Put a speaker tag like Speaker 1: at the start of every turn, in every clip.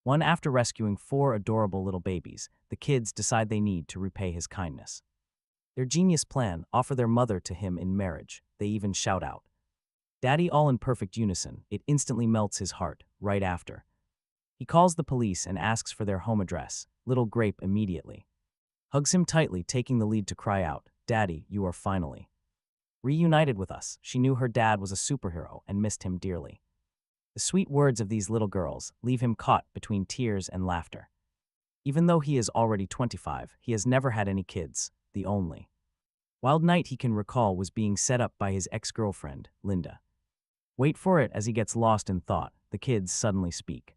Speaker 1: One after rescuing 4 adorable little babies, the kids decide they need to repay his kindness. Their genius plan: offer their mother to him in marriage. They even shout out, "Daddy," all in perfect unison. It instantly melts his heart. Right after, he calls the police and asks for their home address. Little Grape immediately hugs him tightly, taking the lead to cry out, "Daddy, you are finally reunited with us." She knew her dad was a superhero and missed him dearly. The sweet words of these little girls leave him caught between tears and laughter. Even though he is already 25, he has never had any kids. The only wild night he can recall was being set up by his ex-girlfriend, Linda. Wait for it. As he gets lost in thought, the kids suddenly speak.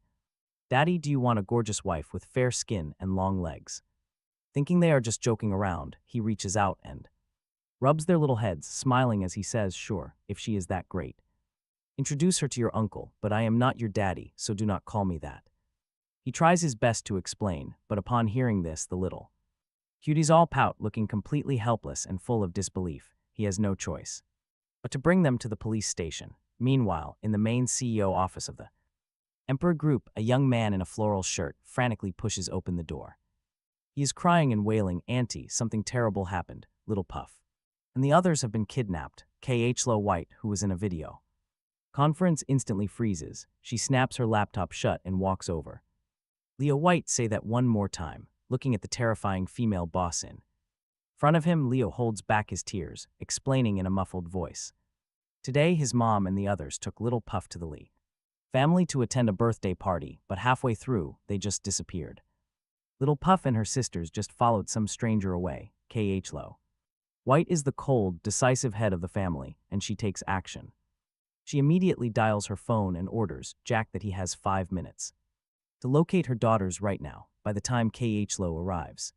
Speaker 1: "Daddy, do you want a gorgeous wife with fair skin and long legs?" Thinking they are just joking around, he reaches out and rubs their little heads, smiling as he says, "Sure, if she is that great. Introduce her to your uncle, but I am not your daddy, so do not call me that." He tries his best to explain, but upon hearing this, the little cuties all pout, looking completely helpless and full of disbelief. He has no choice but to bring them to the police station. Meanwhile, in the main CEO office of the Emperor Group, a young man in a floral shirt frantically pushes open the door. He is crying and wailing, "Auntie, something terrible happened, little Puff. And the others have been kidnapped." Khloe White, who was in a video conference, instantly freezes. She snaps her laptop shut and walks over. Leo White, say that one more time, looking at the terrifying female boss in front of him. Leo holds back his tears, explaining in a muffled voice. Today, his mom and the others took little Puff to the Lee family to attend a birthday party, but halfway through, they just disappeared. Little Puff and her sisters just followed some stranger away. Khloe White is the cold, decisive head of the family, and she takes action. She immediately dials her phone and orders Jack that he has 5 minutes to locate her daughters right now. By the time Khloe arrives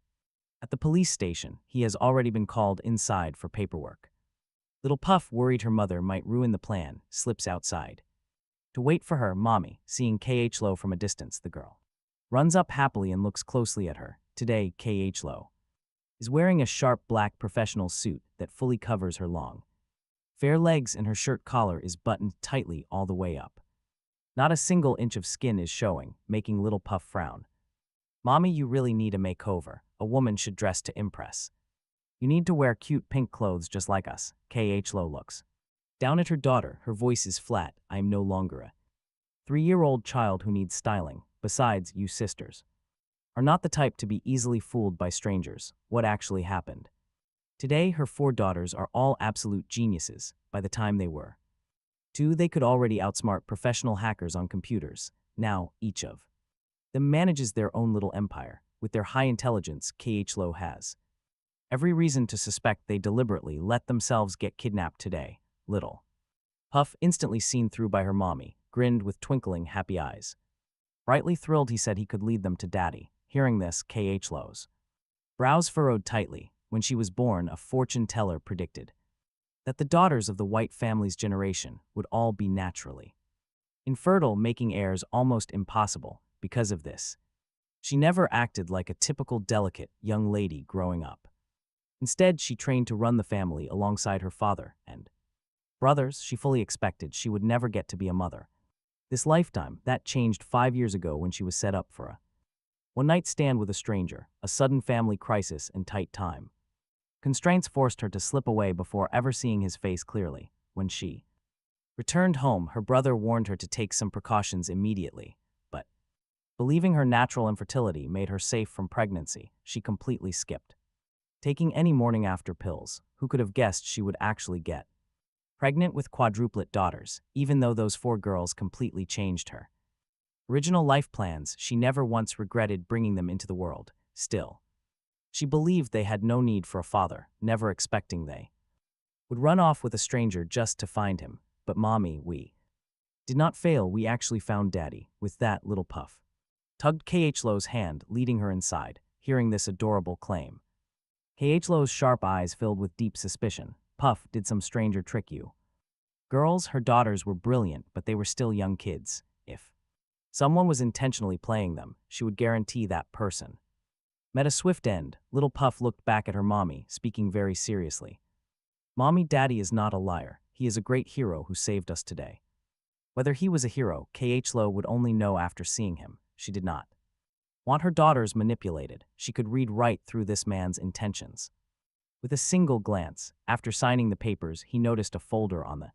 Speaker 1: at the police station, he has already been called inside for paperwork. Little Puff, worried her mother might ruin the plan, slips outside to wait for her mommy. Seeing Khloe from a distance, the girl runs up happily and looks closely at her. Today, Khloe is wearing a sharp black professional suit that fully covers her long, fair legs, and her shirt collar is buttoned tightly all the way up. Not a single inch of skin is showing, making little Puff frown. "Mommy, you really need a makeover. A woman should dress to impress. You need to wear cute pink clothes just like us." Khloe looks down at her daughter. Her voice is flat. "I am no longer a 3-year-old child who needs styling. Besides, you sisters are not the type to be easily fooled by strangers." What actually happened? Today, her 4 daughters are all absolute geniuses. By the time they were 2, they could already outsmart professional hackers on computers. Now, each of them manages their own little empire. With their high intelligence, Khloe has every reason to suspect they deliberately let themselves get kidnapped today. Little Puff, instantly seen through by her mommy, grinned with twinkling, happy eyes. Brightly thrilled, he said he could lead them to Daddy. Hearing this, Khloe's brows furrowed tightly. When she was born, a fortune teller predicted that the daughters of the White family's generation would all be naturally infertile, making heirs almost impossible. Because of this, she never acted like a typical delicate young lady growing up. Instead, she trained to run the family alongside her father and brothers. She fully expected she would never get to be a mother this lifetime. That changed 5 years ago when she was set up for a one-night stand with a stranger. A sudden family crisis and tight time constraints forced her to slip away before ever seeing his face clearly. When she returned home, her brother warned her to take some precautions immediately, but believing her natural infertility made her safe from pregnancy, she completely skipped taking any morning after pills. Who could have guessed she would actually get pregnant with quadruplet daughters? Even though those 4 girls completely changed her original life plans, she never once regretted bringing them into the world. Still, she believed they had no need for a father, never expecting they would run off with a stranger just to find him. But Mommy, we did not fail. We actually found Daddy. With that, little Puff tugged Khloe's hand, leading her inside. Hearing this adorable claim, Khloe's sharp eyes filled with deep suspicion. "Puff, did some stranger trick you?" Girls, her daughters were brilliant, but they were still young kids. If someone was intentionally playing them, she would guarantee that person met a swift end. Little Puff looked back at her mommy, speaking very seriously. "Mommy, Daddy is not a liar. He is a great hero who saved us today." Whether he was a hero, Khloe would only know after seeing him. she did not want her daughters manipulated. She could read right through this man's intentions. With a single glance, after signing the papers, he noticed a folder on the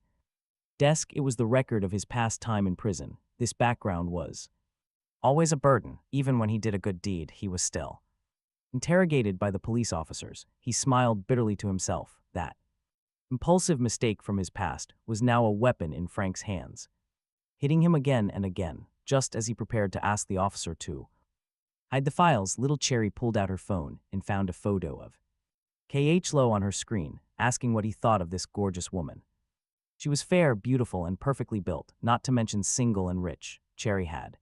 Speaker 1: desk. It was the record of his past time in prison. This background was always a burden. Even when he did a good deed, he was still interrogated by the police officers. He smiled bitterly to himself. That impulsive mistake from his past was now a weapon in Frank's hands, hitting him again and again. Just as he prepared to ask the officer to hide the files, little Cherry pulled out her phone and found a photo of Khloe on her screen, asking what he thought of this gorgeous woman. She was fair, beautiful, and perfectly built, not to mention single and rich. Cherry had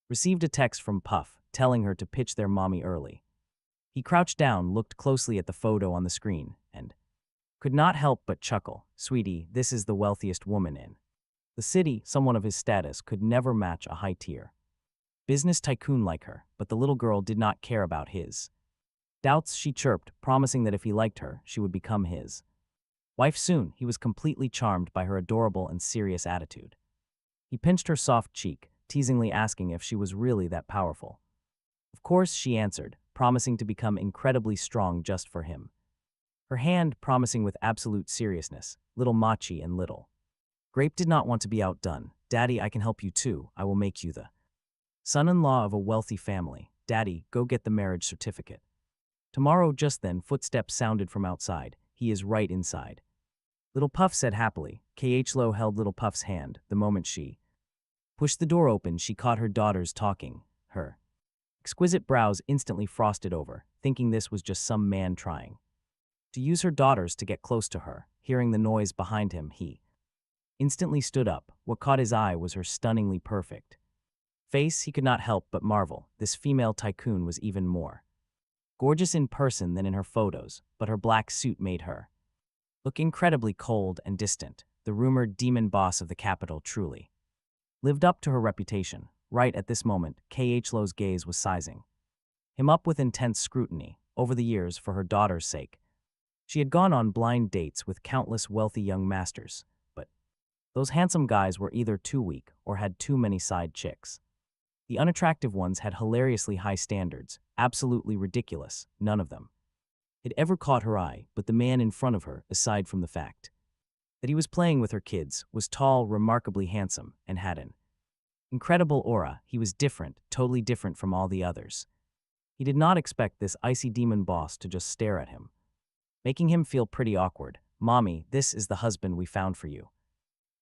Speaker 1: received a text from Puff, telling her to pitch their mommy early. He crouched down, looked closely at the photo on the screen, and could not help but chuckle. Sweetie, this is the wealthiest woman in the city. Someone of his status could never match a high-tier business tycoon like her, but the little girl did not care about his doubts. She chirped, promising that if he liked her, she would become his wife soon. He was completely charmed by her adorable and serious attitude. He pinched her soft cheek, teasingly asking if she was really that powerful. Of course, she answered, promising to become incredibly strong just for him. Her hand promising with absolute seriousness. Little Machi and little Grape did not want to be outdone. Daddy, I can help you too. I will make you the son-in-law of a wealthy family. Daddy, go get the marriage certificate tomorrow. Just then, footsteps sounded from outside. He is right inside, Little Puff said happily. Khloe held Little Puff's hand. The moment she pushed the door open, she caught her daughters talking. Her exquisite brows instantly frosted over, thinking this was just some man trying to use her daughters to get close to her. Hearing the noise behind him, he instantly stood up. What caught his eye was her stunningly perfect face. He could not help but marvel. This female tycoon was even more gorgeous in person than in her photos, but her black suit made her look incredibly cold and distant. The rumored demon boss of the capital truly lived up to her reputation. Right at this moment, Khloe's gaze was sizing him up with intense scrutiny. Over the years, for her daughter's sake, she had gone on blind dates with countless wealthy young masters, but those handsome guys were either too weak or had too many side chicks. The unattractive ones had hilariously high standards, absolutely ridiculous. None of them had ever caught her eye, but the man in front of her, aside from the fact that he was playing with her kids, was tall, remarkably handsome, and had an incredible aura. He was different, totally different from all the others. He did not expect this icy demon boss to just stare at him, making him feel pretty awkward. Mommy, this is the husband we found for you.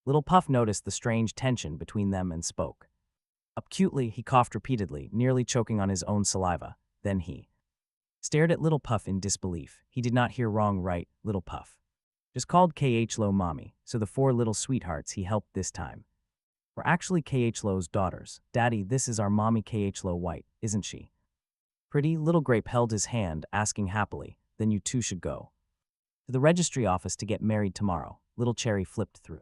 Speaker 1: Little Puff noticed the strange tension between them and spoke up cutely. He coughed repeatedly, nearly choking on his own saliva. Then he stared at Little Puff in disbelief. He did not hear wrong, right? Little Puff just called Khloe mommy, so the four little sweethearts he helped this time were actually Khloe's daughters. Daddy, this is our mommy Khloe White, isn't she pretty? Little Grape held his hand, asking happily, then you two should go to the registry office to get married tomorrow. Little Cherry flipped through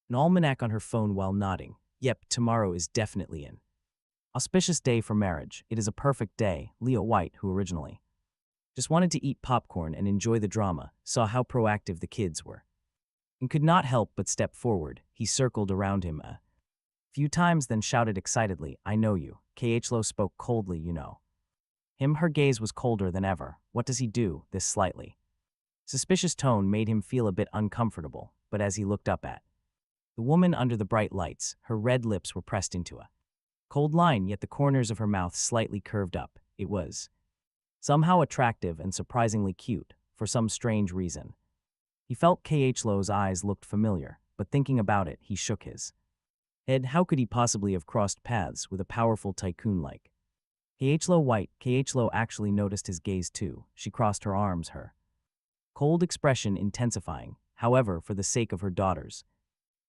Speaker 1: an almanac on her phone while nodding. Yep, tomorrow is definitely an auspicious day for marriage. It is a perfect day. Leo White, who originally just wanted to eat popcorn and enjoy the drama, saw how proactive the kids were and could not help but step forward. He circled around him a few times, then shouted excitedly, I know you. Khloe spoke coldly, you know him. Her gaze was colder than ever. What does he do? This slightly suspicious tone made him feel a bit uncomfortable, but as he looked up at the woman under the bright lights, her red lips were pressed into a cold line, yet the corners of her mouth slightly curved up. It was somehow attractive and surprisingly cute, for some strange reason. He felt Khloe's eyes looked familiar, but thinking about it, he shook his head. How could he possibly have crossed paths with a powerful tycoon like Khloe White? Khloe actually noticed his gaze too. She crossed her arms, her cold expression intensifying. However, for the sake of her daughters,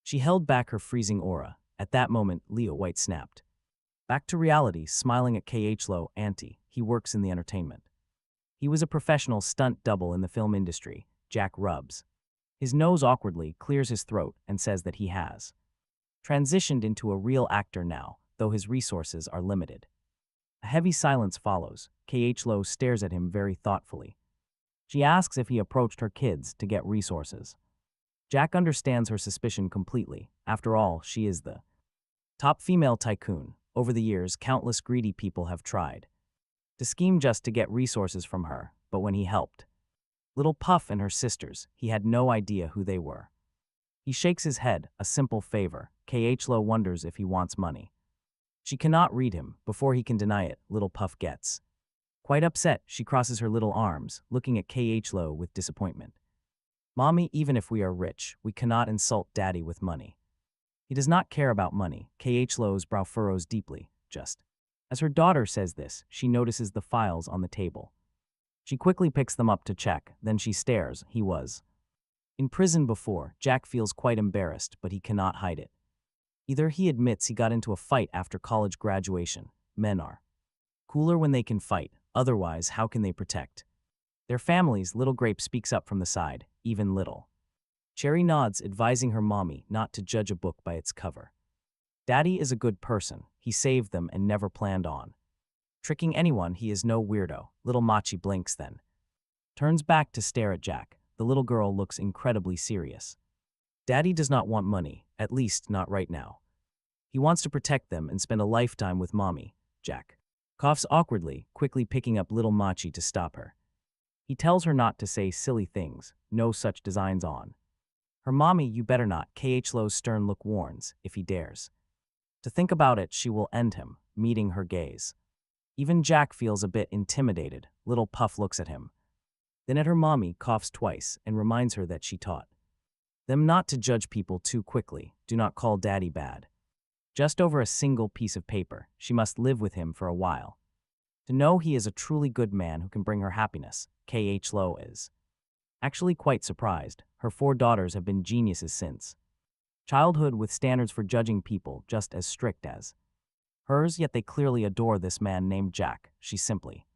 Speaker 1: she held back her freezing aura. At that moment, Leo White snapped back to reality, smiling at Khloe. Auntie, he works in the entertainment. He was a professional stunt double in the film industry. Jack rubs his nose awkwardly, clears his throat, and says that he has transitioned into a real actor now, though his resources are limited. A heavy silence follows. Khloe stares at him very thoughtfully. She asks if he approached her kids to get resources. Jack understands her suspicion completely. After all, she is the top female tycoon. Over the years, countless greedy people have tried to scheme just to get resources from her, but when he helped little Puff and her sisters, he had no idea who they were. He shakes his head, a simple favor. Khlo wonders if he wants money. She cannot read him. Before he can deny it, little Puff gets quite upset. She crosses her little arms, looking at Khlo with disappointment. Mommy, even if we are rich, we cannot insult Daddy with money. He does not care about money. Khlo's brow furrows deeply, just as her daughter says this, she notices the files on the table. She quickly picks them up to check, then she stares. He was in prison before. Jack feels quite embarrassed, but he cannot hide it. Either he admits he got into a fight after college graduation. Men are cooler when they can fight, otherwise how can they protect their families? Little Grape speaks up from the side, even little Cherry nods, advising her mommy not to judge a book by its cover. Daddy is a good person. He saved them and never planned on tricking anyone. He is no weirdo. Little Machi blinks, then turns back to stare at Jack. The little girl looks incredibly serious. Daddy does not want money, at least not right now. He wants to protect them and spend a lifetime with Mommy. Jack coughs awkwardly, quickly picking up little Machi to stop her. He tells her not to say silly things, no such designs on her mommy. You better not. Khlo's stern look warns, if he dares to think about it, she will end him, meeting her gaze. Even Jack feels a bit intimidated. Little Puff looks at him, then at her mommy, coughs twice, and reminds her that she taught them not to judge people too quickly. Do not call Daddy bad. Just over a single piece of paper, she must live with him for a while to know he is a truly good man who can bring her happiness. Khlo is actually quite surprised. Her 4 daughters have been geniuses since childhood, with standards for judging people just as strict as hers, yet they clearly adore this man named Jack. She simply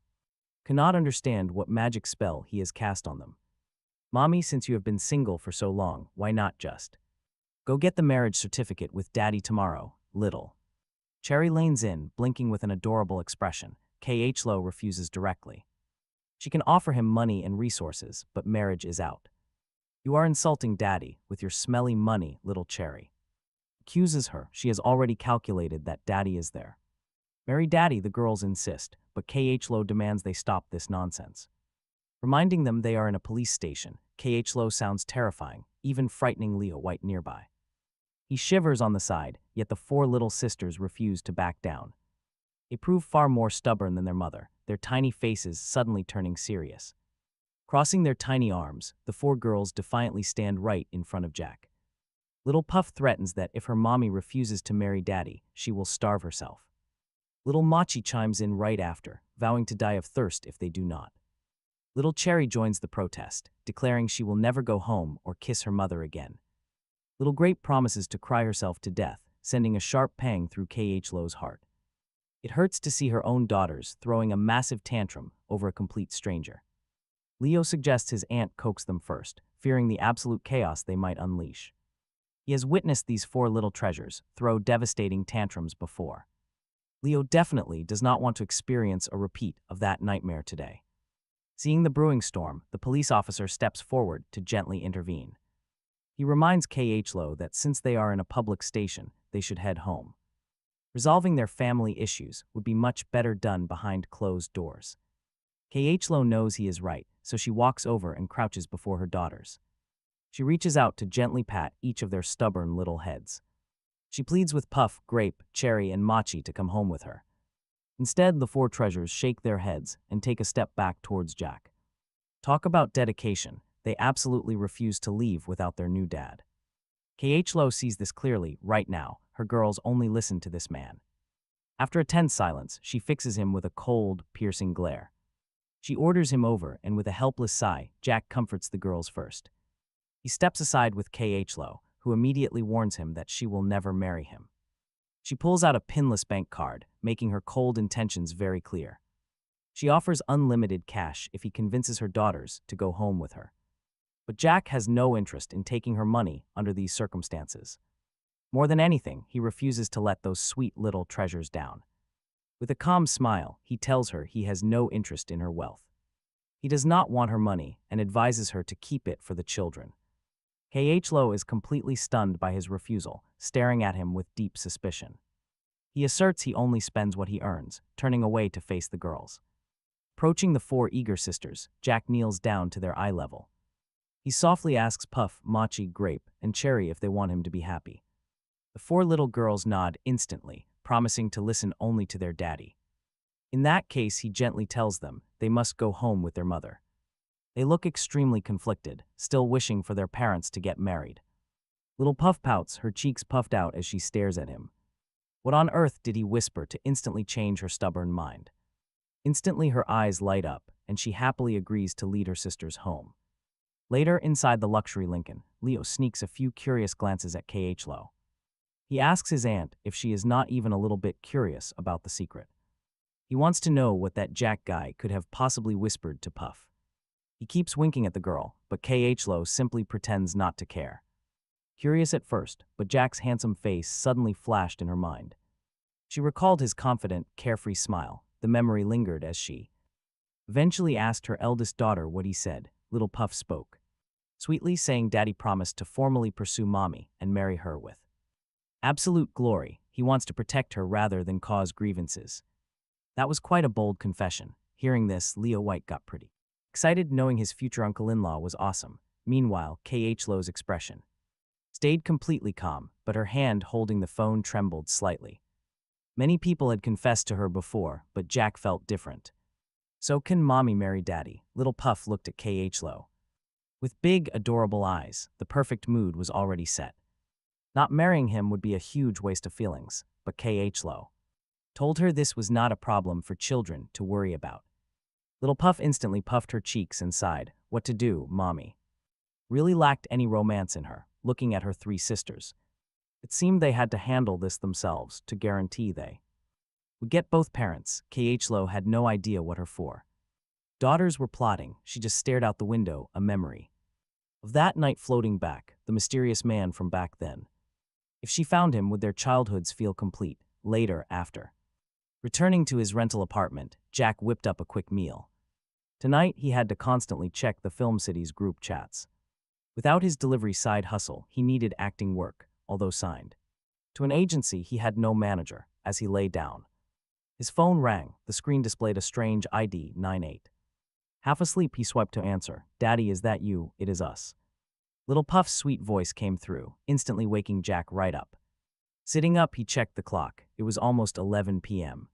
Speaker 1: cannot understand what magic spell he has cast on them. Mommy, since you have been single for so long, why not just go get the marriage certificate with Daddy tomorrow? Little Cherry leans in, blinking with an adorable expression. Khlo refuses directly. She can offer him money and resources, but marriage is out. You are insulting Daddy with your smelly money, little Cherry accuses her. She has already calculated that Daddy is there. Marry Daddy, the girls insist, but Khlo demands they stop this nonsense, reminding them they are in a police station. Khlo sounds terrifying, even frightening Khloe White nearby. He shivers on the side, yet the 4 little sisters refuse to back down. They prove far more stubborn than their mother, their tiny faces suddenly turning serious. Crossing their tiny arms, the 4 girls defiantly stand right in front of Jack. Little Puff threatens that if her mommy refuses to marry Daddy, she will starve herself. Little Machi chimes in right after, vowing to die of thirst if they do not. Little Cherry joins the protest, declaring she will never go home or kiss her mother again. Little Grape promises to cry herself to death, sending a sharp pang through Khlo's heart. It hurts to see her own daughters throwing a massive tantrum over a complete stranger. Leo suggests his aunt coax them first, fearing the absolute chaos they might unleash. He has witnessed these 4 little treasures throw devastating tantrums before. Leo definitely does not want to experience a repeat of that nightmare today. Seeing the brewing storm, the police officer steps forward to gently intervene. He reminds Khlo that since they are in a public station, they should head home. Resolving their family issues would be much better done behind closed doors. Khlo knows he is right, so she walks over and crouches before her daughters. She reaches out to gently pat each of their stubborn little heads. She pleads with Puff, Grape, Cherry, and Machi to come home with her. Instead, the 4 treasures shake their heads and take a step back towards Jack. Talk about dedication, they absolutely refuse to leave without their new dad. Khlo sees this clearly. Right now, her girls only listen to this man. After a tense silence, she fixes him with a cold, piercing glare. She orders him over, and with a helpless sigh, Jack comforts the girls first. He steps aside with Khlo, who immediately warns him that she will never marry him. She pulls out a pinless bank card, making her cold intentions very clear. She offers unlimited cash if he convinces her daughters to go home with her. But Jack has no interest in taking her money under these circumstances. More than anything, he refuses to let those sweet little treasures down. With a calm smile, he tells her he has no interest in her wealth. He does not want her money and advises her to keep it for the children. Khlo is completely stunned by his refusal, staring at him with deep suspicion. He asserts he only spends what he earns, turning away to face the girls. Approaching the four eager sisters, Jack kneels down to their eye level. He softly asks Puff, Mochi, Grape, and Cherry if they want him to be happy. The four little girls nod instantly, promising to listen only to their daddy. In that case, he gently tells them they must go home with their mother. They look extremely conflicted, still wishing for their parents to get married. Little Puff pouts, her cheeks puffed out as she stares at him. What on earth did he whisper to instantly change her stubborn mind? Instantly her eyes light up, and she happily agrees to lead her sisters home. Later, inside the luxury Lincoln, Leo sneaks a few curious glances at Khloe. He asks his aunt if she is not even a little bit curious about the secret. He wants to know what that Jack guy could have possibly whispered to Puff. He keeps winking at the girl, but Khloe simply pretends not to care. Curious at first, but Jack's handsome face suddenly flashed in her mind. She recalled his confident, carefree smile. The memory lingered as she eventually asked her eldest daughter what he said. Little Puff spoke, sweetly saying Daddy promised to formally pursue Mommy and marry her with absolute glory. He wants to protect her rather than cause grievances. That was quite a bold confession. Hearing this, Leo White got pretty excited, knowing his future uncle-in-law was awesome. Meanwhile, Khloe's expression stayed completely calm, but her hand holding the phone trembled slightly. Many people had confessed to her before, but Jack felt different. So can Mommy marry Daddy? Little Puff looked at Khloe. With big, adorable eyes, the perfect mood was already set. Not marrying him would be a huge waste of feelings, but Khloe told her this was not a problem for children to worry about. Little Puff instantly puffed her cheeks and sighed. What to do, Mommy? Really lacked any romance in her, looking at her three sisters. It seemed they had to handle this themselves to guarantee they would get both parents. Khloe had no idea what her four daughters were plotting. She just stared out the window, a memory of that night floating back, the mysterious man from back then. If she found him, would their childhoods feel complete? Later, after returning to his rental apartment, Jack whipped up a quick meal. Tonight, he had to constantly check the Film City's group chats. Without his delivery side hustle, he needed acting work, although signed to an agency. He had no manager. As he lay down, his phone rang. The screen displayed a strange ID 98. Half asleep, he swiped to answer. Daddy, is that you? It is us. Little Puff's sweet voice came through, instantly waking Jack right up. Sitting up, he checked the clock. It was almost 11 p.m.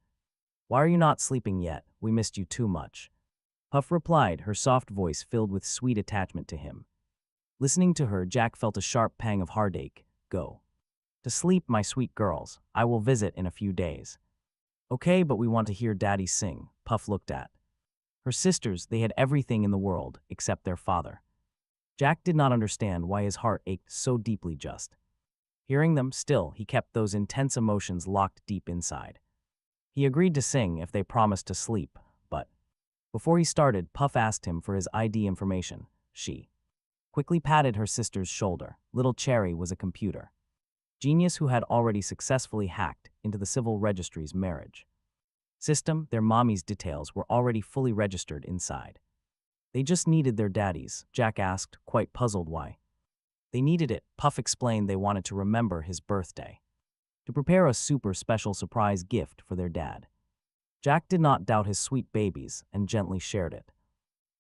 Speaker 1: Why are you not sleeping yet? We missed you too much. Puff replied, her soft voice filled with sweet attachment to him. Listening to her, Jack felt a sharp pang of heartache. Go to sleep, my sweet girls. I will visit in a few days. Okay, but we want to hear Daddy sing. Puff looked at her sisters. They had everything in the world except their father. Jack did not understand why his heart ached so deeply just hearing them. Still, he kept those intense emotions locked deep inside. He agreed to sing if they promised to sleep, but before he started, Puff asked him for his ID information. She quickly patted her sister's shoulder. Little Cherry was a computer genius who had already successfully hacked into the civil registry's marriage system. Their mommy's details were already fully registered inside. They just needed their daddies. Jack asked, quite puzzled why they needed it. Puff explained they wanted to remember his birthday, to prepare a super special surprise gift for their dad. Jack did not doubt his sweet babies and gently shared it.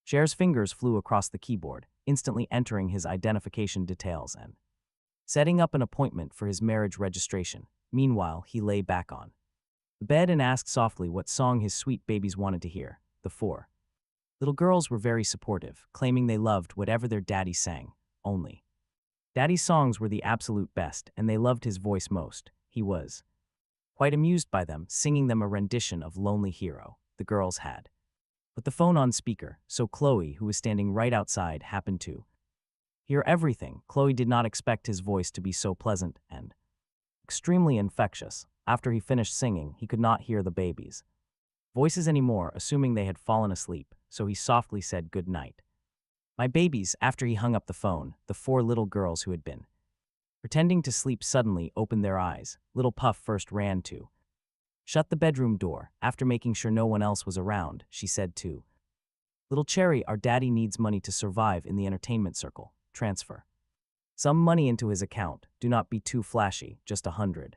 Speaker 1: Cher's fingers flew across the keyboard, instantly entering his identification details and setting up an appointment for his marriage registration. Meanwhile, he lay back on the bed and asked softly what song his sweet babies wanted to hear. The four little girls were very supportive, claiming they loved whatever their daddy sang. Only Daddy's songs were the absolute best, and they loved his voice most. He was quite amused by them, singing them a rendition of Lonely Hero. The girls had put the phone on speaker, so Khloe, who was standing right outside, happened to hear everything. Khloe did not expect his voice to be so pleasant and extremely infectious. After he finished singing, he could not hear the babies' voices anymore, assuming they had fallen asleep, so he softly said good night. My babies. After he hung up the phone, the four little girls who had been pretending to sleep suddenly opened their eyes. Little Puff first ran to shut the bedroom door. After making sure no one else was around, she said to Little Cherry, our daddy needs money to survive in the entertainment circle. Transfer some money into his account. Do not be too flashy, just $100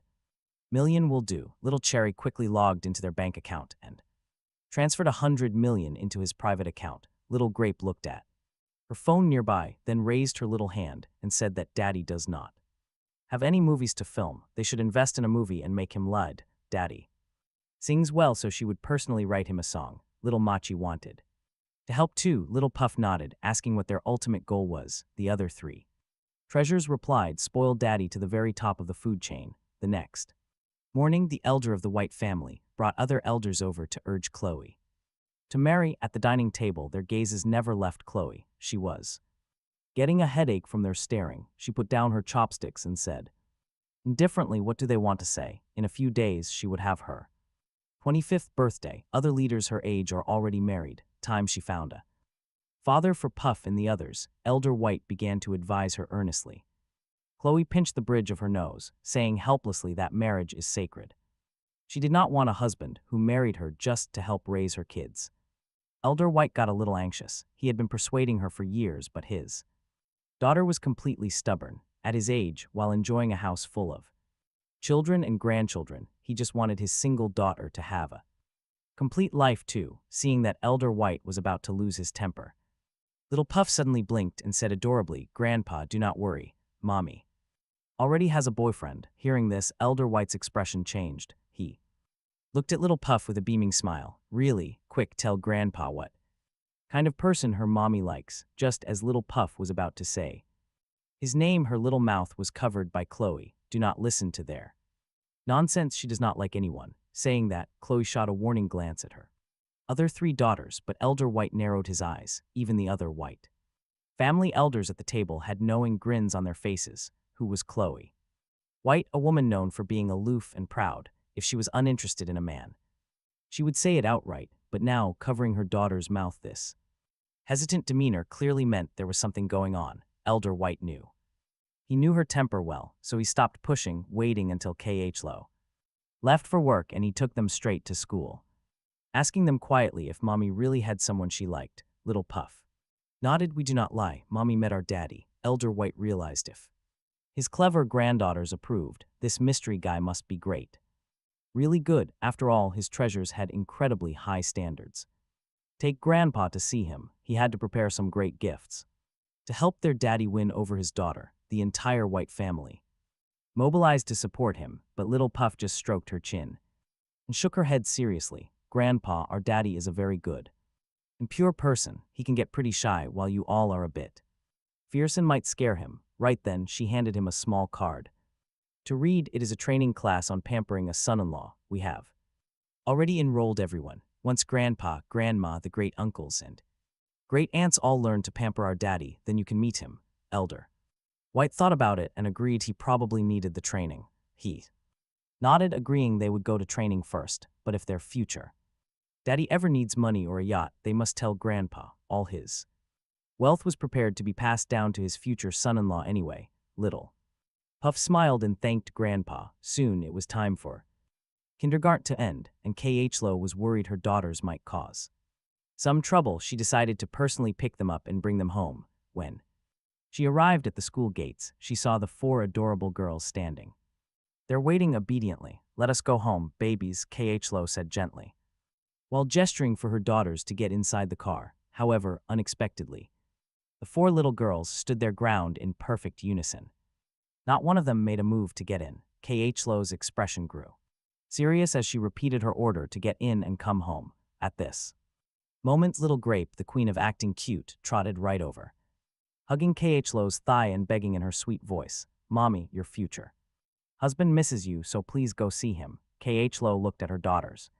Speaker 1: Million will do. Little Cherry quickly logged into their bank account and transferred 100 million into his private account. Little Grape looked at her phone nearby, then raised her little hand and said that Daddy does not have any movies to film. They should invest in a movie and make him lead. Daddy sings well, so she would personally write him a song. Little Machi wanted to help too. Little Puff nodded, asking what their ultimate goal was. The other three treasures replied, spoil Daddy to the very top of the food chain. The next morning, the elder of the White family brought other elders over to urge Khloe to marry. At the dining table, their gazes never left Khloe. She was getting a headache from their staring. She put down her chopsticks and said indifferently, what do they want to say? In a few days, she would have her 25th birthday. Other leaders her age are already married. Time she found a father for Puff and the others. Elder White began to advise her earnestly. Khloe pinched the bridge of her nose, saying helplessly that marriage is sacred. She did not want a husband who married her just to help raise her kids. Elder White got a little anxious. He had been persuading her for years, but his daughter was completely stubborn. At his age, while enjoying a house full of children and grandchildren, he just wanted his single daughter to have a complete life too. Seeing that Elder White was about to lose his temper, Little Puff suddenly blinked and said adorably, Grandpa, do not worry. Mommy already has a boyfriend. Hearing this, Elder White's expression changed. He looked at Little Puff with a beaming smile. Really? Quick, tell Grandpa what kind of person her mommy likes. Just as Little Puff was about to say his name, her little mouth was covered by Khloe. Do not listen to their nonsense. She does not like anyone. Saying that, Khloe shot a warning glance at her other three daughters, but Elder White narrowed his eyes. Even the other White family elders at the table had knowing grins on their faces. Who was Khloe White? A woman known for being aloof and proud. If she was uninterested in a man, she would say it outright, but now, covering her daughter's mouth, this hesitant demeanor clearly meant there was something going on. Elder White knew. He knew her temper well, so he stopped pushing, waiting until Khloe left for work, and he took them straight to school, asking them quietly if Mommy really had someone she liked. Little Puff nodded. We do not lie. Mommy met our daddy. Elder White realized if his clever granddaughters approved, this mystery guy must be great. Really good. After all, his treasures had incredibly high standards. Take Grandpa to see him. He had to prepare some great gifts to help their daddy win over his daughter. The entire White family mobilized to support him, but Little Puff just stroked her chin and shook her head seriously. Grandpa, our daddy is a very good and pure person. He can get pretty shy, while you all are a bit fierce and might scare him. Right then, she handed him a small card to read. It is a training class on pampering a son-in-law. We have already enrolled everyone. Once Grandpa, Grandma, the great uncles, and great aunts all learn to pamper our daddy, then you can meet him. Elder White thought about it and agreed he probably needed the training. He nodded, agreeing they would go to training first, but if their future daddy ever needs money or a yacht, they must tell Grandpa. All his wealth was prepared to be passed down to his future son-in-law anyway. Little Puff smiled and thanked Grandpa. Soon it was time for kindergarten to end, and Khloe was worried her daughters might cause some trouble. She decided to personally pick them up and bring them home. When she arrived at the school gates, she saw the 4 adorable girls standing. They're waiting obediently. Let us go home, babies, Khloe said gently, while gesturing for her daughters to get inside the car. However, unexpectedly, the 4 little girls stood their ground in perfect unison. Not one of them made a move to get in. Khloe's expression grew serious as she repeated her order to get in and come home. At this moment, Little Grape, the queen of acting cute, trotted right over, hugging Khloe's thigh and begging in her sweet voice, Mommy, your future husband misses you, so please go see him. Khloe looked at her daughters,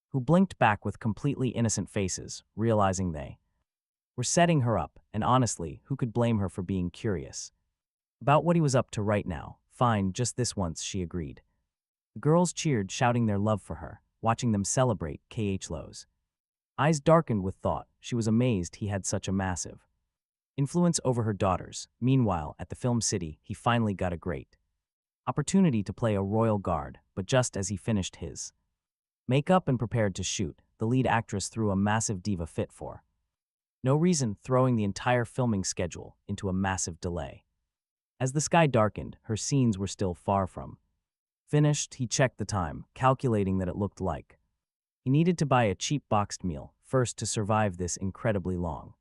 Speaker 1: who blinked back with completely innocent faces, realizing they were setting her up, and honestly, who could blame her for being curious about what he was up to right now? Fine, just this once, she agreed. The girls cheered, shouting their love for her. Watching them celebrate, Khloe's eyes darkened with thought. She was amazed he had such a massive influence over her daughters. Meanwhile, at the film city, he finally got a great opportunity to play a royal guard, but just as he finished his makeup and prepared to shoot, the lead actress threw a massive diva fit for no reason, throwing the entire filming schedule into a massive delay. As the sky darkened, her scenes were still far from Finished, he checked the time, calculating that it looked like he needed to buy a cheap boxed meal first to survive this incredibly long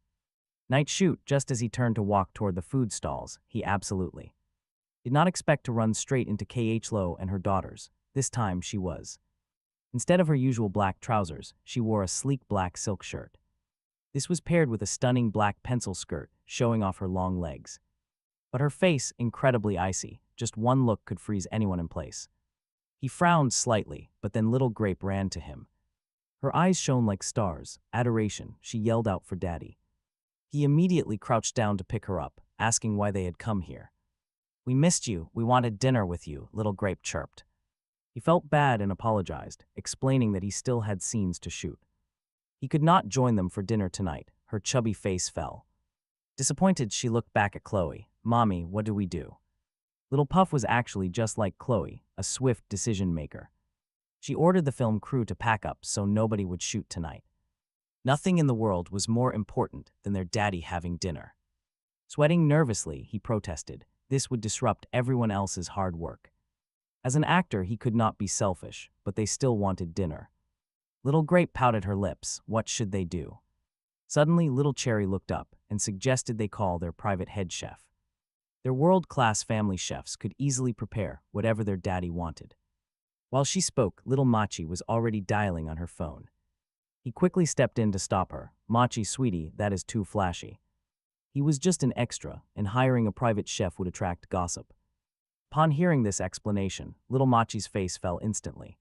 Speaker 1: night shoot. Just as he turned to walk toward the food stalls, he absolutely did not expect to run straight into Khloe and her daughters. This time she was. Instead of her usual black trousers, she wore a sleek black silk shirt. This was paired with a stunning black pencil skirt, showing off her long legs. But her face, incredibly icy, just one look could freeze anyone in place. He frowned slightly, but then Little Grape ran to him. Her eyes shone like stars. Adoration, she yelled out for Daddy. He immediately crouched down to pick her up, asking why they had come here. "We missed you, we wanted dinner with you," Little Grape chirped. He felt bad and apologized, explaining that he still had scenes to shoot. He could not join them for dinner tonight. Her chubby face fell. Disappointed, she looked back at Khloe. "Mommy, what do we do?" Little Puff was actually just like Khloe, a swift decision maker. She ordered the film crew to pack up so nobody would shoot tonight. Nothing in the world was more important than their daddy having dinner. Sweating nervously, he protested. This would disrupt everyone else's hard work. As an actor, he could not be selfish, but they still wanted dinner. Little Grape pouted her lips. What should they do? Suddenly, Little Cherry looked up and suggested they call their private head chef. Their world-class family chefs could easily prepare whatever their daddy wanted. While she spoke, Little Machi was already dialing on her phone. He quickly stepped in to stop her. "Machi, sweetie, that is too flashy." He was just an extra, and hiring a private chef would attract gossip. Upon hearing this explanation, Little Machi's face fell instantly.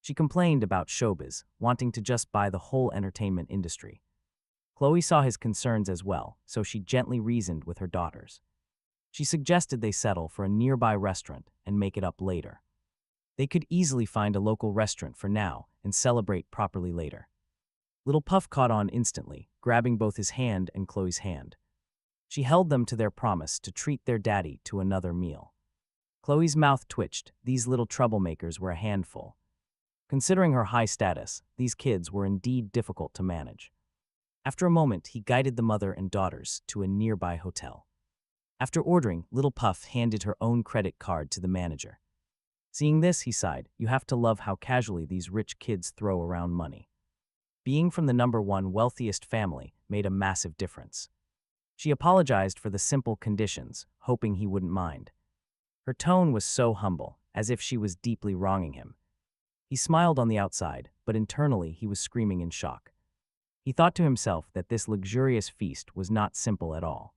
Speaker 1: She complained about showbiz, wanting to just buy the whole entertainment industry. Khloe saw his concerns as well, so she gently reasoned with her daughters. She suggested they settle for a nearby restaurant and make it up later. They could easily find a local restaurant for now and celebrate properly later. Little Puff caught on instantly, grabbing both his hand and Khloe's hand. She held them to their promise to treat their daddy to another meal. Khloe's mouth twitched. These little troublemakers were a handful. Considering her high status, these kids were indeed difficult to manage. After a moment, he guided the mother and daughters to a nearby hotel. After ordering, Little Puff handed her own credit card to the manager. Seeing this, he sighed. You have to love how casually these rich kids throw around money. Being from the #1 wealthiest family made a massive difference. She apologized for the simple conditions, hoping he wouldn't mind. Her tone was so humble, as if she was deeply wronging him. He smiled on the outside, but internally he was screaming in shock. He thought to himself that this luxurious feast was not simple at all.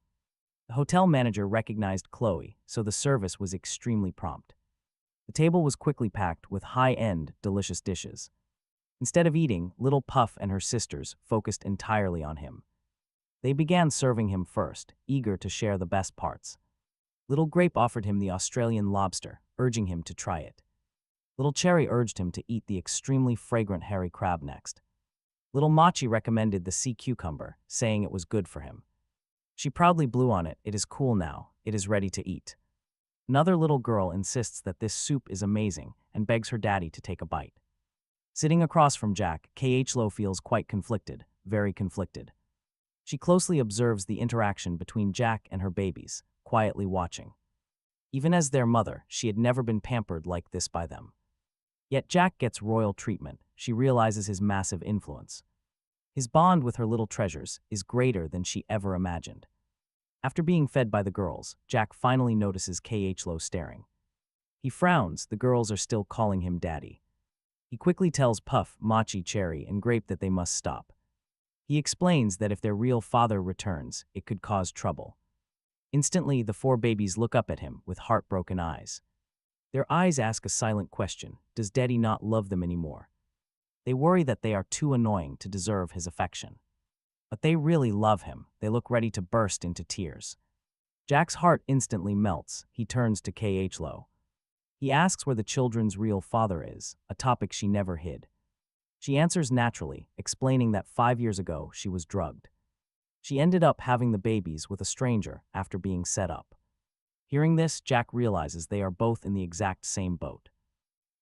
Speaker 1: The hotel manager recognized Khloe, so the service was extremely prompt. The table was quickly packed with high-end, delicious dishes. Instead of eating, Little Puff and her sisters focused entirely on him. They began serving him first, eager to share the best parts. Little Grape offered him the Australian lobster, urging him to try it. Little Cherry urged him to eat the extremely fragrant hairy crab next. Little Machi recommended the sea cucumber, saying it was good for him. She proudly blew on it. It is cool now. It is ready to eat. Another little girl insists that this soup is amazing and begs her daddy to take a bite. Sitting across from Jack, Khloe feels quite conflicted, very conflicted. She closely observes the interaction between Jack and her babies, quietly watching. Even as their mother, she had never been pampered like this by them. Yet Jack gets royal treatment. She realizes his massive influence. His bond with her little treasures is greater than she ever imagined. After being fed by the girls, Jack finally notices Khloe staring. He frowns. The girls are still calling him daddy. He quickly tells Puff, Machi, Cherry, and Grape that they must stop. He explains that if their real father returns, it could cause trouble. Instantly, the 4 babies look up at him with heartbroken eyes. Their eyes ask a silent question. Does Daddy not love them anymore? They worry that they are too annoying to deserve his affection. But they really love him. They look ready to burst into tears. Jack's heart instantly melts. He turns to Khloe. He asks where the children's real father is, a topic she never hid. She answers naturally, explaining that 5 years ago she was drugged. She ended up having the babies with a stranger after being set up. Hearing this, Jack realizes they are both in the exact same boat.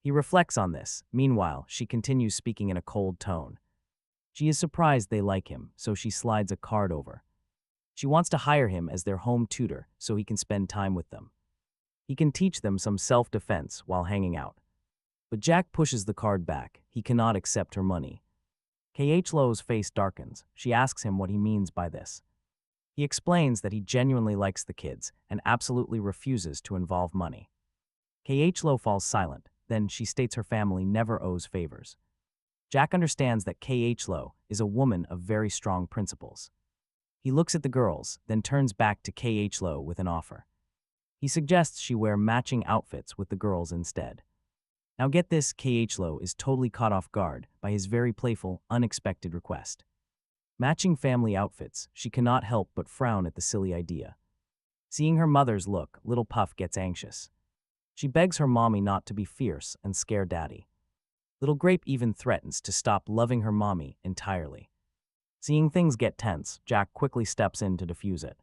Speaker 1: He reflects on this. Meanwhile, she continues speaking in a cold tone. She is surprised they like him, so she slides a card over. She wants to hire him as their home tutor so he can spend time with them. He can teach them some self-defense while hanging out. But Jack pushes the card back. He cannot accept her money. Khloe's face darkens. She asks him what he means by this. He explains that he genuinely likes the kids and absolutely refuses to involve money. Khlo falls silent. Then she states her family never owes favors. Jack understands that Khlo is a woman of very strong principles. He looks at the girls, then turns back to Khlo with an offer. He suggests she wear matching outfits with the girls instead. Now get this, Khlo is totally caught off guard by his very playful, unexpected request. Matching family outfits, she cannot help but frown at the silly idea. Seeing her mother's look, little Puff gets anxious. She begs her mommy not to be fierce and scare daddy. Little Grape even threatens to stop loving her mommy entirely. Seeing things get tense, Jack quickly steps in to defuse it.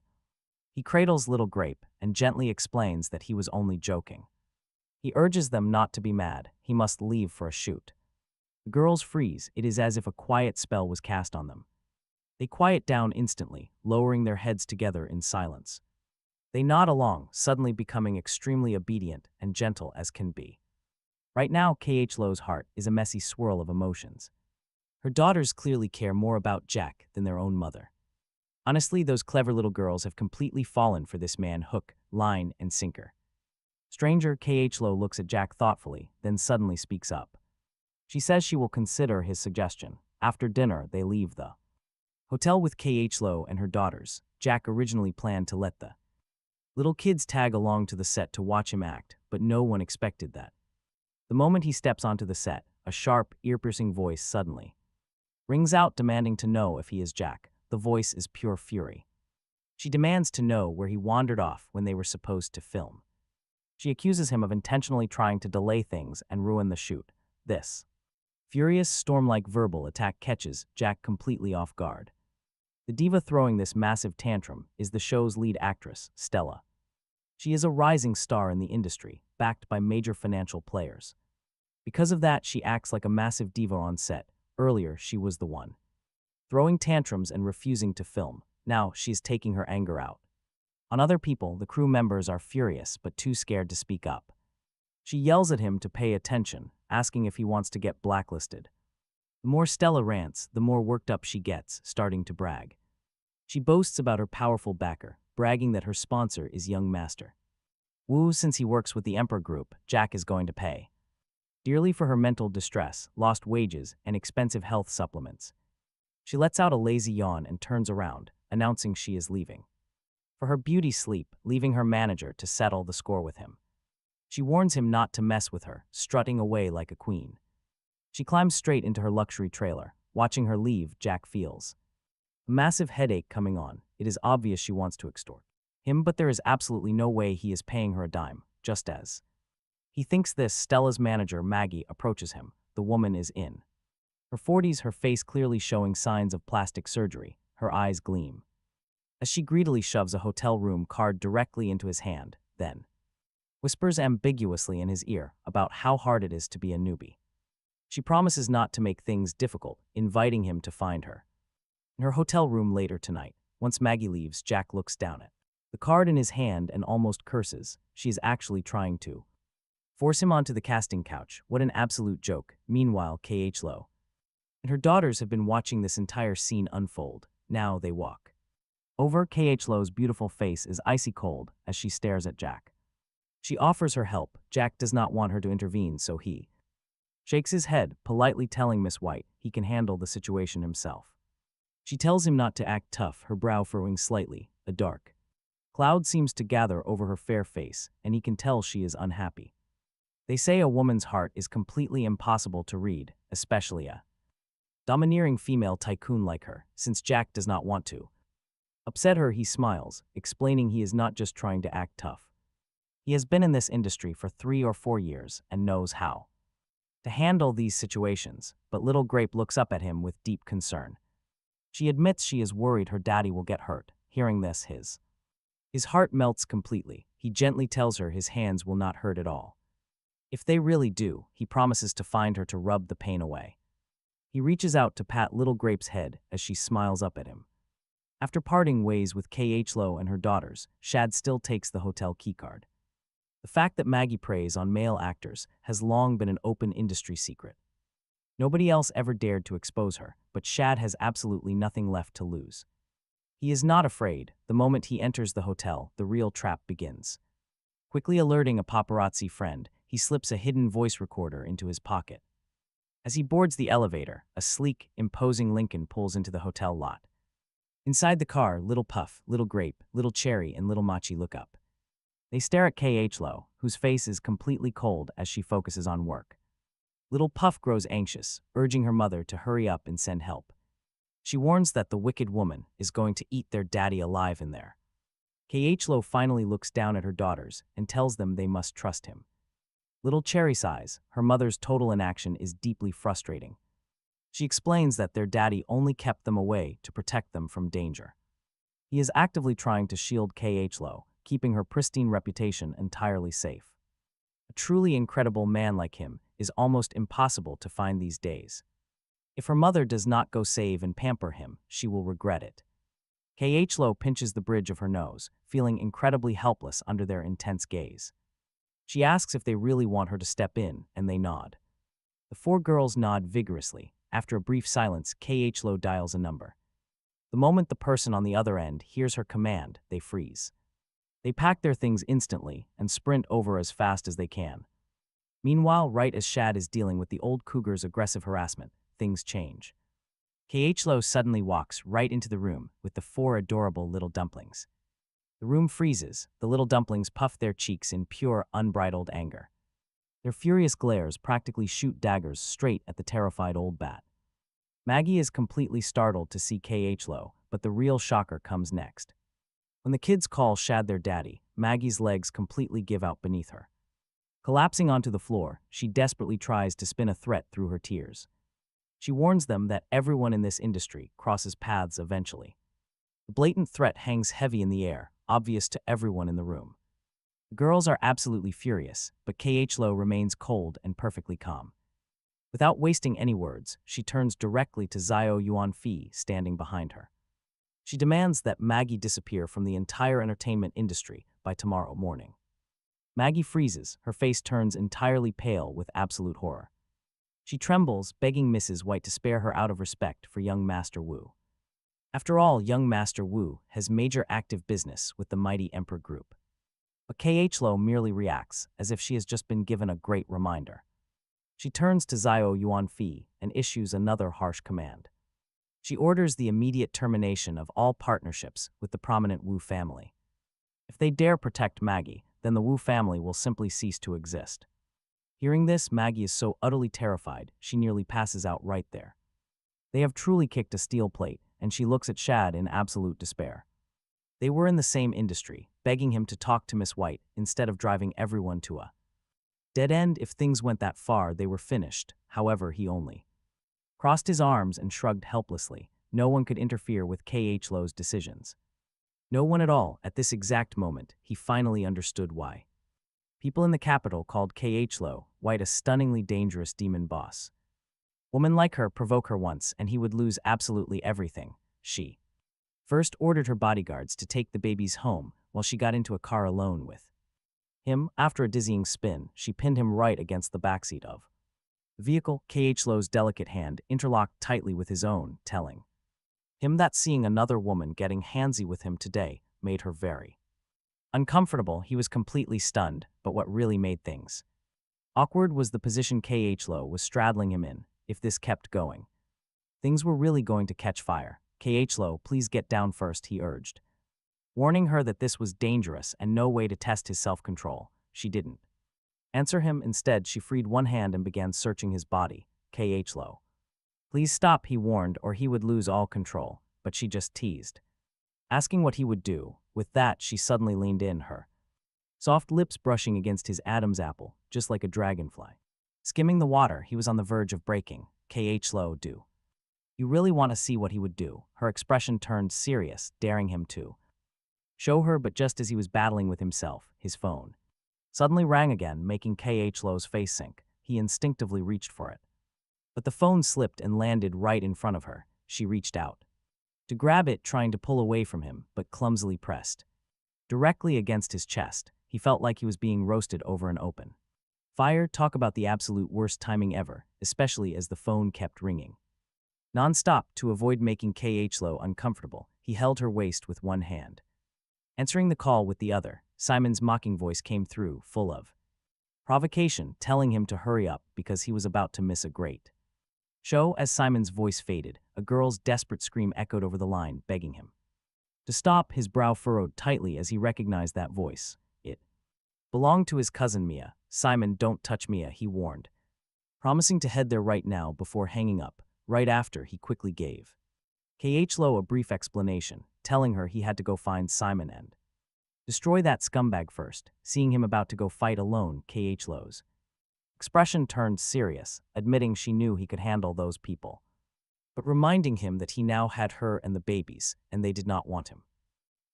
Speaker 1: He cradles Little Grape and gently explains that he was only joking. He urges them not to be mad. He must leave for a shoot. The girls freeze. It is as if a quiet spell was cast on them. They quiet down instantly, lowering their heads together in silence. They nod along, suddenly becoming extremely obedient and gentle as can be. Right now, Khloe's heart is a messy swirl of emotions. Her daughters clearly care more about Jack than their own mother. Honestly, those clever little girls have completely fallen for this man hook, line, and sinker. Stranger Khlo looks at Jack thoughtfully, then suddenly speaks up. She says she will consider his suggestion. After dinner, they leave the hotel with Khlo and her daughters. Jack originally planned to let the little kids tag along to the set to watch him act, but no one expected that. The moment he steps onto the set, a sharp, ear-piercing voice suddenly rings out demanding to know if he is Jack. The voice is pure fury. She demands to know where he wandered off when they were supposed to film. She accuses him of intentionally trying to delay things and ruin the shoot. This furious, storm-like verbal attack catches Jack completely off guard. The diva throwing this massive tantrum is the show's lead actress, Stella. She is a rising star in the industry, backed by major financial players. Because of that, she acts like a massive diva on set. Earlier, she was the one throwing tantrums and refusing to film. Now, she's taking her anger out on other people. The crew members are furious but too scared to speak up. She yells at him to pay attention, asking if he wants to get blacklisted. The more Stella rants, the more worked up she gets, starting to brag. She boasts about her powerful backer, bragging that her sponsor is young Master Wu. Since he works with the Emperor Group, Jack is going to pay dearly for her mental distress, lost wages, and expensive health supplements. She lets out a lazy yawn and turns around, announcing she is leaving for her beauty sleep, leaving her manager to settle the score with him. She warns him not to mess with her, strutting away like a queen. She climbs straight into her luxury trailer. Watching her leave, Jack feels a massive headache coming on. It is obvious she wants to extort him, but there is absolutely no way he is paying her a dime. Just as he thinks this, Stella's manager, Maggie, approaches him. The woman is in her 40s, her face clearly showing signs of plastic surgery. Her eyes gleam as she greedily shoves a hotel room card directly into his hand, then whispers ambiguously in his ear about how hard it is to be a newbie. She promises not to make things difficult, inviting him to find her in her hotel room later tonight. Once Maggie leaves, Jack looks down at the card in his hand and almost curses. She is actually trying to force him onto the casting couch. What an absolute joke. Meanwhile, Khlo and her daughters have been watching this entire scene unfold. Now they walk over. Khlo's beautiful face is icy cold as she stares at Jack. She offers her help. Jack does not want her to intervene, so he shakes his head, politely telling Miss White he can handle the situation himself. She tells him not to act tough, her brow furrowing slightly. A dark cloud seems to gather over her fair face, and he can tell she is unhappy. They say a woman's heart is completely impossible to read, especially a domineering female tycoon like her. Since Jack does not want to upset her, he smiles, explaining he is not just trying to act tough. He has been in this industry for 3 or 4 years and knows how to handle these situations, but Little Grape looks up at him with deep concern. She admits she is worried her daddy will get hurt. Hearing this, his heart melts completely. He gently tells her his hands will not hurt at all. If they really do, he promises to find her to rub the pain away. He reaches out to pat Little Grape's head as she smiles up at him. After parting ways with Khlo and her daughters, Shad still takes the hotel keycard. The fact that Maggie preys on male actors has long been an open industry secret. Nobody else ever dared to expose her, but Shad has absolutely nothing left to lose. He is not afraid. The moment he enters the hotel, the real trap begins. Quickly alerting a paparazzi friend, he slips a hidden voice recorder into his pocket. As he boards the elevator, a sleek, imposing Lincoln pulls into the hotel lot. Inside the car, Little Puff, Little Grape, Little Cherry, and Little Machi look up. They stare at Khlo, whose face is completely cold as she focuses on work. Little Puff grows anxious, urging her mother to hurry up and send help. She warns that the wicked woman is going to eat their daddy alive in there. Khlo finally looks down at her daughters and tells them they must trust him. Little Cherry sighs. Her mother's total inaction is deeply frustrating. She explains that their daddy only kept them away to protect them from danger. He is actively trying to shield Khlo, keeping her pristine reputation entirely safe. A truly incredible man like him is almost impossible to find these days. If her mother does not go save and pamper him, she will regret it. Khlo pinches the bridge of her nose, feeling incredibly helpless under their intense gaze. She asks if they really want her to step in, and they nod. The four girls nod vigorously. After a brief silence, Khlo dials a number. The moment the person on the other end hears her command, they freeze. They pack their things instantly and sprint over as fast as they can. Meanwhile, right as Shad is dealing with the old cougar's aggressive harassment, things change. Khlo suddenly walks right into the room with the four adorable little dumplings. The room freezes. The little dumplings puff their cheeks in pure, unbridled anger. Their furious glares practically shoot daggers straight at the terrified old bat. Maggie is completely startled to see Khlo, but the real shocker comes next. When the kids call Shad their daddy, Maggie's legs completely give out beneath her. Collapsing onto the floor, she desperately tries to spin a threat through her tears. She warns them that everyone in this industry crosses paths eventually. The blatant threat hangs heavy in the air, obvious to everyone in the room. The girls are absolutely furious, but Khlo remains cold and perfectly calm. Without wasting any words, she turns directly to Zhao Yuanfi standing behind her. She demands that Maggie disappear from the entire entertainment industry by tomorrow morning. Maggie freezes, her face turns entirely pale with absolute horror. She trembles, begging Mrs. White to spare her out of respect for young Master Wu. After all, young Master Wu has major active business with the mighty Emperor Group. But Khlo merely reacts, as if she has just been given a great reminder. She turns to Zhao Yuanfi and issues another harsh command. She orders the immediate termination of all partnerships with the prominent Wu family. If they dare protect Maggie, then the Wu family will simply cease to exist. Hearing this, Maggie is so utterly terrified, she nearly passes out right there. They have truly kicked a steel plate, and she looks at Shad in absolute despair. They were in the same industry, begging him to talk to Miss White instead of driving everyone to a dead end. If things went that far, they were finished. However, he only crossed his arms and shrugged helplessly. No one could interfere with Khlo's decisions. No one at all. At this exact moment, he finally understood why. People in the capital called Khlo White a stunningly dangerous demon boss. Women like her provoke her once, and he would lose absolutely everything. She first ordered her bodyguards to take the babies home while she got into a car alone with him. After a dizzying spin, she pinned him right against the backseat of the vehicle. Khlo's delicate hand interlocked tightly with his own, telling him that seeing another woman getting handsy with him today made her very uncomfortable. He was completely stunned, but what really made things awkward was the position Khlo was straddling him in. If this kept going, things were really going to catch fire. Khlo, please get down first, he urged. Warning her that this was dangerous and no way to test his self-control. She didn't answer him. Instead, she freed one hand and began searching his body. Khlo, please stop, he warned, or he would lose all control, but she just teased, asking what he would do. With that, she suddenly leaned in, her soft lips brushing against his Adam's apple, just like a dragonfly. Skimming the water, he was on the verge of breaking. Khlo, do you really want to see what he would do? Her expression turned serious, daring him to show her, but just as he was battling with himself, his phone suddenly rang again, making Khlo's face sink. He instinctively reached for it. But the phone slipped and landed right in front of her. She reached out to grab it, trying to pull away from him, but clumsily pressed directly against his chest. He felt like he was being roasted over an open fire. Talk about the absolute worst timing ever, especially as the phone kept ringing. Non-stop, to avoid making Khlo uncomfortable, he held her waist with one hand. Answering the call with the other, Simon's mocking voice came through, full of provocation, telling him to hurry up because he was about to miss a great show. As Simon's voice faded, a girl's desperate scream echoed over the line, begging him to stop. His brow furrowed tightly as he recognized that voice. It belonged to his cousin Mia. "Simon, don't touch Mia," he warned, promising to head there right now before hanging up. Right after, he quickly gave Khlo a brief explanation, telling her he had to go find Simon and destroy that scumbag first. Seeing him about to go fight alone, Khlo's expression turned serious, admitting she knew he could handle those people, but reminding him that he now had her and the babies, and they did not want him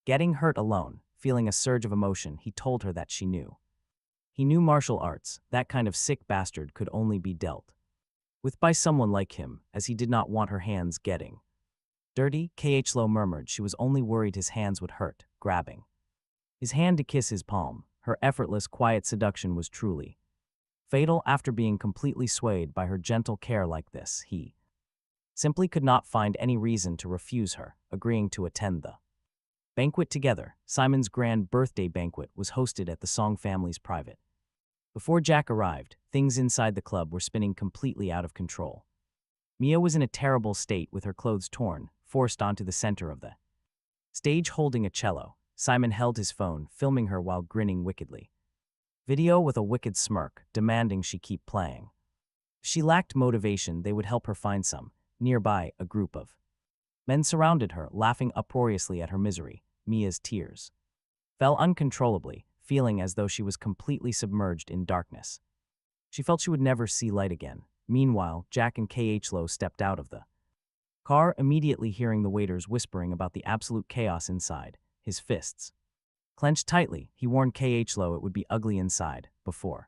Speaker 1: getting hurt alone. Feeling a surge of emotion, he told her that he knew martial arts. That kind of sick bastard could only be dealt with by someone like him, as he did not want her hands getting dirty. Khlo murmured she was only worried his hands would hurt, grabbing his hand to kiss his palm. Her effortless, quiet seduction was truly fatal. After being completely swayed by her gentle care like this, he simply could not find any reason to refuse her, agreeing to attend the banquet together. Simon's grand birthday banquet was hosted at the Song family's private. Before Jack arrived, things inside the club were spinning completely out of control. Mia was in a terrible state with her clothes torn, forced onto the center of the stage holding a cello. Simon held his phone, filming her while grinning wickedly. Video with a wicked smirk, demanding she keep playing. If she lacked motivation, they would help her find some. Nearby, a group of men surrounded her, laughing uproariously at her misery. Mia's tears fell uncontrollably, feeling as though she was completely submerged in darkness. She felt she would never see light again. Meanwhile, Jack and Khlo stepped out of the car, immediately hearing the waiters whispering about the absolute chaos inside. His fists clenched tightly, he warned Khlo it would be ugly inside. Before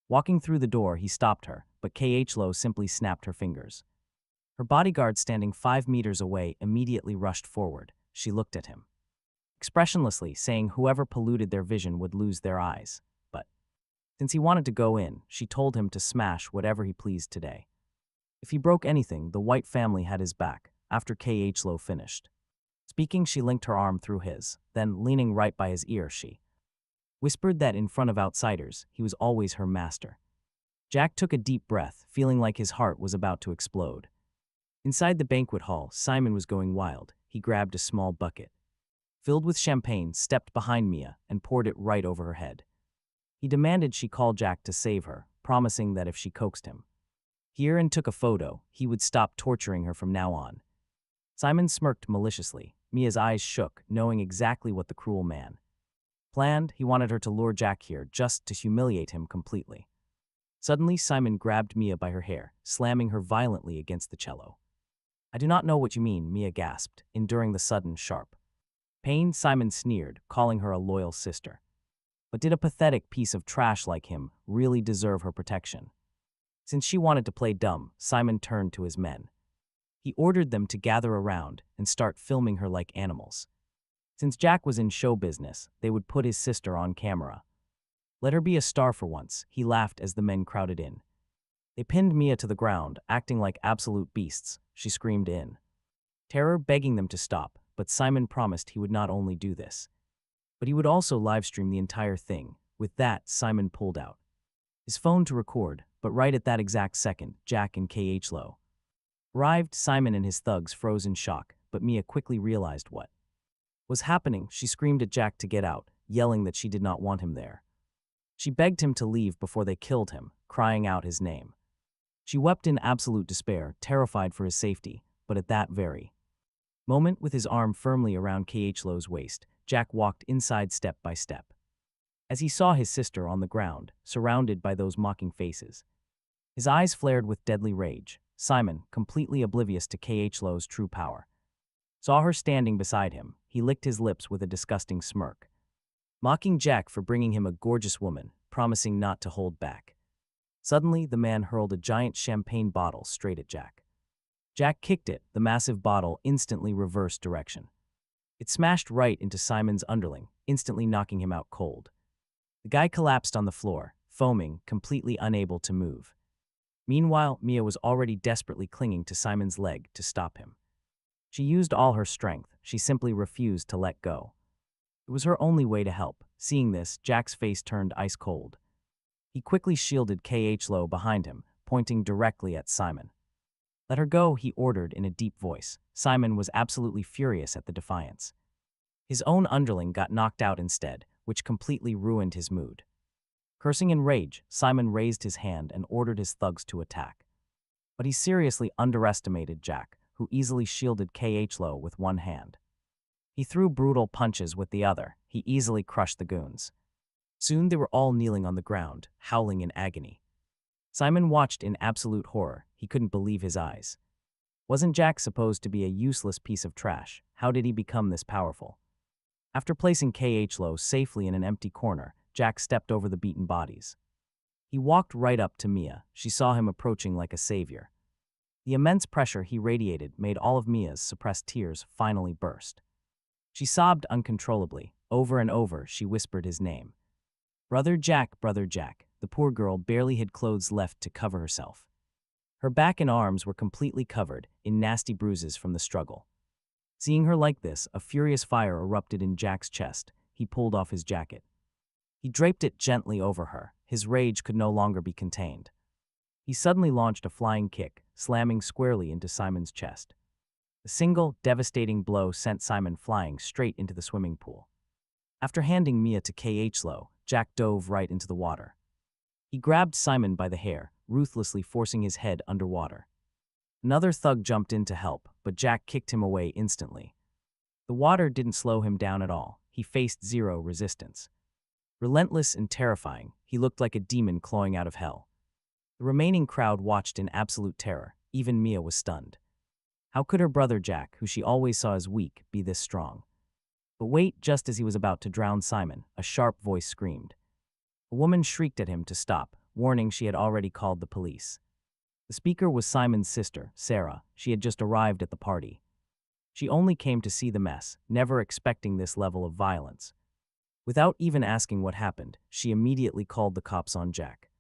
Speaker 1: walking through the door, he stopped her, but Khlo simply snapped her fingers. Her bodyguard, standing 5 meters away, immediately rushed forward. She looked at him expressionlessly, saying whoever polluted their vision would lose their eyes. But since he wanted to go in, she told him to smash whatever he pleased today. If he broke anything, the White family had his back. After Khlo finished speaking, she linked her arm through his, then, leaning right by his ear, she whispered that in front of outsiders, he was always her master. Jack took a deep breath, feeling like his heart was about to explode. Inside the banquet hall, Simon was going wild. He grabbed a small bucket filled with champagne, stepped behind Mia, and poured it right over her head. He demanded she call Jack to save her, promising that if she coaxed him here and took a photo, he would stop torturing her from now on. Simon smirked maliciously. Mia's eyes shook, knowing exactly what the cruel man planned. He wanted her to lure Jack here just to humiliate him completely. Suddenly, Simon grabbed Mia by her hair, slamming her violently against the cello. "I do not know what you mean," Mia gasped, enduring the sudden, sharp pain. Simon sneered, calling her a loyal sister. But did a pathetic piece of trash like him really deserve her protection? Since she wanted to play dumb, Simon turned to his men. He ordered them to gather around and start filming her like animals. Since Jack was in show business, they would put his sister on camera. Let her be a star for once, he laughed as the men crowded in. They pinned Mia to the ground, acting like absolute beasts. She screamed in terror, begging them to stop, but Simon promised he would not only do this, but he would also livestream the entire thing. With that, Simon pulled out his phone to record, but right at that exact second, Jack and Khlo arrived. Simon and his thugs froze in shock, but Mia quickly realized what was happening. She screamed at Jack to get out, yelling that she did not want him there. She begged him to leave before they killed him, crying out his name. She wept in absolute despair, terrified for his safety, but at that very moment, with his arm firmly around Khlo's waist, Jack walked inside step by step. As he saw his sister on the ground, surrounded by those mocking faces, his eyes flared with deadly rage. Simon, completely oblivious to Khlo's true power, saw her standing beside him. He licked his lips with a disgusting smirk, mocking Jack for bringing him a gorgeous woman, promising not to hold back. Suddenly, the man hurled a giant champagne bottle straight at Jack. Jack kicked it. The massive bottle instantly reversed direction. It smashed right into Simon's underling, instantly knocking him out cold. The guy collapsed on the floor, foaming, completely unable to move. Meanwhile, Mia was already desperately clinging to Simon's leg to stop him. She used all her strength. She simply refused to let go. It was her only way to help. Seeing this, Jack's face turned ice cold. He quickly shielded Khlo behind him, pointing directly at Simon. "Let her go," he ordered in a deep voice. Simon was absolutely furious at the defiance. His own underling got knocked out instead, which completely ruined his mood. Cursing in rage, Simon raised his hand and ordered his thugs to attack. But he seriously underestimated Jack, who easily shielded Khlo with one hand. He threw brutal punches with the other. He easily crushed the goons. Soon they were all kneeling on the ground, howling in agony. Simon watched in absolute horror. He couldn't believe his eyes. Wasn't Jack supposed to be a useless piece of trash? How did he become this powerful? After placing Khlo safely in an empty corner, Jack stepped over the beaten bodies. He walked right up to Mia. She saw him approaching like a savior. The immense pressure he radiated made all of Mia's suppressed tears finally burst. She sobbed uncontrollably. Over and over, she whispered his name. "Brother Jack, Brother Jack." The poor girl barely had clothes left to cover herself. Her back and arms were completely covered in nasty bruises from the struggle. Seeing her like this, a furious fire erupted in Jack's chest. He pulled off his jacket. He draped it gently over her. His rage could no longer be contained. He suddenly launched a flying kick, slamming squarely into Simon's chest. A single, devastating blow sent Simon flying straight into the swimming pool. After handing Mia to Khlo, Jack dove right into the water. He grabbed Simon by the hair, ruthlessly forcing his head underwater. Another thug jumped in to help, but Jack kicked him away instantly. The water didn't slow him down at all. He faced zero resistance. Relentless and terrifying, he looked like a demon clawing out of hell. The remaining crowd watched in absolute terror. Even Mia was stunned. How could her brother Jack, who she always saw as weak, be this strong? But wait, just as he was about to drown Simon, a sharp voice screamed. A woman shrieked at him to stop, warning she had already called the police. The speaker was Simon's sister, Sarah. She had just arrived at the party. She only came to see the mess, never expecting this level of violence. Without even asking what happened, she immediately called the cops on Jack.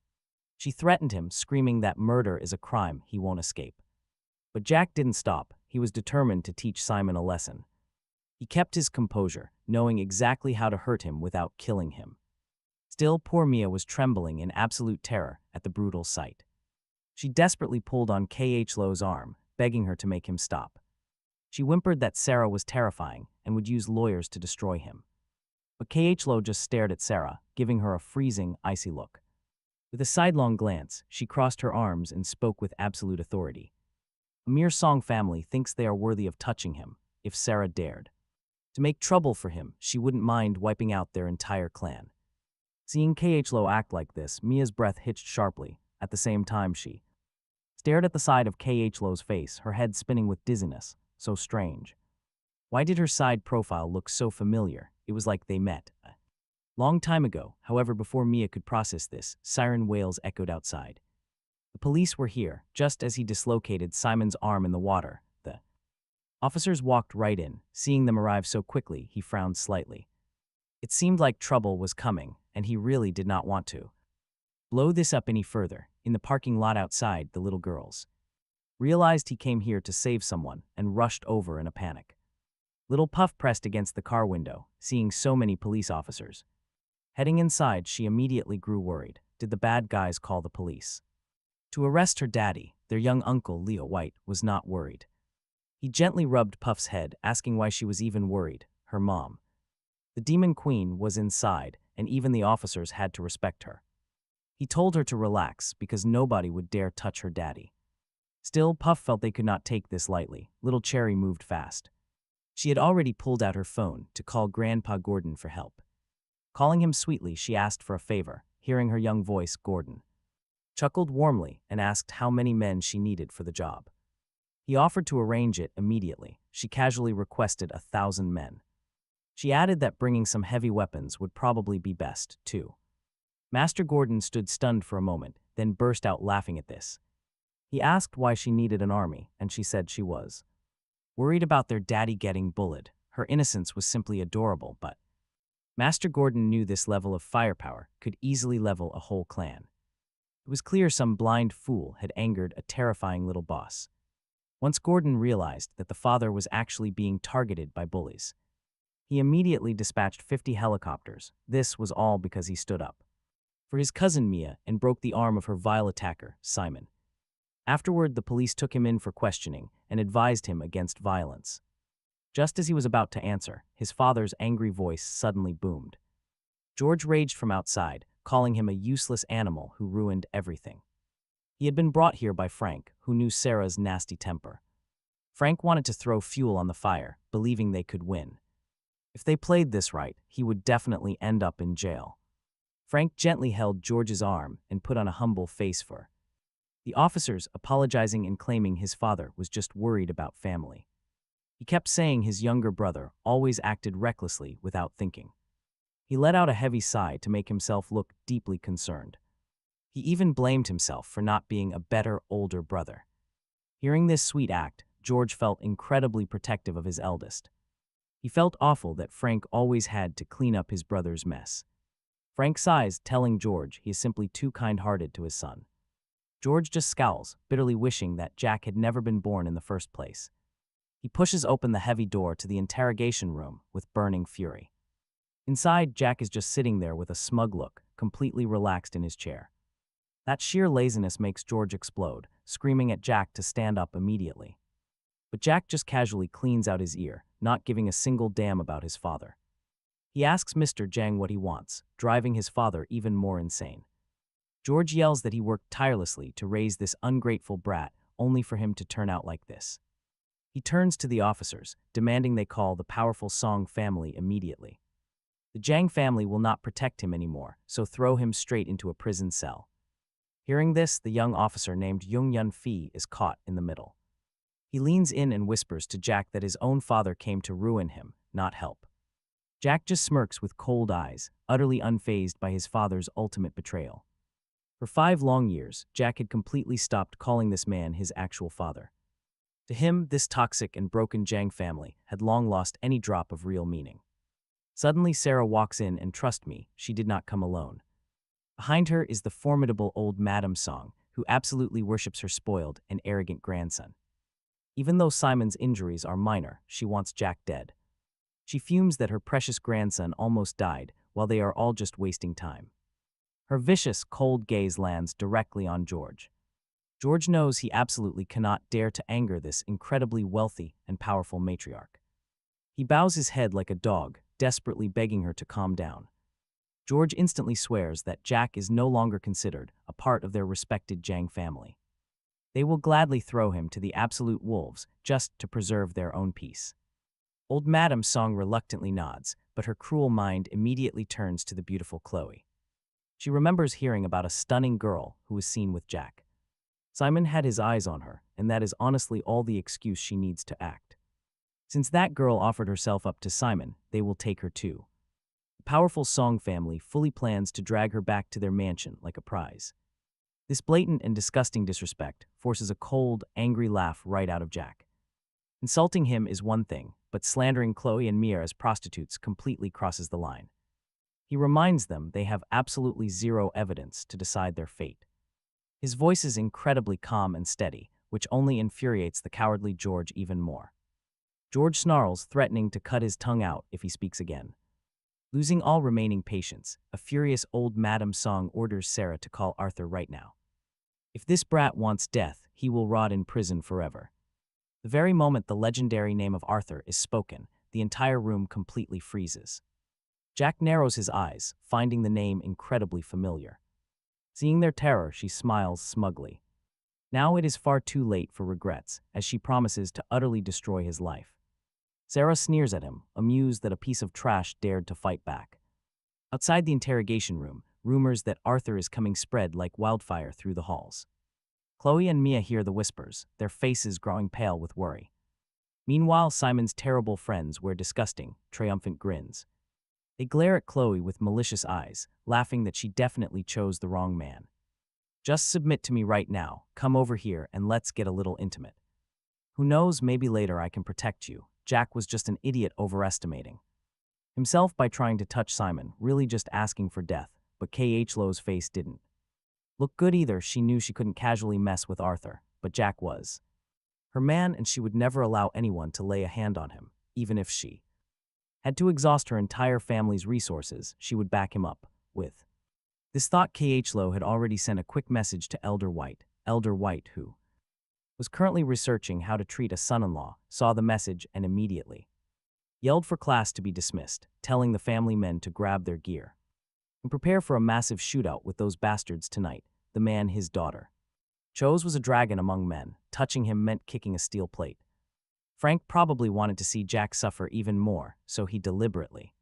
Speaker 1: She threatened him, screaming that murder is a crime he won't escape. But Jack didn't stop. He was determined to teach Simon a lesson. He kept his composure, knowing exactly how to hurt him without killing him. Still, poor Mia was trembling in absolute terror at the brutal sight. She desperately pulled on Khlo's arm, begging her to make him stop. She whimpered that Sarah was terrifying and would use lawyers to destroy him. But Khlo just stared at Sarah, giving her a freezing, icy look. With a sidelong glance, she crossed her arms and spoke with absolute authority. A mere Song family thinks they are worthy of touching him, if Sarah dared. To make trouble for him, she wouldn't mind wiping out their entire clan. Seeing Khlo act like this, Mia's breath hitched sharply. At the same time, she stared at the side of Khlo's face, her head spinning with dizziness. So strange. Why did her side profile look so familiar? It was like they met a long time ago. However, before Mia could process this, siren wails echoed outside. The police were here, just as he dislocated Simon's arm in the water. The officers walked right in. Seeing them arrive so quickly, he frowned slightly. It seemed like trouble was coming, and he really did not want to blow this up any further. In the parking lot outside, the little girls realized he came here to save someone and rushed over in a panic. Little Puff pressed against the car window, seeing so many police officers. Heading inside, she immediately grew worried. Did the bad guys call the police to arrest her daddy? Their young uncle, Khloe White, was not worried. He gently rubbed Puff's head, asking why she was even worried. Her mom, the Demon Queen, was inside, and even the officers had to respect her. He told her to relax because nobody would dare touch her daddy. Still, Puff felt they could not take this lightly. Little Cherry moved fast. She had already pulled out her phone to call Grandpa Gordon for help. Calling him sweetly, she asked for a favor. Hearing her young voice, Gordon chuckled warmly and asked how many men she needed for the job. He offered to arrange it immediately. She casually requested 1,000 men. She added that bringing some heavy weapons would probably be best, too. Master Gordon stood stunned for a moment, then burst out laughing at this. He asked why she needed an army, and she said she was worried about their daddy getting bullied. Her innocence was simply adorable, but Master Gordon knew this level of firepower could easily level a whole clan. It was clear some blind fool had angered a terrifying little boss. Once Gordon realized that the father was actually being targeted by bullies, he immediately dispatched 50 helicopters. This was all because he stood up for his cousin Mia and broke the arm of her vile attacker, Simon. Afterward, the police took him in for questioning and advised him against violence. Just as he was about to answer, his father's angry voice suddenly boomed. George raged from outside, calling him a useless animal who ruined everything. He had been brought here by Frank, who knew Sarah's nasty temper. Frank wanted to throw fuel on the fire, believing they could win. If they played this right, he would definitely end up in jail. Frank gently held George's arm and put on a humble face for the officers, apologizing and claiming his father was just worried about family. He kept saying his younger brother always acted recklessly without thinking. He let out a heavy sigh to make himself look deeply concerned. He even blamed himself for not being a better older brother. Hearing this sweet act, George felt incredibly protective of his eldest. He felt awful that Frank always had to clean up his brother's mess. Frank sighs, telling George he is simply too kind-hearted to his son. George just scowls, bitterly wishing that Jack had never been born in the first place. He pushes open the heavy door to the interrogation room with burning fury. Inside, Jack is just sitting there with a smug look, completely relaxed in his chair. That sheer laziness makes George explode, screaming at Jack to stand up immediately. But Jack just casually cleans out his ear, not giving a single damn about his father. He asks Mr. Jang what he wants, driving his father even more insane. George yells that he worked tirelessly to raise this ungrateful brat, only for him to turn out like this. He turns to the officers, demanding they call the powerful Song family immediately. The Jang family will not protect him anymore, so throw him straight into a prison cell. Hearing this, the young officer named Jung Yun Fi is caught in the middle. He leans in and whispers to Jack that his own father came to ruin him, not help. Jack just smirks with cold eyes, utterly unfazed by his father's ultimate betrayal. For 5 long years, Jack had completely stopped calling this man his actual father. To him, this toxic and broken Jang family had long lost any drop of real meaning. Suddenly, Sarah walks in, and trust me, she did not come alone. Behind her is the formidable old Madam Song, who absolutely worships her spoiled and arrogant grandson. Even though Simon's injuries are minor, she wants Jack dead. She fumes that her precious grandson almost died, while they are all just wasting time. Her vicious, cold gaze lands directly on George. George knows he absolutely cannot dare to anger this incredibly wealthy and powerful matriarch. He bows his head like a dog, desperately begging her to calm down. George instantly swears that Jack is no longer considered a part of their respected Jang family. They will gladly throw him to the absolute wolves just to preserve their own peace. Old Madam Song reluctantly nods, but her cruel mind immediately turns to the beautiful Khloe. She remembers hearing about a stunning girl who was seen with Jack. Simon had his eyes on her, and that is honestly all the excuse she needs to act. Since that girl offered herself up to Simon, they will take her too. The powerful Song family fully plans to drag her back to their mansion like a prize. This blatant and disgusting disrespect forces a cold, angry laugh right out of Jack. Insulting him is one thing, but slandering Khloe and Mia as prostitutes completely crosses the line. He reminds them they have absolutely zero evidence to decide their fate. His voice is incredibly calm and steady, which only infuriates the cowardly George even more. George snarls, threatening to cut his tongue out if he speaks again. Losing all remaining patience, a furious old Madam Song orders Sarah to call Arthur right now. If this brat wants death, he will rot in prison forever. The very moment the legendary name of Arthur is spoken, the entire room completely freezes. Jack narrows his eyes, finding the name incredibly familiar. Seeing their terror, she smiles smugly. Now it is far too late for regrets, as she promises to utterly destroy his life. Sarah sneers at him, amused that a piece of trash dared to fight back. Outside the interrogation room, rumors that Arthur is coming spread like wildfire through the halls. Khloe and Mia hear the whispers, their faces growing pale with worry. Meanwhile, Simon's terrible friends wear disgusting, triumphant grins. They glare at Khloe with malicious eyes, laughing that she definitely chose the wrong man. Just submit to me right now, come over here and let's get a little intimate. Who knows, maybe later I can protect you. Jack was just an idiot overestimating. himself by trying to touch Simon, really just asking for death, but Khloe's face didn't look good either. She knew she couldn't casually mess with Arthur, but Jack was her man and she would never allow anyone to lay a hand on him, even if she had to exhaust her entire family's resources, she would back him up with. This thought Khlo had already sent a quick message to Elder White, who was currently researching how to treat a son-in-law, saw the message and immediately yelled for class to be dismissed, telling the family men to grab their gear and prepare for a massive shootout with those bastards tonight. The man his daughter chose was a dragon among men. Touching him meant kicking a steel plate. Frank probably wanted to see Jack suffer even more, so he deliberately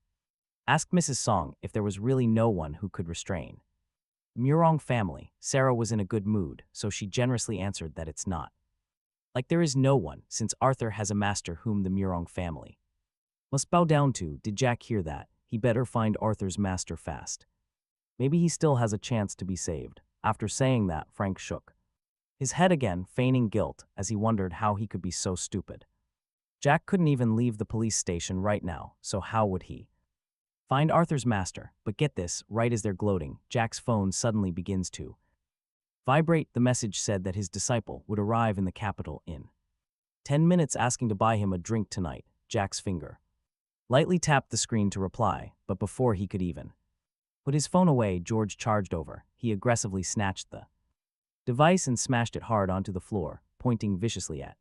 Speaker 1: asked Mrs. Song if there was really no one who could restrain the Murong family. Sarah was in a good mood, so she generously answered that it's not like there is no one, since Arthur has a master whom the Murong family must bow down to. Did Jack hear that? He better find Arthur's master fast. Maybe he still has a chance to be saved. After saying that, Frank shook his head again, feigning guilt as he wondered how he could be so stupid. Jack couldn't even leave the police station right now, so how would he find Arthur's master? But get this, right as they're gloating, Jack's phone suddenly begins to vibrate. The message said that his disciple would arrive in the capital in 10 minutes, asking to buy him a drink tonight. Jack's finger lightly tapped the screen to reply, but before he could even put his phone away, George charged over. He aggressively snatched the device and smashed it hard onto the floor, pointing viciously at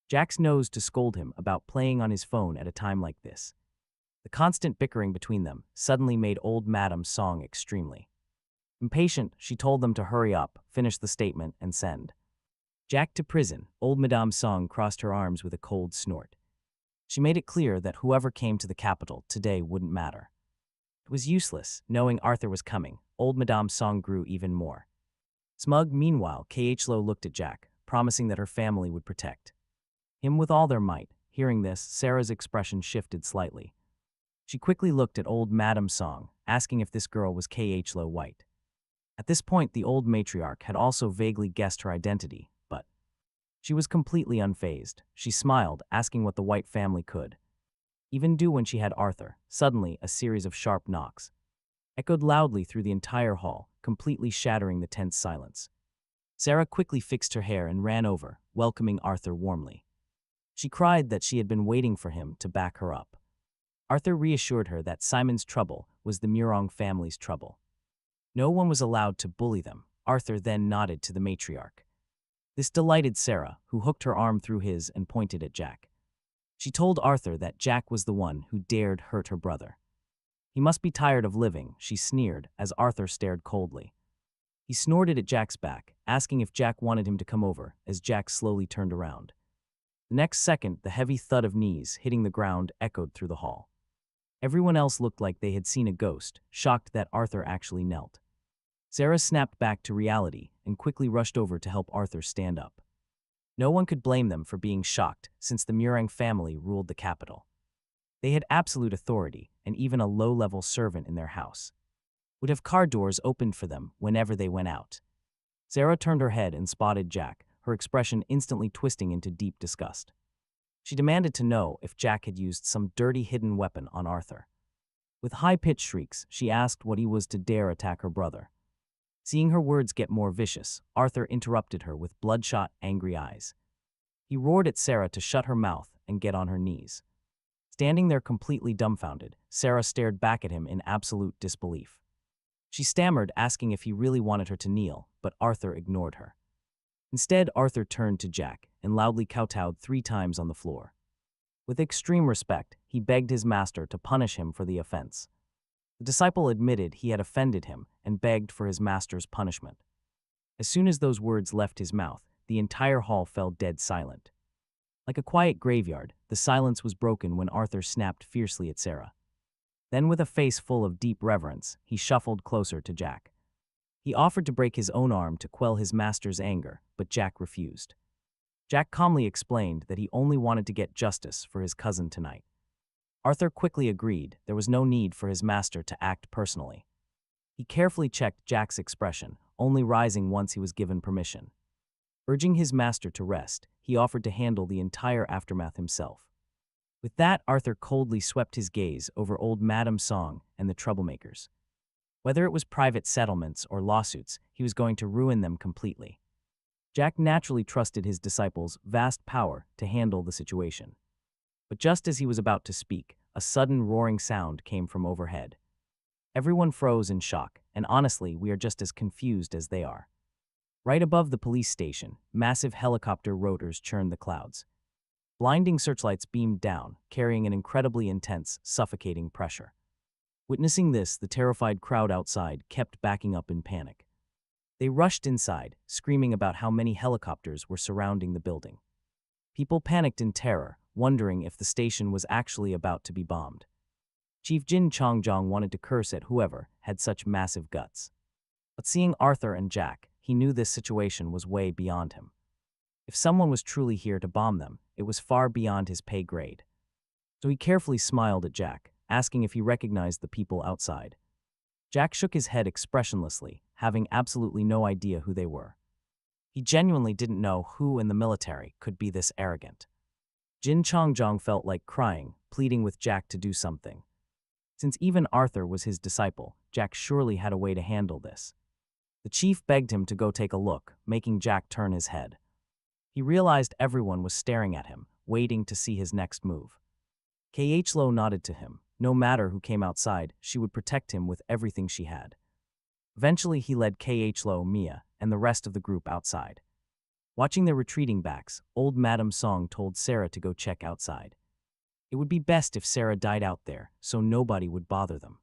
Speaker 1: Jack's nose to scold him about playing on his phone at a time like this. The constant bickering between them suddenly made old Madame Song extremely impatient. She told them to hurry up, finish the statement, and send Jack to prison. Old Madame Song crossed her arms with a cold snort. She made it clear that whoever came to the capital today wouldn't matter. It was useless. Knowing Arthur was coming, old Madame Song grew even more smug. Meanwhile, Khlo looked at Jack, promising that her family would protect him with all their might. Hearing this, Sarah's expression shifted slightly. She quickly looked at old Madame Song, asking if this girl was Khlo White. At this point, the old matriarch had also vaguely guessed her identity, but she was completely unfazed. She smiled, asking what the White family could even do when she had Arthur. Suddenly, a series of sharp knocks echoed loudly through the entire hall, completely shattering the tense silence. Sarah quickly fixed her hair and ran over, welcoming Arthur warmly. She cried that she had been waiting for him to back her up. Arthur reassured her that Simon's trouble was the Murong family's trouble. No one was allowed to bully them. Arthur then nodded to the matriarch. This delighted Sarah, who hooked her arm through his and pointed at Jack. She told Arthur that Jack was the one who dared hurt her brother. He must be tired of living, she sneered as Arthur stared coldly. He snorted at Jack's back, asking if Jack wanted him to come over, as Jack slowly turned around. The next second, the heavy thud of knees hitting the ground echoed through the hall. Everyone else looked like they had seen a ghost, shocked that Arthur actually knelt. Sarah snapped back to reality and quickly rushed over to help Arthur stand up. No one could blame them for being shocked, since the Murang family ruled the capital. They had absolute authority, and even a low-level servant in their house would have car doors opened for them whenever they went out. Sarah turned her head and spotted Jack, her expression instantly twisting into deep disgust. She demanded to know if Jack had used some dirty hidden weapon on Arthur. With high-pitched shrieks, she asked what he was to dare attack her brother. Seeing her words get more vicious, Arthur interrupted her with bloodshot, angry eyes. He roared at Sarah to shut her mouth and get on her knees. Standing there completely dumbfounded, Sarah stared back at him in absolute disbelief. She stammered, asking if he really wanted her to kneel, but Arthur ignored her. Instead, Arthur turned to Jack and loudly kowtowed 3 times on the floor. With extreme respect, he begged his master to punish him for the offense. The disciple admitted he had offended him and begged for his master's punishment. As soon as those words left his mouth, the entire hall fell dead silent. Like a quiet graveyard, the silence was broken when Arthur snapped fiercely at Sarah. Then, with a face full of deep reverence, he shuffled closer to Jack. He offered to break his own arm to quell his master's anger, but Jack refused. Jack calmly explained that he only wanted to get justice for his cousin tonight. Arthur quickly agreed there was no need for his master to act personally. He carefully checked Jack's expression, only rising once he was given permission. Urging his master to rest, he offered to handle the entire aftermath himself. With that, Arthur coldly swept his gaze over old Madam Song and the troublemakers. Whether it was private settlements or lawsuits, he was going to ruin them completely. Jack naturally trusted his disciples' vast power to handle the situation. But just as he was about to speak, a sudden roaring sound came from overhead. Everyone froze in shock, and honestly, we are just as confused as they are. Right above the police station, massive helicopter rotors churned the clouds. Blinding searchlights beamed down, carrying an incredibly intense, suffocating pressure. Witnessing this, the terrified crowd outside kept backing up in panic. They rushed inside, screaming about how many helicopters were surrounding the building. People panicked in terror, wondering if the station was actually about to be bombed. Chief Jin Chongjong wanted to curse at whoever had such massive guts. But seeing Arthur and Jack, he knew this situation was way beyond him. If someone was truly here to bomb them, it was far beyond his pay grade. So he carefully smiled at Jack, asking if he recognized the people outside. Jack shook his head expressionlessly, having absolutely no idea who they were. He genuinely didn't know who in the military could be this arrogant. Jin Chongjong felt like crying, pleading with Jack to do something. Since even Arthur was his disciple, Jack surely had a way to handle this. The chief begged him to go take a look, making Jack turn his head. He realized everyone was staring at him, waiting to see his next move. Khloe nodded to him. No matter who came outside, she would protect him with everything she had. Eventually, he led Khloe, Mia, and the rest of the group outside. Watching their retreating backs, old Madam Song told Sarah to go check outside. It would be best if Sarah died out there, so nobody would bother them.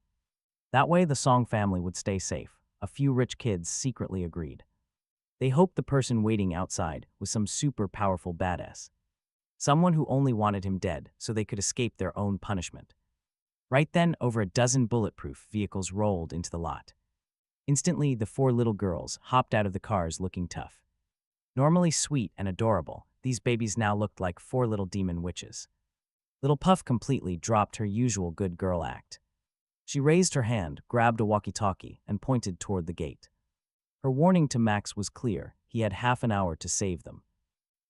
Speaker 1: That way, the Song family would stay safe. A few rich kids secretly agreed. They hoped the person waiting outside was some super powerful badass. Someone who only wanted him dead so they could escape their own punishment. Right then, over a dozen bulletproof vehicles rolled into the lot. Instantly, the 4 little girls hopped out of the cars looking tough. Normally sweet and adorable, these babies now looked like 4 little demon witches. Little Puff completely dropped her usual good girl act. She raised her hand, grabbed a walkie-talkie, and pointed toward the gate. Her warning to Max was clear. He had half an hour to save them.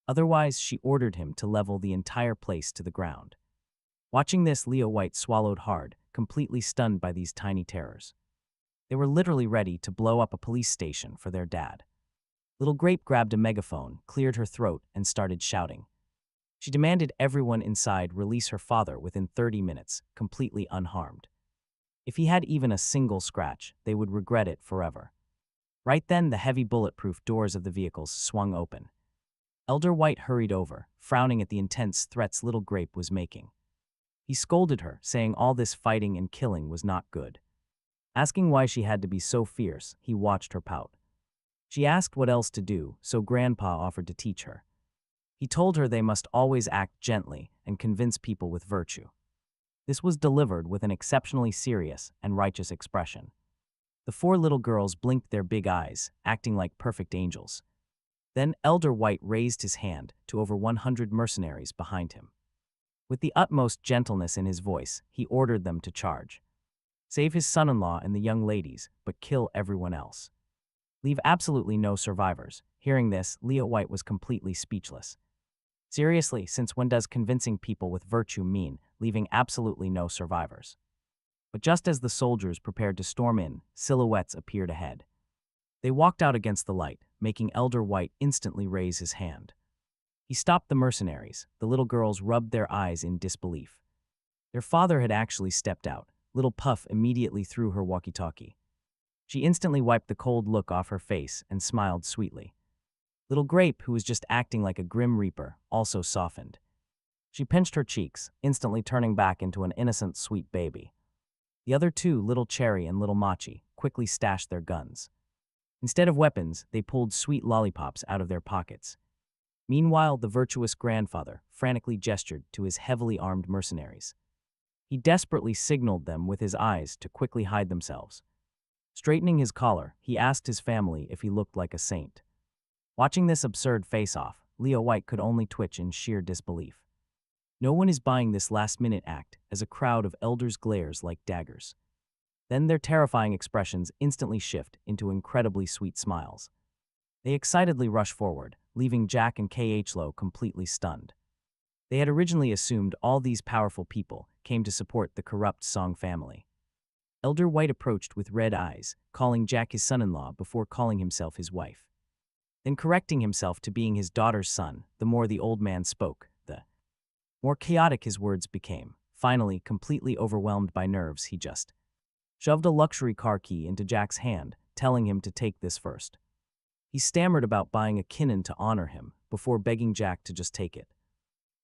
Speaker 1: Otherwise, she ordered him to level the entire place to the ground. Watching this, Khloe White swallowed hard, completely stunned by these tiny terrors. They were literally ready to blow up a police station for their dad. Little Grape grabbed a megaphone, cleared her throat, and started shouting. She demanded everyone inside release her father within 30 minutes, completely unharmed. If he had even a single scratch, they would regret it forever. Right then, the heavy bulletproof doors of the vehicles swung open. Elder White hurried over, frowning at the intense threats Little Grape was making. He scolded her, saying all this fighting and killing was not good. Asking why she had to be so fierce, he watched her pout. She asked what else to do, so Grandpa offered to teach her. He told her they must always act gently and convince people with virtue. This was delivered with an exceptionally serious and righteous expression. The 4 little girls blinked their big eyes, acting like perfect angels. Then Elder White raised his hand to over 100 mercenaries behind him. With the utmost gentleness in his voice, he ordered them to charge. Save his son-in-law and the young ladies, but kill everyone else. Leave absolutely no survivors. Hearing this, Khloe White was completely speechless. Seriously, since when does convincing people with virtue mean leaving absolutely no survivors? But just as the soldiers prepared to storm in, silhouettes appeared ahead. They walked out against the light, making Elder White instantly raise his hand. He stopped the mercenaries. The little girls rubbed their eyes in disbelief. Their father had actually stepped out. Little Puff immediately threw her walkie-talkie. She instantly wiped the cold look off her face and smiled sweetly. Little Grape, who was just acting like a grim reaper, also softened. She pinched her cheeks, instantly turning back into an innocent, sweet baby. The other 2, Little Cherry and Little Mochi, quickly stashed their guns. Instead of weapons, they pulled sweet lollipops out of their pockets. Meanwhile, the virtuous grandfather frantically gestured to his heavily armed mercenaries. He desperately signaled them with his eyes to quickly hide themselves. Straightening his collar, he asked his family if he looked like a saint. Watching this absurd face-off, Khloe White could only twitch in sheer disbelief. No one is buying this last-minute act as a crowd of elders glares like daggers. Then their terrifying expressions instantly shift into incredibly sweet smiles. They excitedly rush forward, leaving Jack and Khloe completely stunned. They had originally assumed all these powerful people came to support the corrupt Song family. Elder White approached with red eyes, calling Jack his son-in-law before calling himself his wife. Then correcting himself to being his daughter's son, the more the old man spoke, the more chaotic his words became. Finally, completely overwhelmed by nerves, he just shoved a luxury car key into Jack's hand, telling him to take this first. He stammered about buying a Kinnan to honor him, before begging Jack to just take it.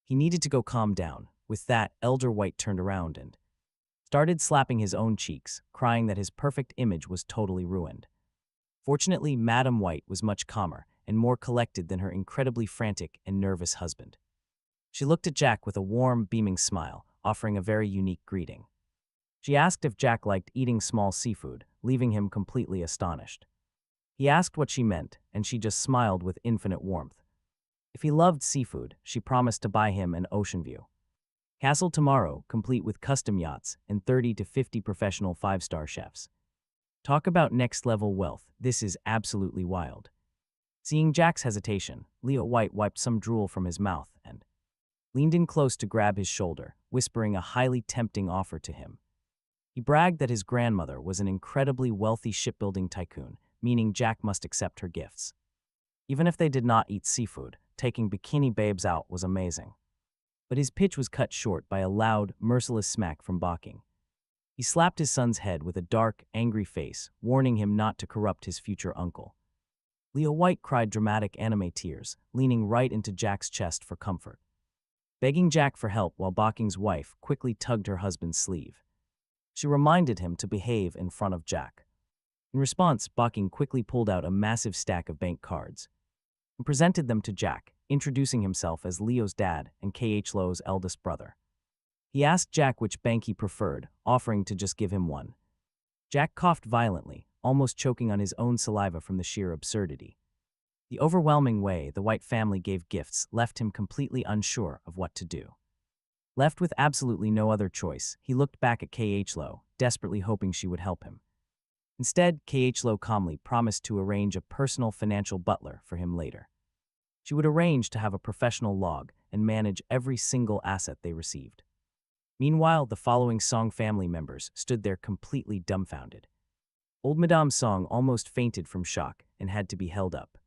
Speaker 1: He needed to go calm down. With that, Elder White turned around and started slapping his own cheeks, crying that his perfect image was totally ruined. Fortunately, Madam White was much calmer and more collected than her incredibly frantic and nervous husband. She looked at Jack with a warm, beaming smile, offering a very unique greeting. She asked if Jack liked eating small seafood, leaving him completely astonished. He asked what she meant, and she just smiled with infinite warmth. If he loved seafood, she promised to buy him an ocean view castle tomorrow, complete with custom yachts and 30 to 50 professional 5-star chefs. Talk about next-level wealth, this is absolutely wild. Seeing Jack's hesitation, Khloe White wiped some drool from his mouth and leaned in close to grab his shoulder, whispering a highly tempting offer to him. He bragged that his grandmother was an incredibly wealthy shipbuilding tycoon, meaning Jack must accept her gifts. Even if they did not eat seafood, taking bikini babes out was amazing. But his pitch was cut short by a loud, merciless smack from Bocking. He slapped his son's head with a dark, angry face, warning him not to corrupt his future uncle. Khloe White cried dramatic anime tears, leaning right into Jack's chest for comfort, begging Jack for help while Bocking's wife quickly tugged her husband's sleeve. She reminded him to behave in front of Jack. In response, Bocking quickly pulled out a massive stack of bank cards and presented them to Jack, introducing himself as Leo's dad and Khloe's eldest brother. He asked Jack which bank he preferred, offering to just give him one. Jack coughed violently, almost choking on his own saliva from the sheer absurdity. The overwhelming way the White family gave gifts left him completely unsure of what to do. Left with absolutely no other choice, he looked back at Khloe, desperately hoping she would help him. Instead, Khloe calmly promised to arrange a personal financial butler for him later. She would arrange to have a professional log and manage every single asset they received. Meanwhile, the following Song family members stood there completely dumbfounded. Old Madame Song almost fainted from shock and had to be held up.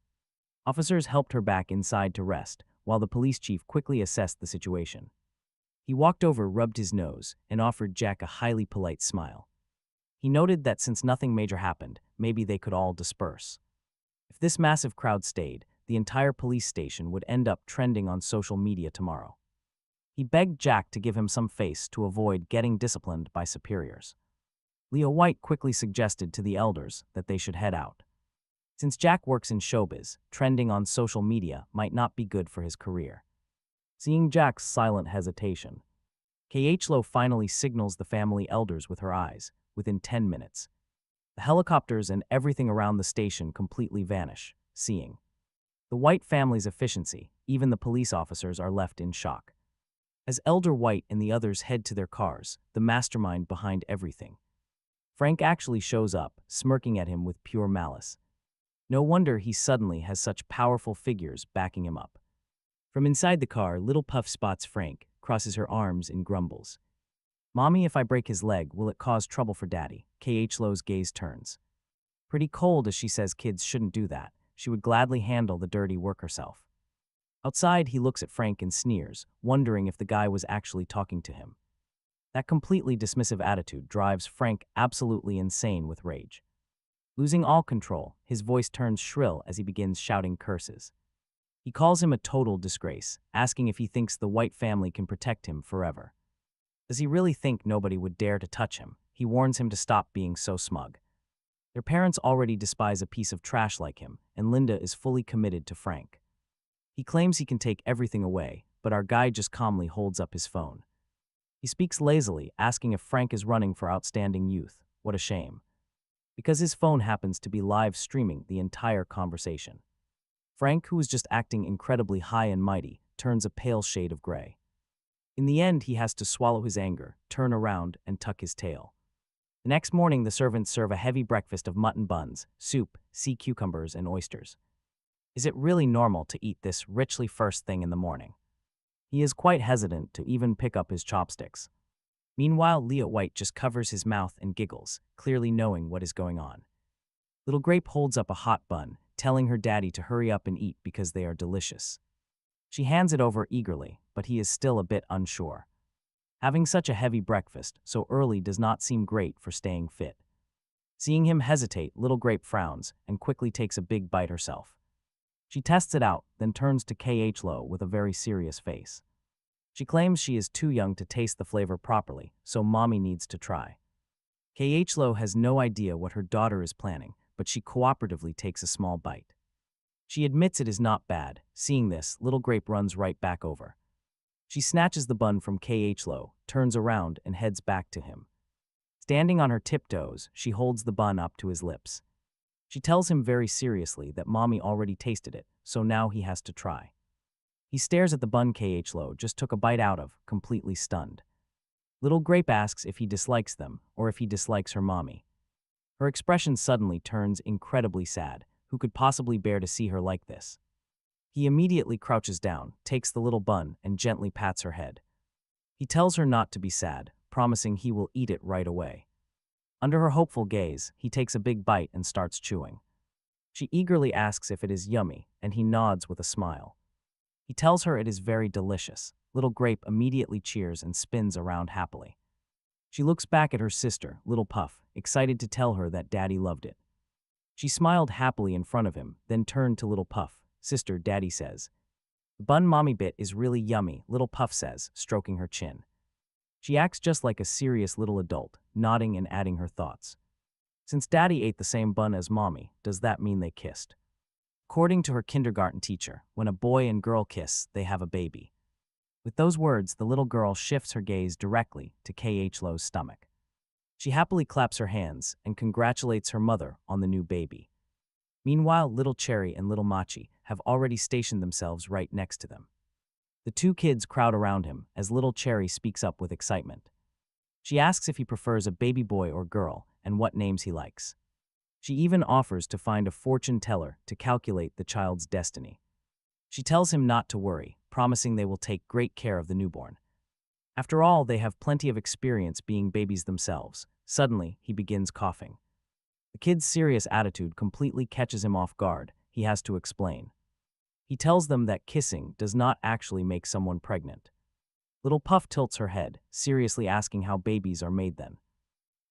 Speaker 1: Officers helped her back inside to rest, while the police chief quickly assessed the situation. He walked over, rubbed his nose, and offered Jack a highly polite smile. He noted that since nothing major happened, maybe they could all disperse. If this massive crowd stayed, the entire police station would end up trending on social media tomorrow. He begged Jack to give him some face to avoid getting disciplined by superiors. Khloe White quickly suggested to the elders that they should head out. Since Jack works in showbiz, trending on social media might not be good for his career. Seeing Jack's silent hesitation, Khloe finally signals the family elders with her eyes, within 10 minutes. The helicopters and everything around the station completely vanish, seeing the White family's efficiency. Even the police officers are left in shock. As Elder White and the others head to their cars, the mastermind behind everything, Frank actually shows up, smirking at him with pure malice. No wonder he suddenly has such powerful figures backing him up. From inside the car, Little Puff spots Frank, crosses her arms and grumbles. "Mommy, if I break his leg, will it cause trouble for Daddy?" Khloe's gaze turns pretty cold as she says kids shouldn't do that. She would gladly handle the dirty work herself. Outside, he looks at Frank and sneers, wondering if the guy was actually talking to him. That completely dismissive attitude drives Frank absolutely insane with rage. Losing all control, his voice turns shrill as he begins shouting curses. He calls him a total disgrace, asking if he thinks the White family can protect him forever. Does he really think nobody would dare to touch him? He warns him to stop being so smug. Their parents already despise a piece of trash like him, and Linda is fully committed to Frank. He claims he can take everything away, but our guy just calmly holds up his phone. He speaks lazily, asking if Frank is running for Outstanding Youth. What a shame. Because his phone happens to be live streaming the entire conversation. Frank, who is just acting incredibly high and mighty, turns a pale shade of gray. In the end, he has to swallow his anger, turn around, and tuck his tail. The next morning, the servants serve a heavy breakfast of mutton buns, soup, sea cucumbers, and oysters. Is it really normal to eat this richly first thing in the morning? He is quite hesitant to even pick up his chopsticks. Meanwhile, Leo White just covers his mouth and giggles, clearly knowing what is going on. Little Grape holds up a hot bun, telling her daddy to hurry up and eat because they are delicious. She hands it over eagerly, but he is still a bit unsure. Having such a heavy breakfast so early does not seem great for staying fit. Seeing him hesitate, Little Grape frowns and quickly takes a big bite herself. She tests it out, then turns to Khloe with a very serious face. She claims she is too young to taste the flavor properly, so mommy needs to try. Khloe has no idea what her daughter is planning, but she cooperatively takes a small bite. She admits it is not bad. Seeing this, Little Grape runs right back over. She snatches the bun from Khloe, turns around, and heads back to him. Standing on her tiptoes, she holds the bun up to his lips. She tells him very seriously that mommy already tasted it, so now he has to try. He stares at the bun Khloe just took a bite out of, completely stunned. Little Grape asks if he dislikes them or if he dislikes her mommy. Her expression suddenly turns incredibly sad. Who could possibly bear to see her like this? He immediately crouches down, takes the little bun, and gently pats her head. He tells her not to be sad, promising he will eat it right away. Under her hopeful gaze, he takes a big bite and starts chewing. She eagerly asks if it is yummy, and he nods with a smile. He tells her it is very delicious. Little Grape immediately cheers and spins around happily. She looks back at her sister, Little Puff, excited to tell her that Daddy loved it. She smiled happily in front of him, then turned to Little Puff. Sister, Daddy says. The bun mommy bit is really yummy, Little Puff says, stroking her chin. She acts just like a serious little adult, nodding and adding her thoughts. Since Daddy ate the same bun as mommy, does that mean they kissed? According to her kindergarten teacher, when a boy and girl kiss, they have a baby. With those words, the little girl shifts her gaze directly to Khloe's stomach. She happily claps her hands and congratulates her mother on the new baby. Meanwhile, Little Cherry and Little Machi have already stationed themselves right next to them. The two kids crowd around him as Little Cherry speaks up with excitement. She asks if he prefers a baby boy or girl and what names he likes. She even offers to find a fortune teller to calculate the child's destiny. She tells him not to worry, promising they will take great care of the newborn. After all, they have plenty of experience being babies themselves. Suddenly, he begins coughing. The kid's serious attitude completely catches him off guard. He has to explain. He tells them that kissing does not actually make someone pregnant. Little Puff tilts her head, seriously asking how babies are made then.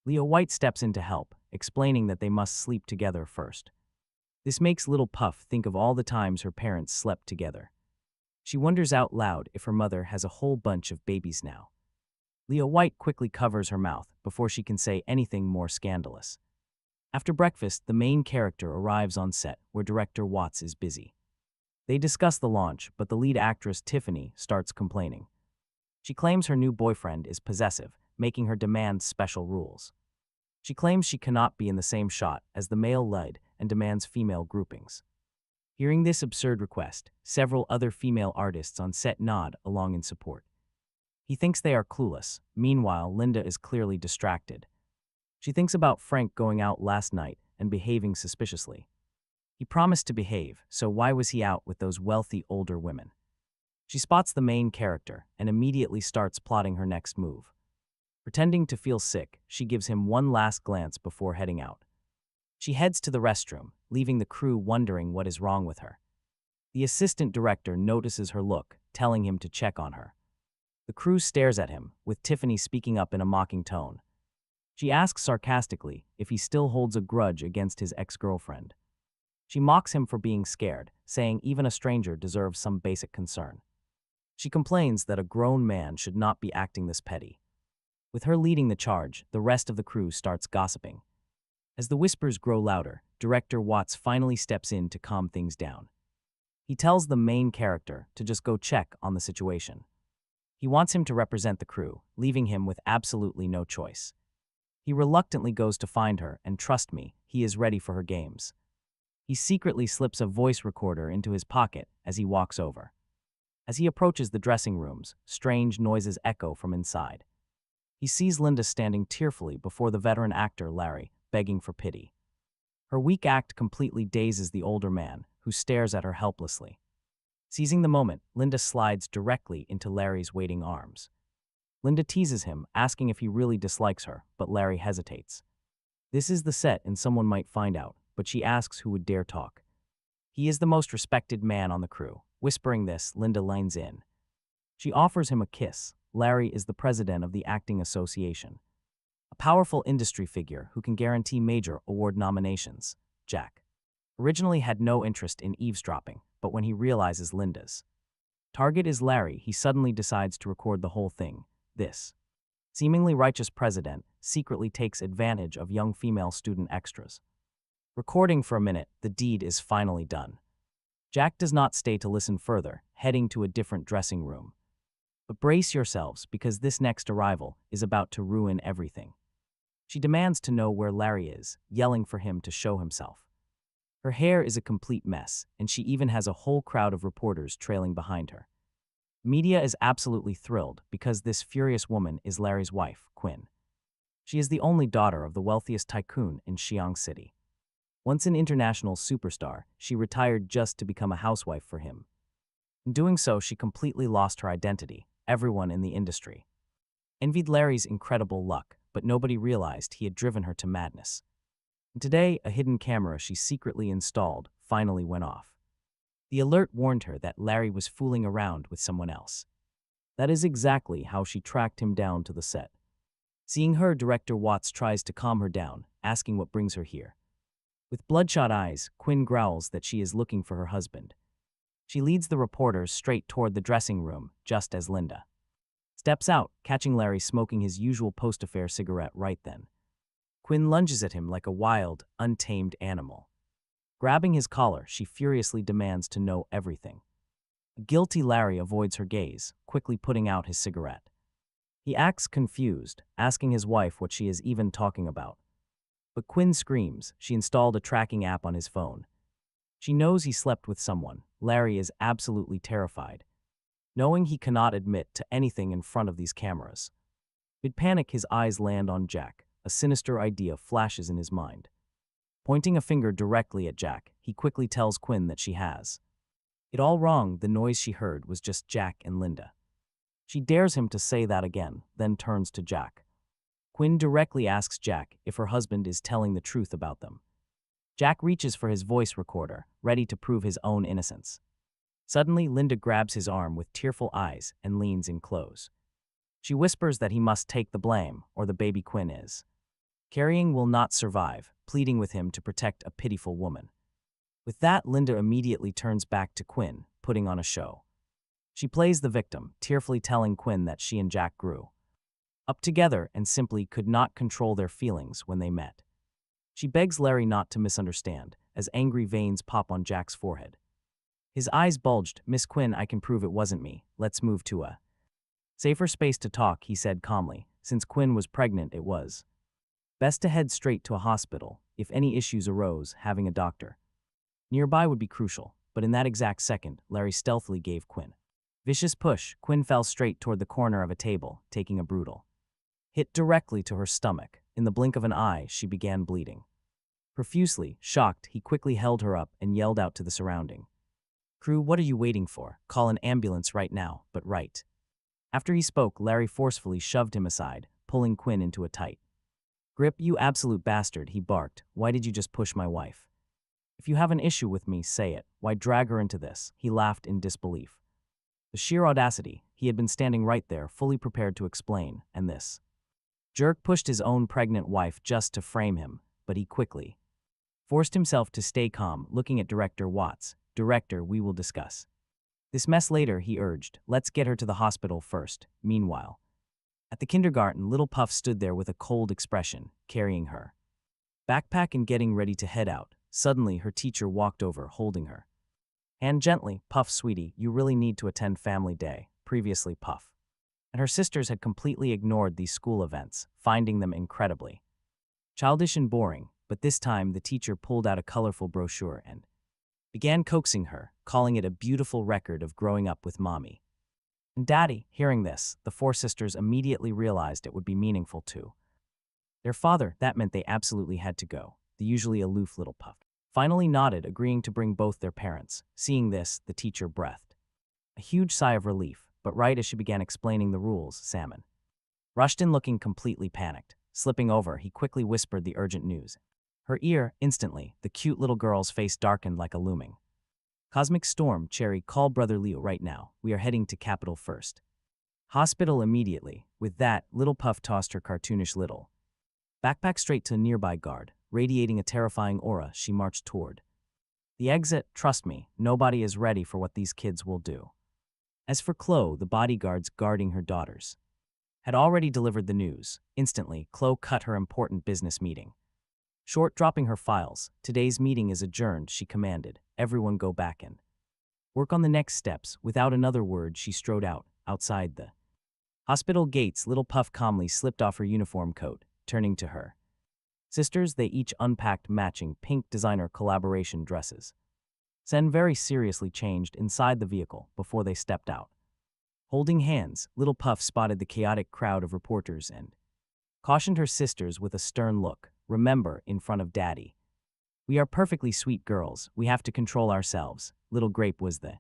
Speaker 1: Leo White steps in to help, explaining that they must sleep together first. This makes Little Puff think of all the times her parents slept together. She wonders out loud if her mother has a whole bunch of babies now. Leo White quickly covers her mouth before she can say anything more scandalous. After breakfast, the main character arrives on set where director Watts is busy. They discuss the launch, but the lead actress Tiffany starts complaining. She claims her new boyfriend is possessive, making her demand special rules. She claims she cannot be in the same shot as the male lead and demands female groupings. Hearing this absurd request, several other female artists on set nod along in support. He thinks they are clueless. Meanwhile, Linda is clearly distracted. She thinks about Frank going out last night and behaving suspiciously. He promised to behave, so why was he out with those wealthy older women? She spots the main character and immediately starts plotting her next move. Pretending to feel sick, she gives him one last glance before heading out. She heads to the restroom, leaving the crew wondering what is wrong with her. The assistant director notices her look, telling him to check on her. The crew stares at him, with Tiffany speaking up in a mocking tone. She asks sarcastically if he still holds a grudge against his ex-girlfriend. She mocks him for being scared, saying even a stranger deserves some basic concern. She complains that a grown man should not be acting this petty. With her leading the charge, the rest of the crew starts gossiping. As the whispers grow louder, director Watts finally steps in to calm things down. He tells the main character to just go check on the situation. He wants him to represent the crew, leaving him with absolutely no choice. He reluctantly goes to find her, and trust me, he is ready for her games. He secretly slips a voice recorder into his pocket as he walks over. As he approaches the dressing rooms, strange noises echo from inside. He sees Linda standing tearfully before the veteran actor Larry, begging for pity. Her weak act completely dazes the older man, who stares at her helplessly. Seizing the moment, Linda slides directly into Larry's waiting arms. Linda teases him, asking if he really dislikes her, but Larry hesitates. This is the set and someone might find out, but she asks who would dare talk. He is the most respected man on the crew. Whispering this, Linda leans in. She offers him a kiss. Larry is the president of the Acting Association, a powerful industry figure who can guarantee major award nominations. Jack originally had no interest in eavesdropping, but when he realizes Linda's target is Larry, he suddenly decides to record the whole thing. This seemingly righteous president secretly takes advantage of young female student extras. Recording for a minute, the deed is finally done. Jack does not stay to listen further, heading to a different dressing room. But brace yourselves, because this next arrival is about to ruin everything. She demands to know where Larry is, yelling for him to show himself. Her hair is a complete mess, and she even has a whole crowd of reporters trailing behind her. Media is absolutely thrilled because this furious woman is Larry's wife, Quinn. She is the only daughter of the wealthiest tycoon in Xi'an City. Once an international superstar, she retired just to become a housewife for him. In doing so, she completely lost her identity. Everyone in the industry envied Larry's incredible luck, but nobody realized he had driven her to madness. And today, a hidden camera she secretly installed finally went off. The alert warned her that Larry was fooling around with someone else. That is exactly how she tracked him down to the set. Seeing her, Director Watts tries to calm her down, asking what brings her here. With bloodshot eyes, Quinn growls that she is looking for her husband. She leads the reporters straight toward the dressing room, just as Linda steps out, catching Larry smoking his usual post-affair cigarette right then. Quinn lunges at him like a wild, untamed animal. Grabbing his collar, she furiously demands to know everything. A guilty Larry avoids her gaze, quickly putting out his cigarette. He acts confused, asking his wife what she is even talking about. But Quinn screams. She installed a tracking app on his phone. She knows he slept with someone. Larry is absolutely terrified, knowing he cannot admit to anything in front of these cameras. Mid panic, his eyes land on Jack. A sinister idea flashes in his mind. Pointing a finger directly at Jack, he quickly tells Quinn that she has it all wrong. The noise she heard was just Jack and Linda. She dares him to say that again, then turns to Jack. Quinn directly asks Jack if her husband is telling the truth about them. Jack reaches for his voice recorder, ready to prove his own innocence. Suddenly, Linda grabs his arm with tearful eyes and leans in close. She whispers that he must take the blame, or the baby Quinn is carrying will not survive, pleading with him to protect a pitiful woman. With that, Linda immediately turns back to Quinn, putting on a show. She plays the victim, tearfully telling Quinn that she and Jack grew up together and simply could not control their feelings when they met. She begs Larry not to misunderstand, as angry veins pop on Jack's forehead. His eyes bulged. "Miss Quinn, I can prove it wasn't me. Let's move to a safer space to talk," he said calmly. Since Quinn was pregnant, it was best to head straight to a hospital. If any issues arose, having a doctor nearby would be crucial. But in that exact second, Larry stealthily gave Quinn vicious push. Quinn fell straight toward the corner of a table, taking a brutal hit directly to her stomach. In the blink of an eye, she began bleeding profusely. Shocked, he quickly held her up and yelled out to the surrounding crew, "What are you waiting for? Call an ambulance right now." But right after he spoke, Larry forcefully shoved him aside, pulling Quinn into a tight grip. "You absolute bastard," he barked. "Why did you just push my wife? If you have an issue with me, say it. Why drag her into this?" He laughed in disbelief. The sheer audacity. He had been standing right there, fully prepared to explain, and this jerk pushed his own pregnant wife just to frame him, but he quickly forced himself to stay calm, looking at Director Watts. "Director, we will discuss this mess later," he urged. "Let's get her to the hospital first." Meanwhile, at the kindergarten, little Puff stood there with a cold expression, carrying her backpack and getting ready to head out. Suddenly, her teacher walked over, holding her hand gently. "Puff, sweetie, you really need to attend family day." Previously, Puff and her sisters had completely ignored these school events, finding them incredibly childish and boring. But this time, the teacher pulled out a colorful brochure and began coaxing her, calling it a beautiful record of growing up with mommy and daddy. Hearing this, the four sisters immediately realized it would be meaningful to their father. That meant they absolutely had to go. The usually aloof little Puff finally nodded, agreeing to bring both their parents. Seeing this, the teacher breathed A huge sigh of relief, but right as she began explaining the rules, Salmon rushed in looking completely panicked. Slipping over, he quickly whispered the urgent news. Her ear, instantly, the cute little girl's face darkened like a looming cosmic storm. Cherry, call Brother Leo right now. We are heading to Capital first. Hospital immediately. With that, Little Puff tossed her cartoonish little backpack straight to a nearby guard. Radiating a terrifying aura, she marched toward the exit. Trust me, nobody is ready for what these kids will do. As for Khloe, the bodyguards guarding her daughters had already delivered the news. Instantly, Khloe cut her important business meeting short, dropping her files. Today's meeting is adjourned, she commanded. Everyone go back and work on the next steps. Without another word, she strode outside the hospital gates. Little Puff calmly slipped off her uniform coat, turning to her sisters. They each unpacked matching pink designer collaboration dresses. Sen very seriously changed inside the vehicle before they stepped out. Holding hands, Little Puff spotted the chaotic crowd of reporters and cautioned her sisters with a stern look. Remember, in front of Daddy, we are perfectly sweet girls. We have to control ourselves. Little Grape was the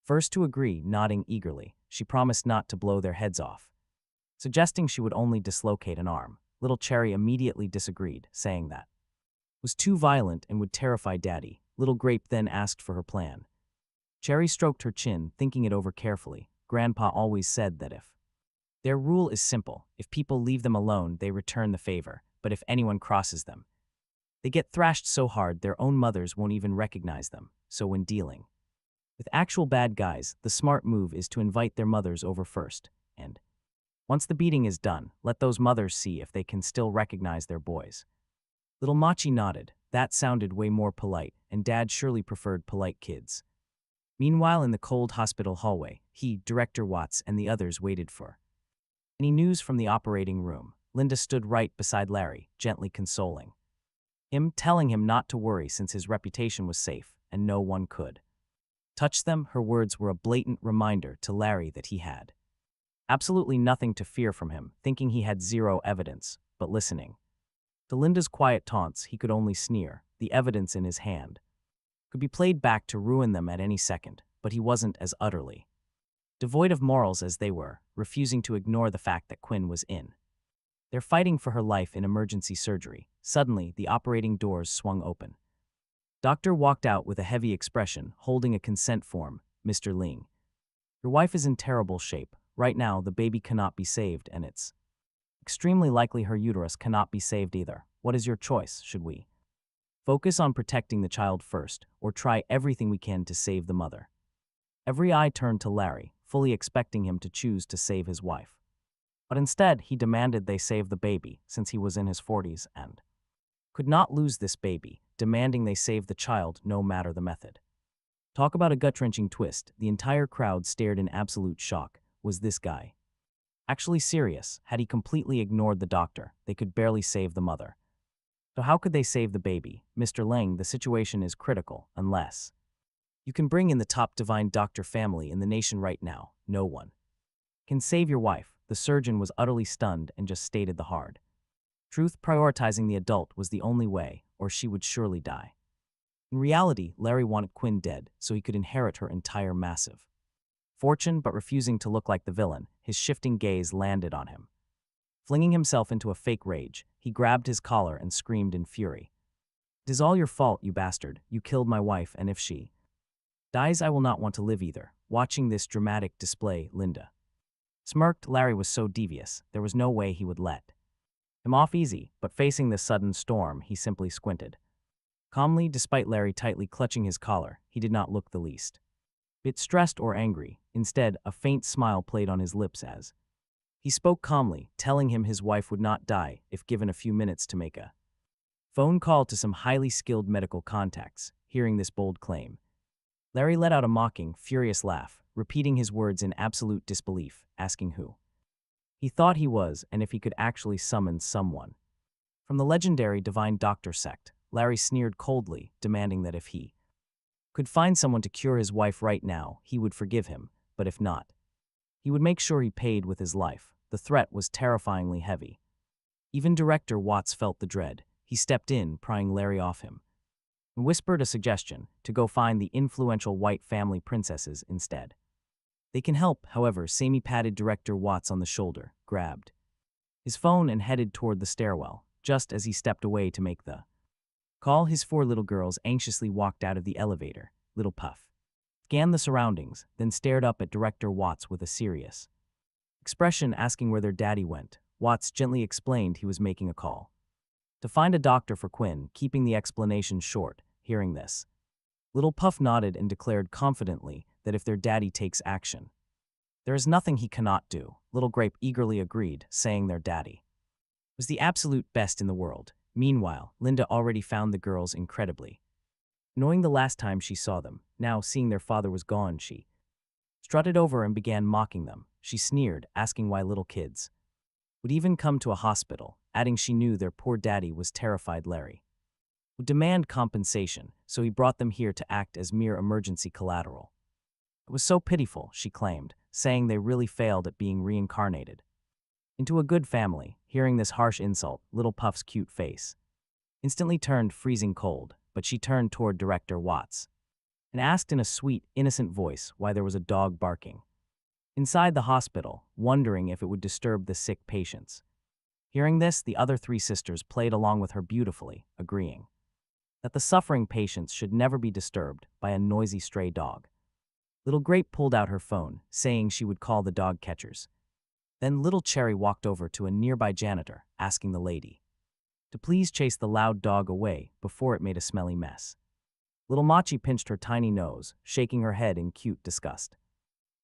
Speaker 1: first to agree, nodding eagerly. She promised not to blow their heads off, suggesting she would only dislocate an arm. Little Cherry immediately disagreed, saying that was too violent and would terrify Daddy. Little Grape then asked for her plan. Cherry stroked her chin, thinking it over carefully. Grandpa always said that if their rule is simple, if people leave them alone, they return the favor, but if anyone crosses them, they get thrashed so hard their own mothers won't even recognize them. So when dealing with actual bad guys, the smart move is to invite their mothers over first, and once the beating is done, let those mothers see if they can still recognize their boys. Little Machi nodded. That sounded way more polite, and Dad surely preferred polite kids. Meanwhile, in the cold hospital hallway, he, Director Watts, and the others waited for any news from the operating room. Linda stood right beside Larry, gently consoling him, telling him not to worry since his reputation was safe and no one could touch them. Her words were a blatant reminder to Larry that he had absolutely nothing to fear from him, thinking he had zero evidence, but listening to Linda's quiet taunts, he could only sneer. The evidence in his hand could be played back to ruin them at any second, but he wasn't as utterly devoid of morals as they were, refusing to ignore the fact that Quinn was in. They're fighting for her life in emergency surgery. Suddenly, the operating doors swung open. Doctor walked out with a heavy expression, holding a consent form. Mr. Ling, your wife is in terrible shape. Right now, the baby cannot be saved, and it's extremely likely her uterus cannot be saved either. What is your choice? Should we focus on protecting the child first, or try everything we can to save the mother? Every eye turned to Larry, fully expecting him to choose to save his wife. But instead, he demanded they save the baby, since he was in his 40s and could not lose this baby, demanding they save the child no matter the method. Talk about a gut-wrenching twist. The entire crowd stared in absolute shock. Was this guy actually serious? Had he completely ignored the doctor? They could barely save the mother. So how could they save the baby? Mr. Lang, the situation is critical, unless you can bring in the top divine doctor family in the nation right now. No one can save your wife. The surgeon was utterly stunned and just stated the hard truth. Prioritizing the adult was the only way, or she would surely die. In reality, Larry wanted Quinn dead so he could inherit her entire massive fortune, but refusing to look like the villain, his shifting gaze landed on him. Flinging himself into a fake rage, he grabbed his collar and screamed in fury. It is all your fault, you bastard. You killed my wife, and if she dies, I will not want to live either. Watching this dramatic display, Linda smirked. Larry was so devious, there was no way he would let him off easy, but facing this sudden storm, he simply squinted calmly. Despite Larry tightly clutching his collar, he did not look the least bit stressed or angry. Instead, a faint smile played on his lips as he spoke calmly, telling him his wife would not die if given a few minutes to make a phone call to some highly skilled medical contacts. Hearing this bold claim, Larry let out a mocking, furious laugh, repeating his words in absolute disbelief, asking who he thought he was and if he could actually summon someone from the legendary Divine Doctor sect. Larry sneered coldly, demanding that if he could find someone to cure his wife right now, he would forgive him, but if not, he would make sure he paid with his life. The threat was terrifyingly heavy. Even Director Watts felt the dread. He stepped in, prying Larry off him, and whispered a suggestion to go find the influential White family princesses instead. They can help, however. Sammy patted Director Watts on the shoulder, grabbed his phone and headed toward the stairwell, just as he stepped away to make the call. His four little girls anxiously walked out of the elevator. Little Puff scanned the surroundings, then stared up at Director Watts with a serious expression, asking where their daddy went. Watts gently explained he was making a call to find a doctor for Quinn, keeping the explanation short. Hearing this, Little Puff nodded and declared confidently that if their daddy takes action, there is nothing he cannot do. Little Grape eagerly agreed, saying their daddy was the absolute best in the world. Meanwhile, Linda already found the girls incredibly annoying the last time she saw them. Now, seeing their father was gone, she strutted over and began mocking them. She sneered, asking why little kids would even come to a hospital, adding she knew their poor daddy was terrified Larry would demand compensation, so he brought them here to act as mere emergency collateral. It was so pitiful, she claimed, saying they really failed at being reincarnated into a good family. Hearing this harsh insult, Little Puff's cute face instantly turned freezing cold, but she turned toward Director Watts and asked in a sweet, innocent voice why there was a dog barking inside the hospital, wondering if it would disturb the sick patients. Hearing this, the other three sisters played along with her beautifully, agreeing that the suffering patients should never be disturbed by a noisy stray dog. Little Grape pulled out her phone, saying she would call the dog catchers. Then Little Cherry walked over to a nearby janitor, asking the lady to please chase the loud dog away before it made a smelly mess. Little Machi pinched her tiny nose, shaking her head in cute disgust.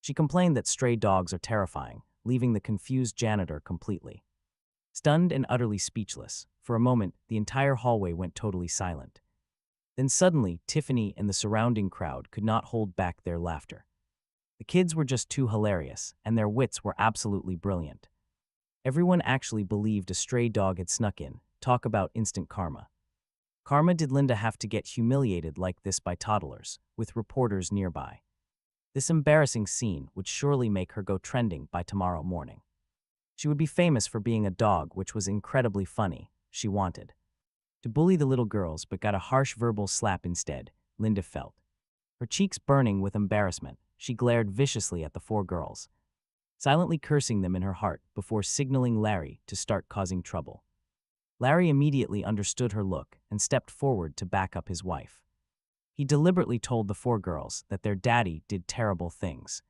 Speaker 1: She complained that stray dogs are terrifying, leaving the confused janitor completely stunned and utterly speechless. For a moment, the entire hallway went totally silent. Then suddenly, Tiffany and the surrounding crowd could not hold back their laughter. The kids were just too hilarious, and their wits were absolutely brilliant. Everyone actually believed a stray dog had snuck in. Talk about instant karma. Karma, did Linda have to get humiliated like this by toddlers, with reporters nearby? This embarrassing scene would surely make her go trending by tomorrow morning. She would be famous for being a dog, which was incredibly funny. She wanted to bully the little girls, but got a harsh verbal slap instead. Linda felt her cheeks burning with embarrassment. She glared viciously at the four girls, silently cursing them in her heart before signaling Larry to start causing trouble. Larry immediately understood her look and stepped forward to back up his wife. He deliberately told the four girls that their daddy did terrible things,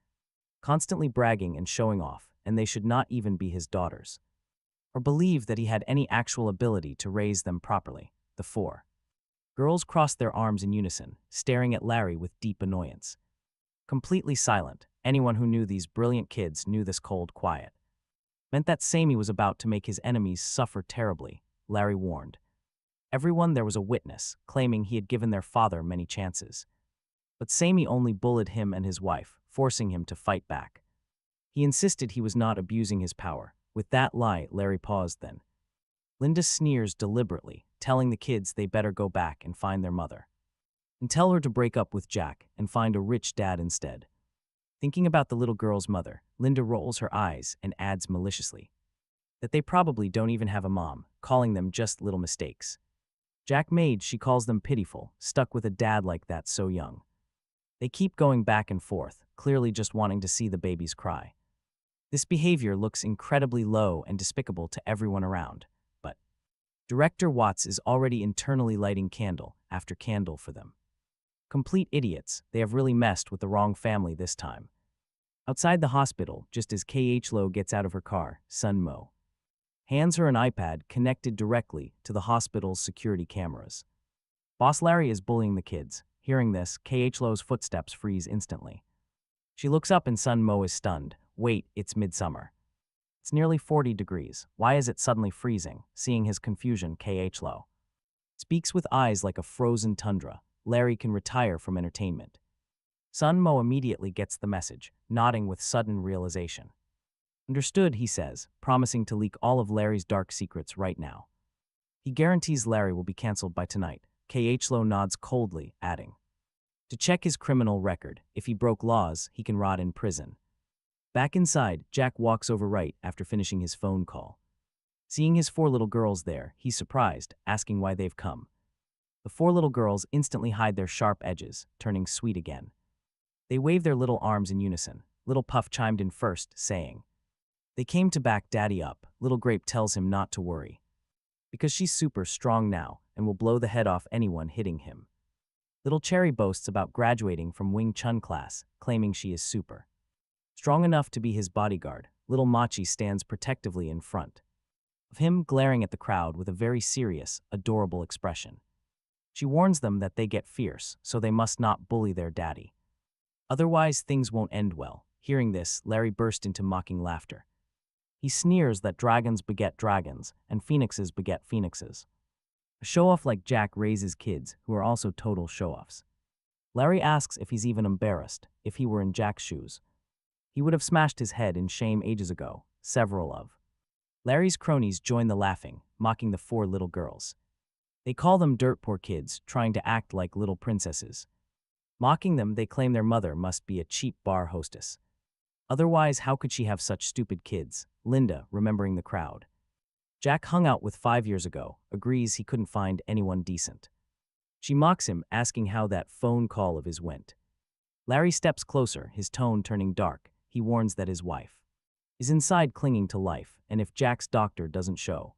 Speaker 1: constantly bragging and showing off, and they should not even be his daughters, or believe that he had any actual ability to raise them properly. The four girls crossed their arms in unison, staring at Larry with deep annoyance. Completely silent, anyone who knew these brilliant kids knew this cold quiet meant that Sammy was about to make his enemies suffer terribly. Larry warned everyone there was a witness, claiming he had given their father many chances. But Sammy only bullied him and his wife, forcing him to fight back. He insisted he was not abusing his power. With that lie, Larry paused then. Linda sneers deliberately, telling the kids they better go back and find their mother and tell her to break up with Jack and find a rich dad instead. Thinking about the little girl's mother, Linda rolls her eyes and adds maliciously that they probably don't even have a mom, calling them just little mistakes. Jack made, she calls them pitiful, stuck with a dad like that so young. They keep going back and forth, clearly just wanting to see the babies cry. This behavior looks incredibly low and despicable to everyone around, but Director Watts is already internally lighting candle after candle for them. Complete idiots, they have really messed with the wrong family this time. Outside the hospital, just as Khloe gets out of her car, Sun Mo hands her an iPad connected directly to the hospital's security cameras. Boss Larry is bullying the kids. Hearing this, Khloe's footsteps freeze instantly. She looks up and Sun Mo is stunned. Wait, it's midsummer. It's nearly 40 degrees. Why is it suddenly freezing? Seeing his confusion, Khloe speaks with eyes like a frozen tundra. Larry can retire from entertainment. Sun Mo immediately gets the message, nodding with sudden realization. Understood, he says, promising to leak all of Larry's dark secrets right now. He guarantees Larry will be cancelled by tonight. Khloe nods coldly, adding to check his criminal record. If he broke laws, he can rot in prison. Back inside, Jack walks over right after finishing his phone call. Seeing his four little girls there, he's surprised, asking why they've come. The four little girls instantly hide their sharp edges, turning sweet again. They wave their little arms in unison, Little Puff chimed in first, saying, "They came to back Daddy up." Little Grape tells him not to worry, because she's super strong now and will blow the head off anyone hitting him. Little Cherry boasts about graduating from Wing Chun class, claiming she is super strong enough to be his bodyguard. Little Machi stands protectively in front of him, glaring at the crowd with a very serious, adorable expression. She warns them that they get fierce, so they must not bully their daddy. Otherwise, things won't end well. Hearing this, Larry burst into mocking laughter. He sneers that dragons beget dragons, and phoenixes beget phoenixes. A show-off like Jack raises kids, who are also total show-offs. Larry asks if he's even embarrassed. If he were in Jack's shoes, he would have smashed his head in shame ages ago. Several of Larry's cronies join the laughing, mocking the four little girls. They call them dirt poor kids, trying to act like little princesses. Mocking them, they claim their mother must be a cheap bar hostess. Otherwise, how could she have such stupid kids? Linda, remembering the crowd Jack hung out with 5 years ago, agrees he couldn't find anyone decent. She mocks him, asking how that phone call of his went. Larry steps closer, his tone turning dark. He warns that his wife is inside clinging to life, and if Jack's doctor doesn't show,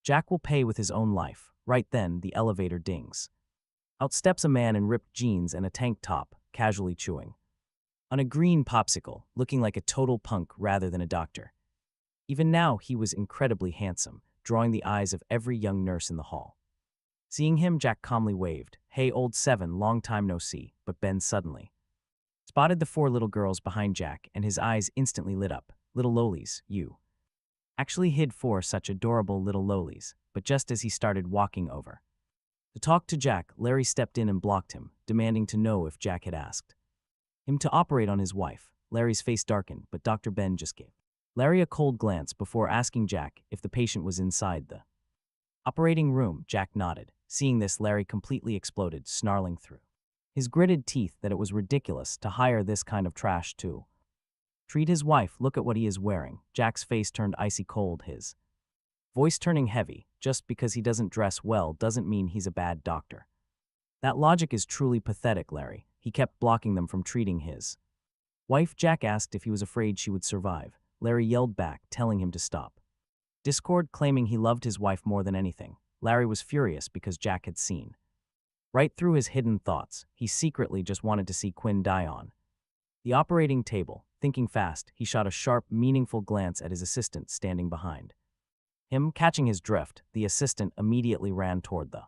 Speaker 1: Jack will pay with his own life. Right then, the elevator dings. Out steps a man in ripped jeans and a tank top, casually chewing on a green popsicle, looking like a total punk rather than a doctor. Even now, he was incredibly handsome, drawing the eyes of every young nurse in the hall. Seeing him, Jack calmly waved. "Hey, old Seven, long time no see," but Ben suddenly spotted the four little girls behind Jack, and his eyes instantly lit up. "Little lolies, you actually hid four such adorable little lolies." But just as he started walking over to talk to Jack, Larry stepped in and blocked him, demanding to know if Jack had asked him to operate on his wife. Larry's face darkened, but Dr. Ben just gave Larry a cold glance before asking Jack if the patient was inside the operating room. Jack nodded. Seeing this, Larry completely exploded, snarling through his gritted teeth that it was ridiculous to hire this kind of trash to treat his wife. "Look at what he is wearing." Jack's face turned icy cold, his voice turning heavy. "Just because he doesn't dress well doesn't mean he's a bad doctor." That logic is truly pathetic, Larry. He kept blocking them from treating his wife. Jack asked if he was afraid she would survive. Larry yelled back, telling him to stop. Discord, claiming he loved his wife more than anything. Larry was furious because Jack had seen right through his hidden thoughts. He secretly just wanted to see Quinn die on the operating table. Thinking fast, he shot a sharp, meaningful glance at his assistant standing behind him. Catching his drift, the assistant immediately ran toward the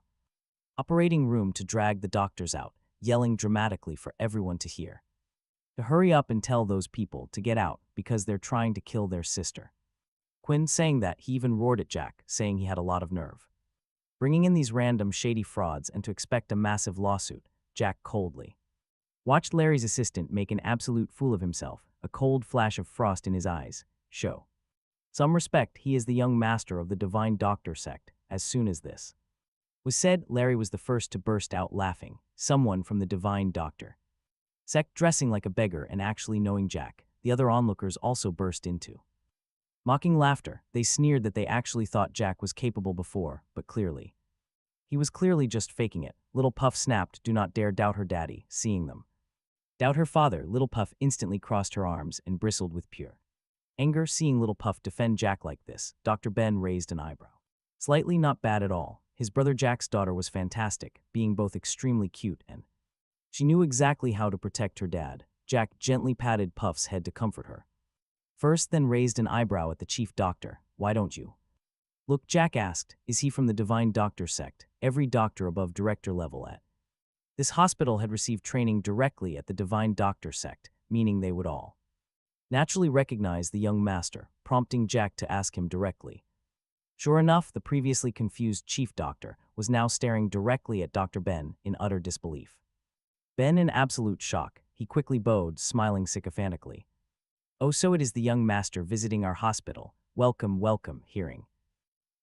Speaker 1: operating room to drag the doctors out, yelling dramatically for everyone to hear to hurry up and tell those people to get out because they're trying to kill their sister. Quinn saying that, he even roared at Jack, saying he had a lot of nerve bringing in these random shady frauds and to expect a massive lawsuit. Jack coldly watched Larry's assistant make an absolute fool of himself, a cold flash of frost in his eyes. Show some respect, he is the young master of the Divine Doctor sect. As soon as this was said, Larry was the first to burst out laughing. Someone from the Divine Doctor sect dressing like a beggar and actually knowing Jack. The other onlookers also burst into mocking laughter. They sneered that they actually thought Jack was capable before, but clearly he was clearly just faking it. Little Puff snapped, "Do not dare doubt her daddy." Seeing them doubt her father, Little Puff instantly crossed her arms and bristled with pure anger. Seeing Little Puff defend Jack like this, Dr. Ben raised an eyebrow. Slightly, not bad at all. His brother Jack's daughter was fantastic, being both extremely cute and she knew exactly how to protect her dad. Jack gently patted Puff's head to comfort her first, then raised an eyebrow at the chief doctor. "Why don't you look?" Jack asked. Is he from the Divine Doctor sect? Every doctor above director level at this hospital had received training directly at the Divine Doctor sect, meaning they would all naturally recognize the young master, prompting Jack to ask him directly. Sure enough, the previously confused chief doctor was now staring directly at Dr. Ben in utter disbelief. Ben in absolute shock, he quickly bowed, smiling sycophantically. "Oh, so it is the young master visiting our hospital. Welcome, welcome." Hearing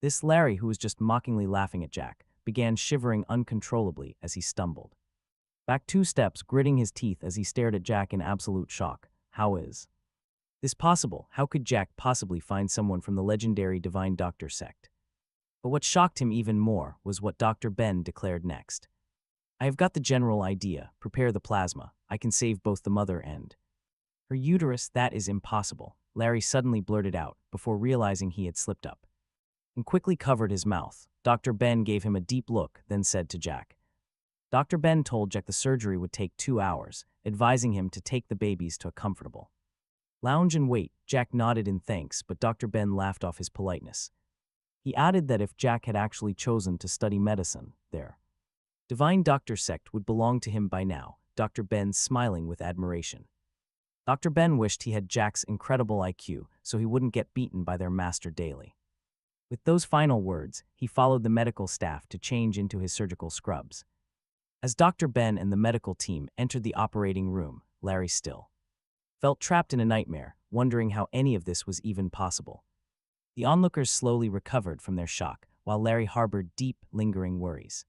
Speaker 1: this, Larry, who was just mockingly laughing at Jack, began shivering uncontrollably as he stumbled back 2 steps, gritting his teeth as he stared at Jack in absolute shock. How is this possible? How could Jack possibly find someone from the legendary Divine Doctor sect? But what shocked him even more was what Dr. Ben declared next. "I have got the general idea. Prepare the plasma. I can save both the mother and Her uterus, that is impossible, Larry suddenly blurted out before realizing he had slipped up. And quickly covered his mouth. Dr. Ben gave him a deep look, then said to Jack. Dr. Ben told Jack the surgery would take 2 hours, advising him to take the babies to a comfortable lounge and wait. Jack nodded in thanks, but Dr. Ben laughed off his politeness. He added that if Jack had actually chosen to study medicine, their divine doctor sect would belong to him by now, Dr. Ben smiling with admiration. Dr. Ben wished he had Jack's incredible IQ so he wouldn't get beaten by their master daily. With those final words, he followed the medical staff to change into his surgical scrubs. As Dr. Ben and the medical team entered the operating room, Larry still felt trapped in a nightmare, wondering how any of this was even possible. The onlookers slowly recovered from their shock, while Larry harbored deep, lingering worries.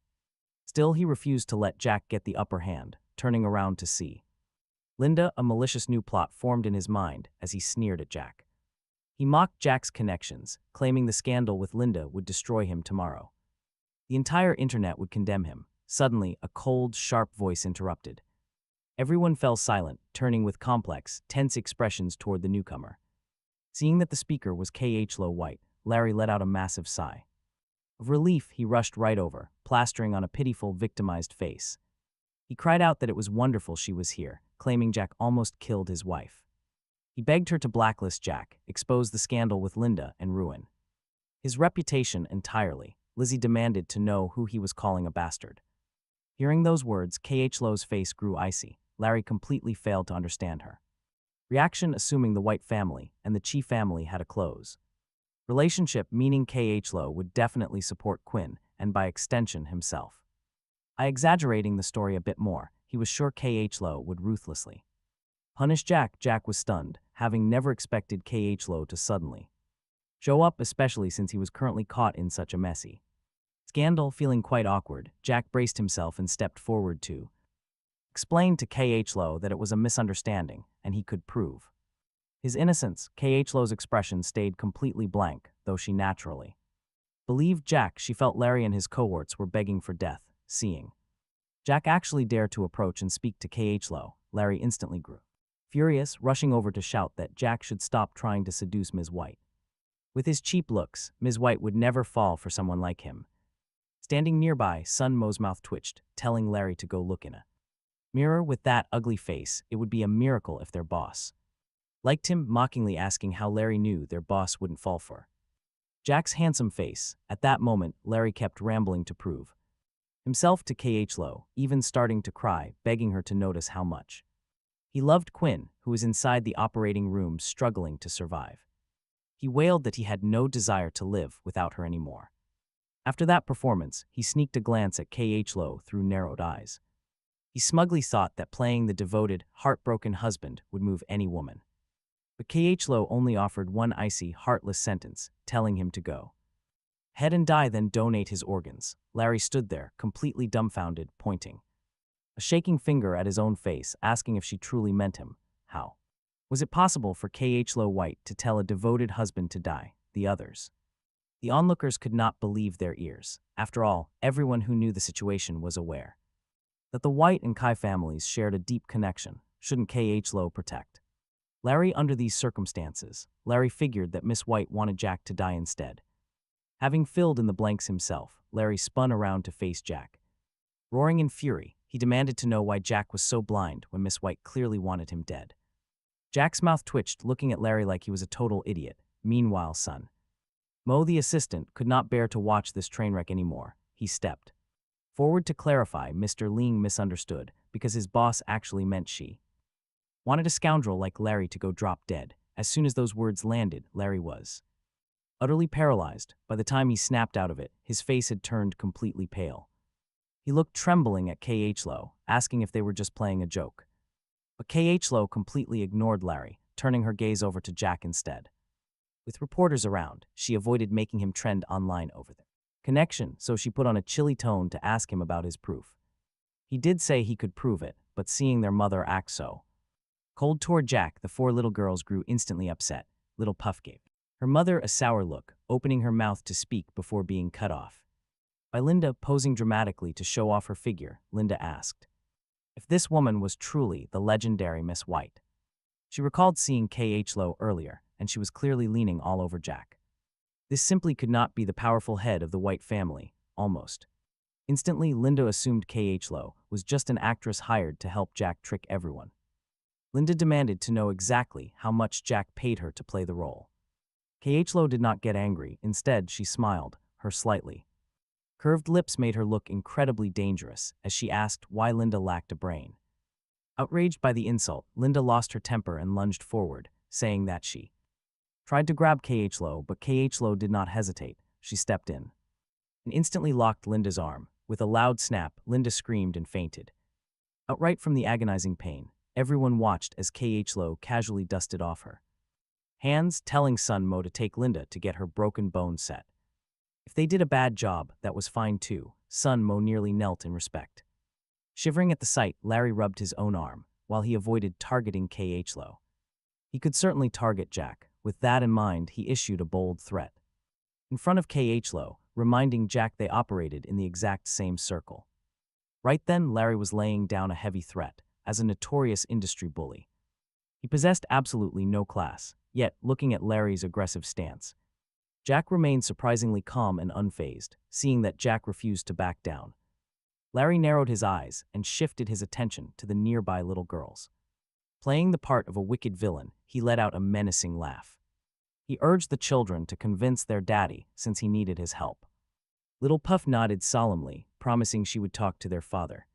Speaker 1: Still, he refused to let Jack get the upper hand, turning around to see Linda. A malicious new plot formed in his mind as he sneered at Jack. He mocked Jack's connections, claiming the scandal with Linda would destroy him tomorrow. The entire internet would condemn him. Suddenly, a cold, sharp voice interrupted. Everyone fell silent, turning with complex, tense expressions toward the newcomer. Seeing that the speaker was Khloe White, Larry let out a massive sigh. Of relief, he rushed right over, plastering on a pitiful, victimized face. He cried out that it was wonderful she was here, claiming Jack almost killed his wife. He begged her to blacklist Jack, expose the scandal with Linda, and ruin his reputation entirely. Lizzie demanded to know who he was calling a bastard. Hearing those words, Khloe's face grew icy. Larry completely failed to understand her reaction, assuming the White family and the Chi family had a close relationship, meaning Khloe would definitely support Quinn, and by extension himself. By exaggerating the story a bit more, he was sure Khloe would ruthlessly punish Jack. Jack was stunned, having never expected Khloe to suddenly show up, especially since he was currently caught in such a messy scandal. Feeling quite awkward, Jack braced himself and stepped forward to explain to Khloe that it was a misunderstanding, and he could prove his innocence. Khloe's expression stayed completely blank, though she naturally believed Jack. She felt Larry and his cohorts were begging for death. Seeing Jack actually dare to approach and speak to Khloe, Larry instantly grew furious, rushing over to shout that Jack should stop trying to seduce Ms. White. With his cheap looks, Ms. White would never fall for someone like him. Standing nearby, Sun Mo's mouth twitched, telling Larry to go look in a mirror. With that ugly face, it would be a miracle if their boss liked him, mockingly asking how Larry knew their boss wouldn't fall for Jack's handsome face. At that moment, Larry kept rambling to prove himself to Khloe, even starting to cry, begging her to notice how much he loved Quinn, who was inside the operating room struggling to survive. He wailed that he had no desire to live without her anymore. After that performance, he sneaked a glance at Khloe through narrowed eyes. He smugly thought that playing the devoted, heartbroken husband would move any woman. But Khloe only offered one icy, heartless sentence, telling him to go ahead and die, then donate his organs. Larry stood there, completely dumbfounded, pointing a shaking finger at his own face, asking if she truly meant him. How was it possible for Khloe White to tell a devoted husband to die? The others, the onlookers, could not believe their ears. After all, everyone who knew the situation was aware that the White and Kai families shared a deep connection. Shouldn't Khloe protect Larry under these circumstances? Larry figured that Miss White wanted Jack to die instead. Having filled in the blanks himself, Larry spun around to face Jack. Roaring in fury, he demanded to know why Jack was so blind when Miss White clearly wanted him dead. Jack's mouth twitched, looking at Larry like he was a total idiot. Meanwhile, Sun Mo, the assistant, could not bear to watch this train wreck anymore. He stepped forward to clarify Mr. Ling misunderstood, because his boss actually meant she wanted a scoundrel like Larry to go drop dead. As soon as those words landed, Larry was utterly paralyzed. By the time he snapped out of it, his face had turned completely pale. He looked trembling at Khloe, asking if they were just playing a joke. But Khloe completely ignored Larry, turning her gaze over to Jack instead. With reporters around, she avoided making him trend online over the connection, so she put on a chilly tone to ask him about his proof. He did say he could prove it, but seeing their mother act so cold toward Jack, the 4 little girls grew instantly upset. Little Puff gave her mother a sour look, opening her mouth to speak before being cut off by Linda. Posing dramatically to show off her figure, Linda asked if this woman was truly the legendary Miss White. She recalled seeing K.H. Lowe earlier, and she was clearly leaning all over Jack. This simply could not be the powerful head of the White family, almost. Instantly, Linda assumed K.H. Lowe was just an actress hired to help Jack trick everyone. Linda demanded to know exactly how much Jack paid her to play the role. K.H. Lowe did not get angry. Instead, she smiled, her slightly curved lips made her look incredibly dangerous as she asked why Linda lacked a brain. Outraged by the insult, Linda lost her temper and lunged forward, saying that she tried to grab K.H. Lowe, but K.H. Lowe did not hesitate. She stepped in and instantly locked Linda's arm. With a loud snap, Linda screamed and fainted. Outright from the agonizing pain, everyone watched as K.H. Lowe casually dusted off her hands, telling Sun Mo to take Linda to get her broken bones set. If they did a bad job, that was fine too. Sun Mo nearly knelt in respect. Shivering at the sight, Larry rubbed his own arm, while he avoided targeting K.H. Lowe. He could certainly target Jack. With that in mind, he issued a bold threat in front of K.H. Lowe, reminding Jack they operated in the exact same circle. Right then, Larry was laying down a heavy threat. As a notorious industry bully, he possessed absolutely no class. Yet, looking at Larry's aggressive stance, Jack remained surprisingly calm and unfazed. Seeing that Jack refused to back down, Larry narrowed his eyes and shifted his attention to the nearby little girls. Playing the part of a wicked villain, he let out a menacing laugh. He urged the children to convince their daddy since he needed his help. Little Puff nodded solemnly, promising she would talk to their father.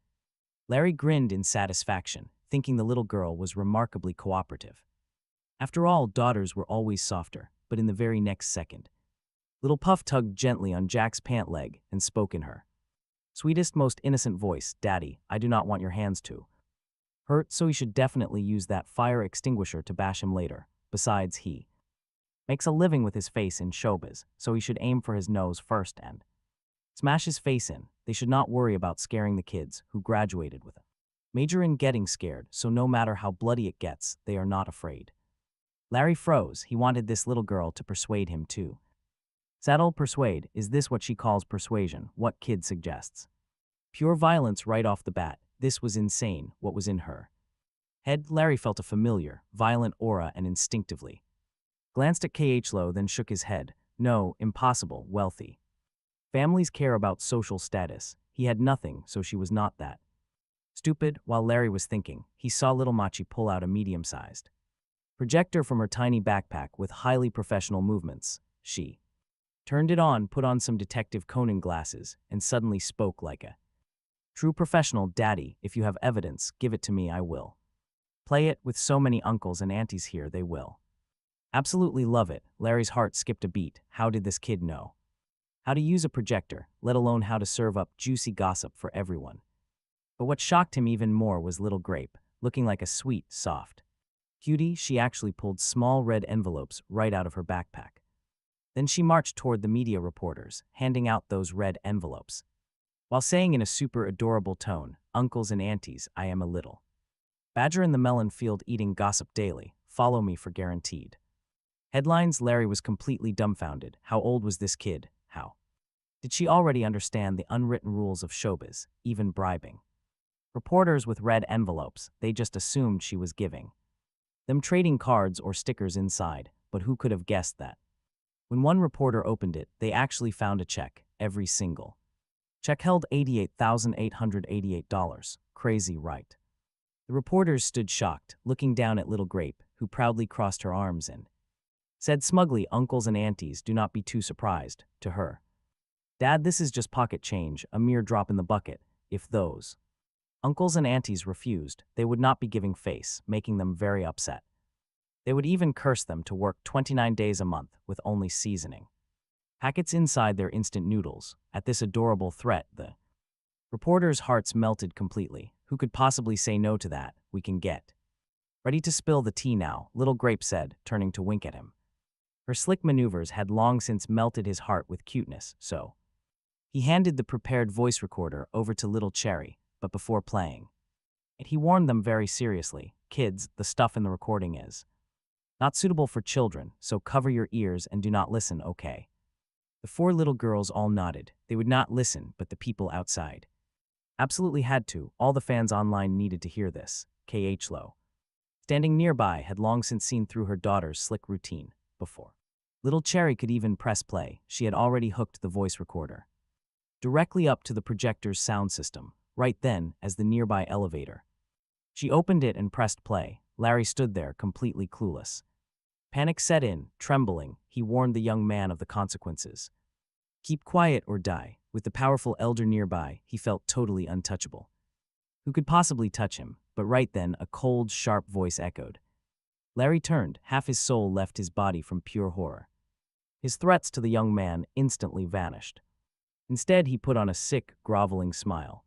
Speaker 1: Larry grinned in satisfaction, thinking the little girl was remarkably cooperative. After all, daughters were always softer, but in the very next second, Little Puff tugged gently on Jack's pant leg and spoke in her sweetest, most innocent voice, "Daddy, I do not want your hands to hurt, so you should definitely use that fire extinguisher to bash him later. Besides, he makes a living with his face in showbiz, so he should aim for his nose first and smash his face in. They should not worry about scaring the kids who graduated with a major in getting scared, so no matter how bloody it gets, they are not afraid." Larry froze. He wanted this little girl to persuade him too. Settle, persuade, is this what she calls persuasion? What kid suggests pure violence right off the bat? This was insane, what was in her head. Larry felt a familiar, violent aura and instinctively glanced at K.H. Lowe, then shook his head. No, impossible. Wealthy families care about social status. He had nothing, so she was not that. Stupid. While Larry was thinking, he saw little Machi pull out a medium-sized projector from her tiny backpack with highly professional movements. She turned it on, put on some Detective Conan glasses, and suddenly spoke like a true professional. "Daddy, if you have evidence, give it to me. I will play it. With so many uncles and aunties here, they will absolutely love it." Larry's heart skipped a beat. How did this kid know how to use a projector, let alone how to serve up juicy gossip for everyone? But what shocked him even more was little Grape, looking like a sweet, soft cutie. She actually pulled small red envelopes right out of her backpack. Then she marched toward the media reporters, handing out those red envelopes, while saying in a super adorable tone, "Uncles and aunties, I am a little badger in the melon field eating gossip daily. Follow me for guaranteed headlines." Larry was completely dumbfounded. How old was this kid? How did she already understand the unwritten rules of showbiz, even bribing reporters with red envelopes? They just assumed she was giving them trading cards or stickers inside, but who could have guessed that? When one reporter opened it, they actually found a check. Every single check held $88,888. Crazy, right? The reporters stood shocked, looking down at little Grape, who proudly crossed her arms and said smugly, "Uncles and aunties, do not be too surprised," to her. "Dad, this is just pocket change, a mere drop in the bucket. If those uncles and aunties refused, they would not be giving face, making them very upset. They would even curse them to work 29 days a month with only seasoning packets inside their instant noodles." At this adorable threat, the reporters' hearts melted completely. Who could possibly say no to that? "We can get ready to spill the tea now," little Grape said, turning to wink at him. Her slick maneuvers had long since melted his heart with cuteness, so he handed the prepared voice recorder over to little Cherry, but before playing it, he warned them very seriously, "Kids, the stuff in the recording is not suitable for children, so cover your ears and do not listen, okay?" The four little girls all nodded. They would not listen, but the people outside absolutely had to. All the fans online needed to hear this. K.H. Lowe standing nearby, had long since seen through her daughter's slick routine before. Little Cherry could even press play. She had already hooked the voice recorder directly up to the projector's sound system, right then as the nearby elevator. She opened it and pressed play. Larry stood there, completely clueless. Panic set in. Trembling, he warned the young man of the consequences. Keep quiet or die. With the powerful elder nearby, he felt totally untouchable. Who could possibly touch him? But right then, a cold, sharp voice echoed. Larry turned. Half his soul left his body from pure horror. His threats to the young man instantly vanished. Instead, he put on a sick, groveling smile.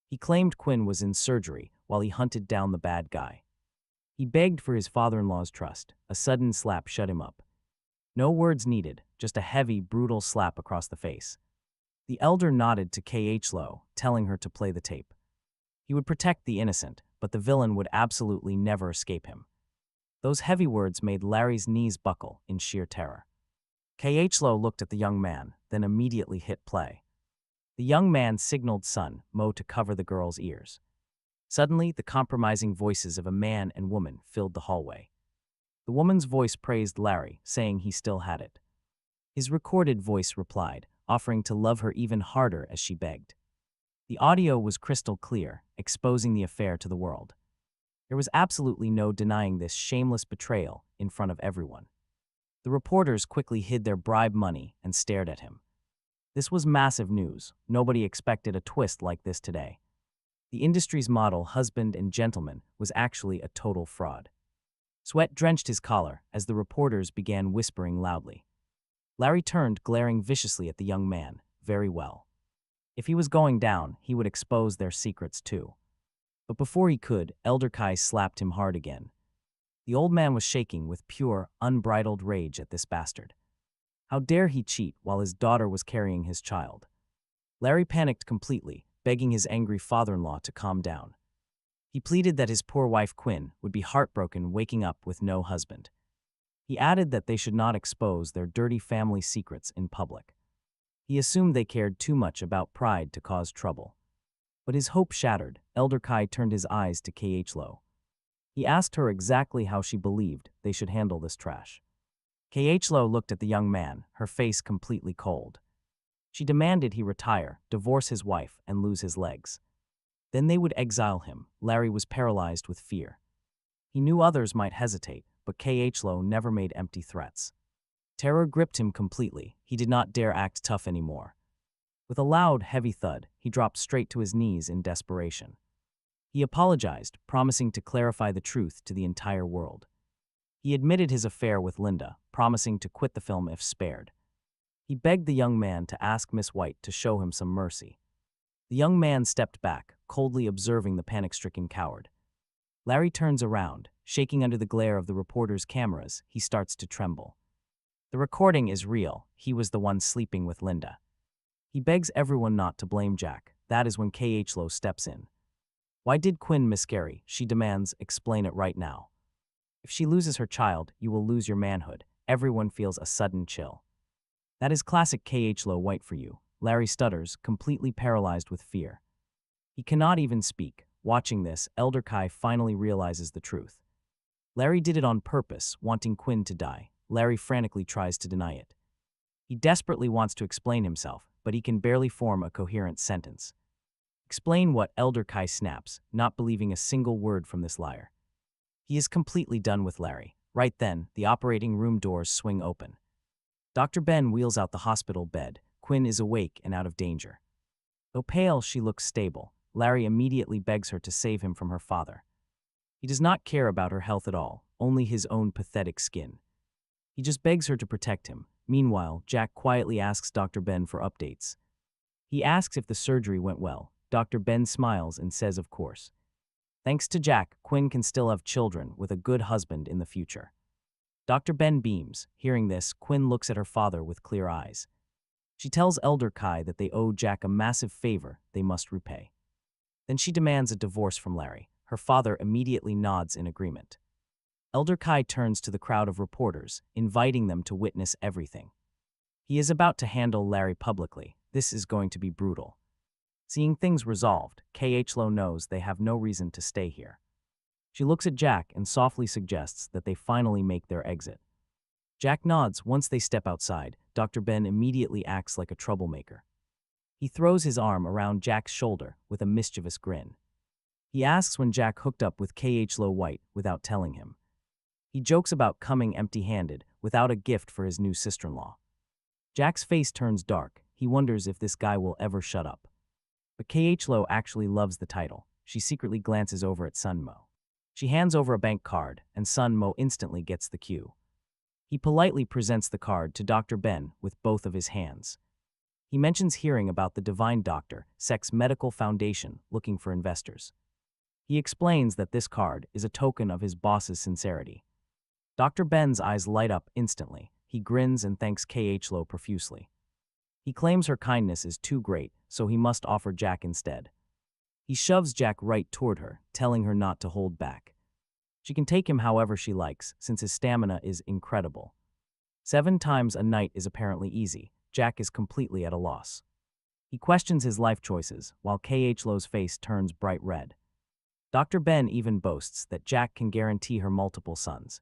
Speaker 1: He claimed Quinn was in surgery while he hunted down the bad guy. He begged for his father-in-law's trust. A sudden slap shut him up. No words needed, just a heavy, brutal slap across the face. The elder nodded to Khloe, telling her to play the tape. He would protect the innocent, but the villain would absolutely never escape him. Those heavy words made Larry's knees buckle in sheer terror. Khloe looked at the young man, then immediately hit play. The young man signaled son, Mo, to cover the girl's ears. Suddenly, the compromising voices of a man and woman filled the hallway. The woman's voice praised Larry, saying he still had it. His recorded voice replied, offering to love her even harder as she begged. The audio was crystal clear, exposing the affair to the world. There was absolutely no denying this shameless betrayal in front of everyone. The reporters quickly hid their bribe money and stared at him. This was massive news. Nobody expected a twist like this today. The industry's model husband and gentleman was actually a total fraud. Sweat drenched his collar as the reporters began whispering loudly. Larry turned, glaring viciously at the young man. Very well. If he was going down, he would expose their secrets too. But before he could, Elder Kai slapped him hard again. The old man was shaking with pure, unbridled rage at this bastard. How dare he cheat while his daughter was carrying his child? Larry panicked completely, begging his angry father-in-law to calm down. He pleaded that his poor wife Quinn would be heartbroken waking up with no husband. He added that they should not expose their dirty family secrets in public. He assumed they cared too much about pride to cause trouble. But his hope shattered. Elder Kai turned his eyes to Khloe. He asked her exactly how she believed they should handle this trash. Khloe looked at the young man, her face completely cold. She demanded he retire, divorce his wife, and lose his legs. Then they would exile him. Larry was paralyzed with fear. He knew others might hesitate, but Khloe never made empty threats. Terror gripped him completely. He did not dare act tough anymore. With a loud, heavy thud, he dropped straight to his knees in desperation. He apologized, promising to clarify the truth to the entire world. He admitted his affair with Linda, promising to quit the film if spared. He begged the young man to ask Miss White to show him some mercy. The young man stepped back, coldly observing the panic-stricken coward. Larry turns around, shaking under the glare of the reporter's cameras. He starts to tremble. The recording is real. He was the one sleeping with Linda. He begs everyone not to blame Jack. That is when Khloe steps in. Why did Quinn miscarry? She demands, explain it right now. If she loses her child, you will lose your manhood. Everyone feels a sudden chill. That is classic Khloe White for you. Larry stutters, completely paralyzed with fear. He cannot even speak. Watching this, Elder Kai finally realizes the truth. Larry did it on purpose, wanting Quinn to die. Larry frantically tries to deny it. He desperately wants to explain himself, but he can barely form a coherent sentence. Explain what? Elder Kai snaps, not believing a single word from this liar. He is completely done with Larry. Right then, the operating room doors swing open. Dr. Ben wheels out the hospital bed. Quinn is awake and out of danger. Though pale, she looks stable. Larry immediately begs her to save him from her father. He does not care about her health at all, only his own pathetic skin. He just begs her to protect him. Meanwhile, Jack quietly asks Dr. Ben for updates. He asks if the surgery went well. Dr. Ben smiles and says of course. Thanks to Jack, Quinn can still have children with a good husband in the future. Dr. Ben beams. Hearing this, Quinn looks at her father with clear eyes. She tells Elder Kai that they owe Jack a massive favor they must repay. Then she demands a divorce from Larry. Her father immediately nods in agreement. Elder Kai turns to the crowd of reporters, inviting them to witness everything. He is about to handle Larry publicly. This is going to be brutal. Seeing things resolved, Khloe knows they have no reason to stay here. She looks at Jack and softly suggests that they finally make their exit. Jack nods. Once they step outside, Dr. Ben immediately acts like a troublemaker. He throws his arm around Jack's shoulder with a mischievous grin. He asks when Jack hooked up with Khloe White without telling him. He jokes about coming empty-handed without a gift for his new sister-in-law. Jack's face turns dark. He wonders if this guy will ever shut up. But Khloe actually loves the title. She secretly glances over at Sunmo. She hands over a bank card, and Sunmo instantly gets the cue. He politely presents the card to Dr. Ben with both of his hands. He mentions hearing about the Divine Doctor, Sex Medical Foundation, looking for investors. He explains that this card is a token of his boss's sincerity. Dr. Ben's eyes light up instantly. He grins and thanks Khloe profusely. He claims her kindness is too great, so he must offer Jack instead. He shoves Jack right toward her, telling her not to hold back. She can take him however she likes, since his stamina is incredible. 7 times a night is apparently easy. Jack is completely at a loss. He questions his life choices, while Khloe's face turns bright red. Dr. Ben even boasts that Jack can guarantee her multiple sons.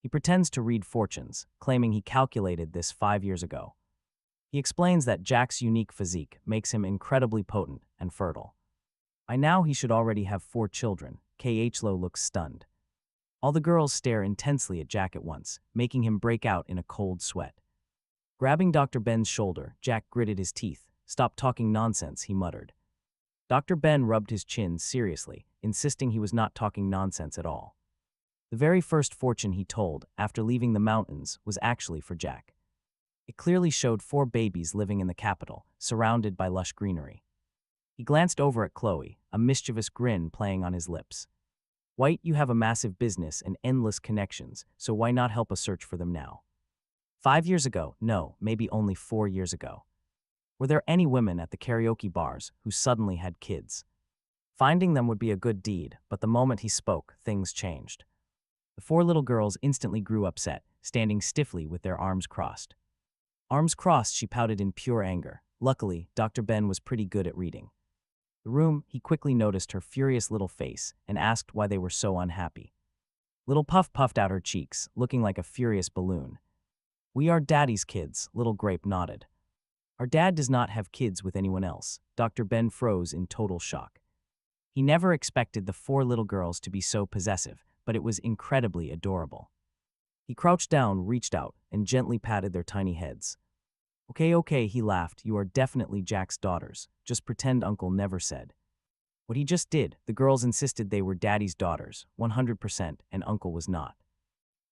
Speaker 1: He pretends to read fortunes, claiming he calculated this 5 years ago. He explains that Jack's unique physique makes him incredibly potent and fertile. By now he should already have 4 children. Khloe looks stunned. All the girls stare intensely at Jack at once, making him break out in a cold sweat. Grabbing Dr. Ben's shoulder, Jack gritted his teeth. "Stop talking nonsense," he muttered. Dr. Ben rubbed his chin seriously, insisting he was not talking nonsense at all. The very first fortune he told, after leaving the mountains, was actually for Jack. It clearly showed 4 babies living in the capital, surrounded by lush greenery. He glanced over at Khloe, a mischievous grin playing on his lips. "White, you have a massive business and endless connections, so why not help us search for them now?" 5 years ago, no, maybe only 4 years ago. Were there any women at the karaoke bars who suddenly had kids? Finding them would be a good deed, but the moment he spoke, things changed. The 4 little girls instantly grew upset, standing stiffly with their arms crossed. Arms crossed, she pouted in pure anger. Luckily, Dr. Ben was pretty good at reading the room. He quickly noticed her furious little face and asked why they were so unhappy. Little Puff puffed out her cheeks, looking like a furious balloon. "We are Daddy's kids," Little Grape nodded. "Our dad does not have kids with anyone else." Dr. Ben froze in total shock. He never expected the 4 little girls to be so possessive, but it was incredibly adorable. He crouched down, reached out, and gently patted their tiny heads. Okay, he laughed. "You are definitely Jack's daughters. Just pretend Uncle never said." What he just did, the girls insisted they were Daddy's daughters, 100%, and Uncle was not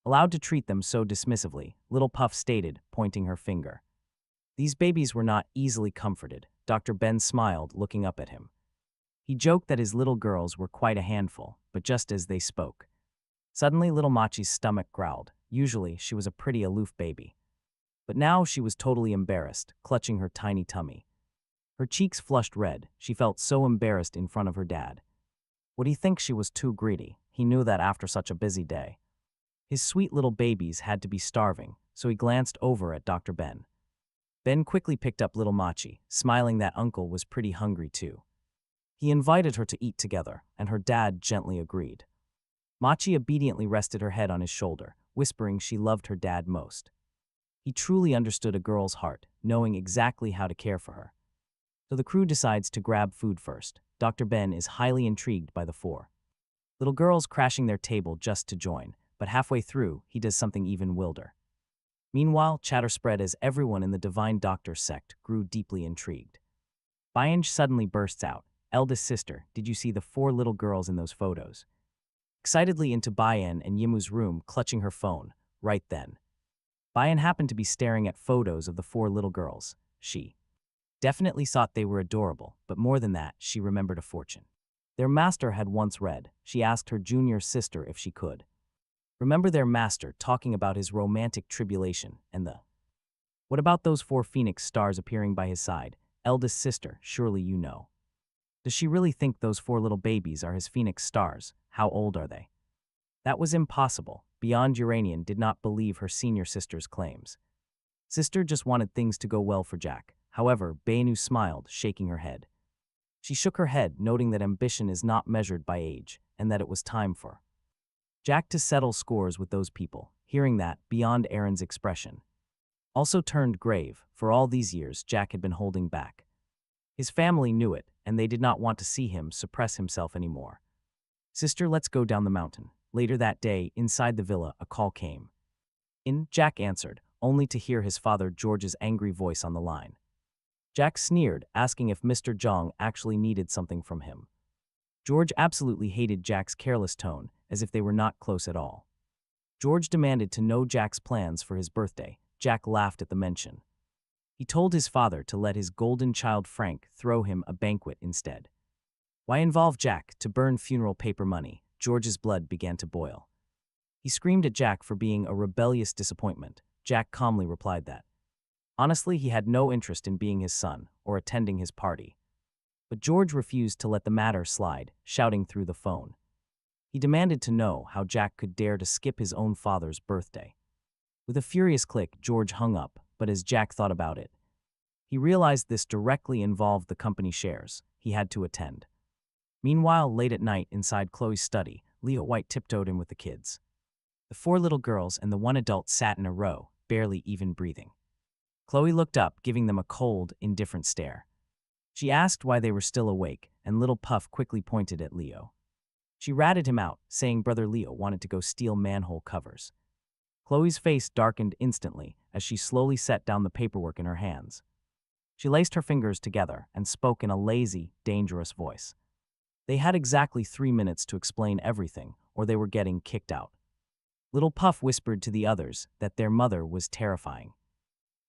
Speaker 1: allowed to treat them so dismissively, Little Puff stated, pointing her finger. These babies were not easily comforted. Dr. Ben smiled, looking up at him. He joked that his little girls were quite a handful, but just as they spoke, suddenly Little Machi's stomach growled. Usually, she was a pretty aloof baby. But now she was totally embarrassed, clutching her tiny tummy. Her cheeks flushed red. She felt so embarrassed in front of her dad. Would he think she was too greedy? He knew that after such a busy day. His sweet little babies had to be starving, so he glanced over at Dr. Ben. Ben quickly picked up Little Machi, smiling that Uncle was pretty hungry too. He invited her to eat together, and her dad gently agreed. Machi obediently rested her head on his shoulder, whispering she loved her dad most. He truly understood a girl's heart, knowing exactly how to care for her. So the crew decides to grab food first. Dr. Ben is highly intrigued by the 4 little girls crashing their table just to join, but halfway through, he does something even wilder. Meanwhile, chatter spread as everyone in the Divine Doctor sect grew deeply intrigued. Bayanj suddenly bursts out. "Eldest sister, did you see the 4 little girls in those photos?" Excitedly into Bayan and Yimu's room, clutching her phone, right then. Bayan happened to be staring at photos of the 4 little girls. She definitely thought they were adorable, but more than that, she remembered a fortune their master had once read. She asked her junior sister if she could remember their master talking about his romantic tribulation and the what about those 4 phoenix stars appearing by his side? Eldest sister, surely you know. Does she really think those 4 little babies are his phoenix stars? How old are they? That was impossible. Beyond Uranian did not believe her senior sister's claims. Sister just wanted things to go well for Jack. However, Bainu smiled, shaking her head. She shook her head, noting that ambition is not measured by age, and that it was time for Jack to settle scores with those people. Hearing that, beyond Aaron's expression, also turned grave. For all these years, Jack had been holding back. His family knew it, and they did not want to see him suppress himself anymore. "Sister, let's go down the mountain." Later that day, inside the villa, a call came. Jack answered, only to hear his father George's angry voice on the line. Jack sneered, asking if Mr. Jong actually needed something from him. George absolutely hated Jack's careless tone, as if they were not close at all. George demanded to know Jack's plans for his birthday. Jack laughed at the mention. He told his father to let his golden child Frank throw him a banquet instead. Why involve Jack to burn funeral paper money? George's blood began to boil. He screamed at Jack for being a rebellious disappointment. Jack calmly replied that, honestly, he had no interest in being his son or attending his party. But George refused to let the matter slide, shouting through the phone. He demanded to know how Jack could dare to skip his own father's birthday. With a furious click, George hung up, but as Jack thought about it, he realized this directly involved the company shares. He had to attend. Meanwhile, late at night inside Khloe's study, Khloe White tiptoed in with the kids. The 4 little girls and the 1 adult sat in a row, barely even breathing. Khloe looked up, giving them a cold, indifferent stare. She asked why they were still awake, and little Puff quickly pointed at Leo. She ratted him out, saying brother Leo wanted to go steal manhole covers. Khloe's face darkened instantly as she slowly set down the paperwork in her hands. She laced her fingers together and spoke in a lazy, dangerous voice. They had exactly 3 minutes to explain everything, or they were getting kicked out. Little Puff whispered to the others that their mother was terrifying.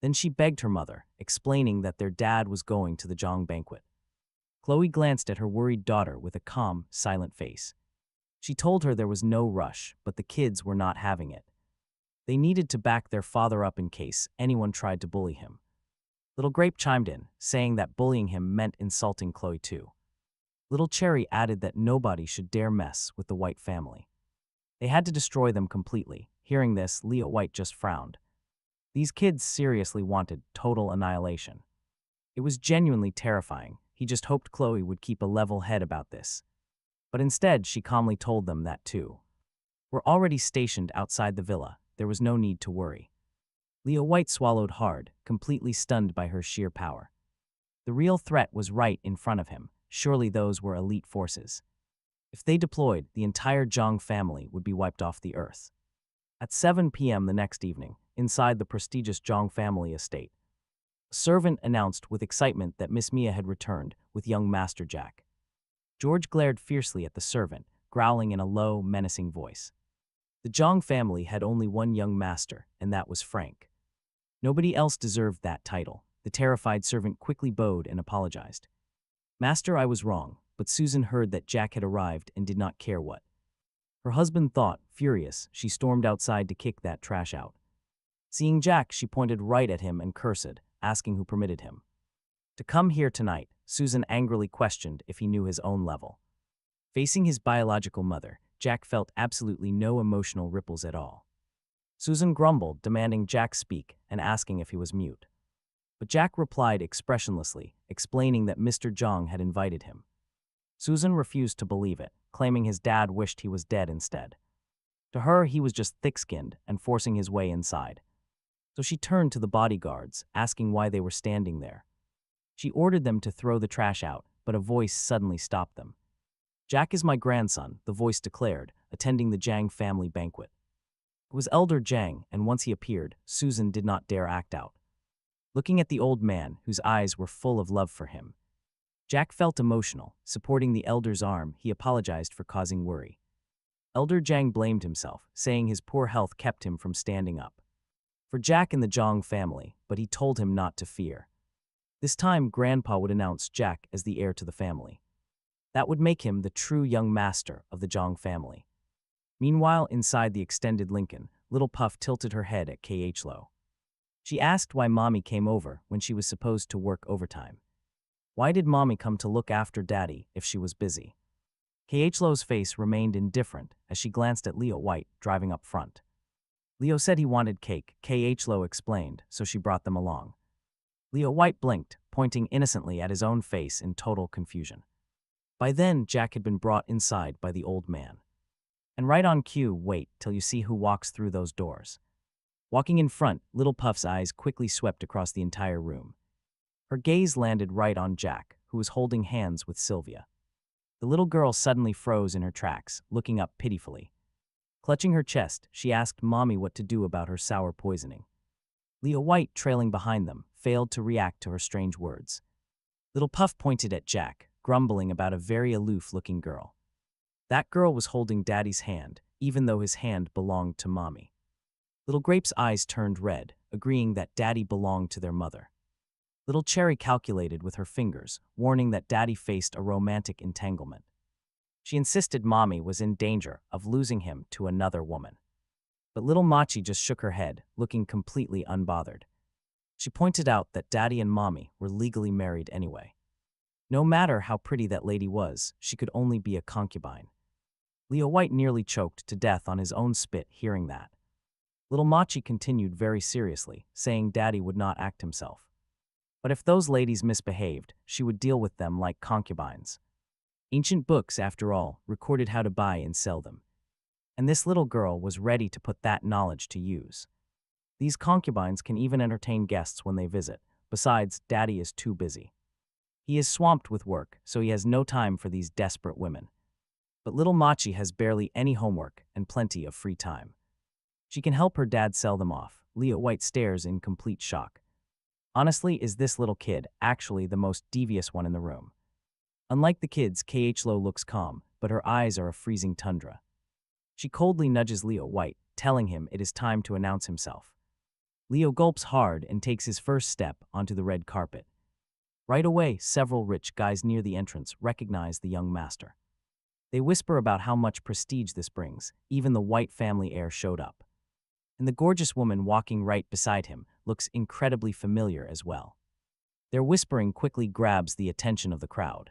Speaker 1: Then she begged her mother, explaining that their dad was going to the Jong banquet. Khloe glanced at her worried daughter with a calm, silent face. She told her there was no rush, but the kids were not having it. They needed to back their father up in case anyone tried to bully him. Little Grape chimed in, saying that bullying him meant insulting Khloe too. Little Cherry added that nobody should dare mess with the White family. They had to destroy them completely. Hearing this, Leo White just frowned. These kids seriously wanted total annihilation. It was genuinely terrifying. He just hoped Khloe would keep a level head about this. But instead, she calmly told them that too. We're already stationed outside the villa. There was no need to worry. Leo White swallowed hard, completely stunned by her sheer power. The real threat was right in front of him. Surely those were elite forces. If they deployed, the entire Jong family would be wiped off the earth. At 7 p.m. the next evening, inside the prestigious Jong family estate, a servant announced with excitement that Miss Mia had returned with young Master Jack. George glared fiercely at the servant, growling in a low, menacing voice. The Jong family had only one young master, and that was Frank. Nobody else deserved that title. The terrified servant quickly bowed and apologized. Master, I was wrong, but Susan heard that Jack had arrived and did not care what. Her husband thought, furious, she stormed outside to kick that trash out. Seeing Jack, she pointed right at him and cursed, asking who permitted him to come here tonight. Susan angrily questioned if he knew his own level. Facing his biological mother, Jack felt absolutely no emotional ripples at all. Susan grumbled, demanding Jack speak and asking if he was mute. But Jack replied expressionlessly, explaining that Mr. Jong had invited him. Susan refused to believe it, claiming his dad wished he was dead instead. To her, he was just thick-skinned and forcing his way inside. So she turned to the bodyguards, asking why they were standing there. She ordered them to throw the trash out, but a voice suddenly stopped them. Jack is my grandson, the voice declared, attending the Jang family banquet. It was Elder Jang, and once he appeared, Susan did not dare act out. Looking at the old man, whose eyes were full of love for him, Jack felt emotional. Supporting the elder's arm, he apologized for causing worry. Elder Jang blamed himself, saying his poor health kept him from standing up for Jack and the Jong family, but he told him not to fear. This time, Grandpa would announce Jack as the heir to the family. That would make him the true young master of the Jong family. Meanwhile, inside the extended Lincoln, little Puff tilted her head at Khloe. She asked why Mommy came over when she was supposed to work overtime. Why did Mommy come to look after Daddy if she was busy? Khloe's face remained indifferent as she glanced at Leo White driving up front. Leo said he wanted cake, Khloe explained, so she brought them along. Leo White blinked, pointing innocently at his own face in total confusion. By then, Jack had been brought inside by the old man. And right on cue, wait till you see who walks through those doors. Walking in front, Little Puff's eyes quickly swept across the entire room. Her gaze landed right on Jack, who was holding hands with Sylvia. The little girl suddenly froze in her tracks, looking up pitifully. Clutching her chest, she asked Mommy what to do about her sour poisoning. Khloe White, trailing behind them, failed to react to her strange words. Little Puff pointed at Jack, grumbling about a very aloof-looking girl. That girl was holding Daddy's hand, even though his hand belonged to Mommy. Little Grape's eyes turned red, agreeing that Daddy belonged to their mother. Little Cherry calculated with her fingers, warning that Daddy faced a romantic entanglement. She insisted Mommy was in danger of losing him to another woman. But Little Machi just shook her head, looking completely unbothered. She pointed out that Daddy and Mommy were legally married anyway. No matter how pretty that lady was, she could only be a concubine. Khloe White nearly choked to death on his own spit hearing that. Little Machi continued very seriously, saying Daddy would not act himself. But if those ladies misbehaved, she would deal with them like concubines. Ancient books, after all, recorded how to buy and sell them. And this little girl was ready to put that knowledge to use. These concubines can even entertain guests when they visit. Besides, Daddy is too busy. He is swamped with work, so he has no time for these desperate women. But little Machi has barely any homework and plenty of free time. She can help her dad sell them off. Khloe White stares in complete shock. Honestly, is this little kid actually the most devious one in the room? Unlike the kids, Khlo looks calm, but her eyes are a freezing tundra. She coldly nudges Khloe White, telling him it is time to announce himself. Leo gulps hard and takes his first step onto the red carpet. Right away, several rich guys near the entrance recognize the young master. They whisper about how much prestige this brings. Even the White family heir showed up. And the gorgeous woman walking right beside him looks incredibly familiar as well. Their whispering quickly grabs the attention of the crowd.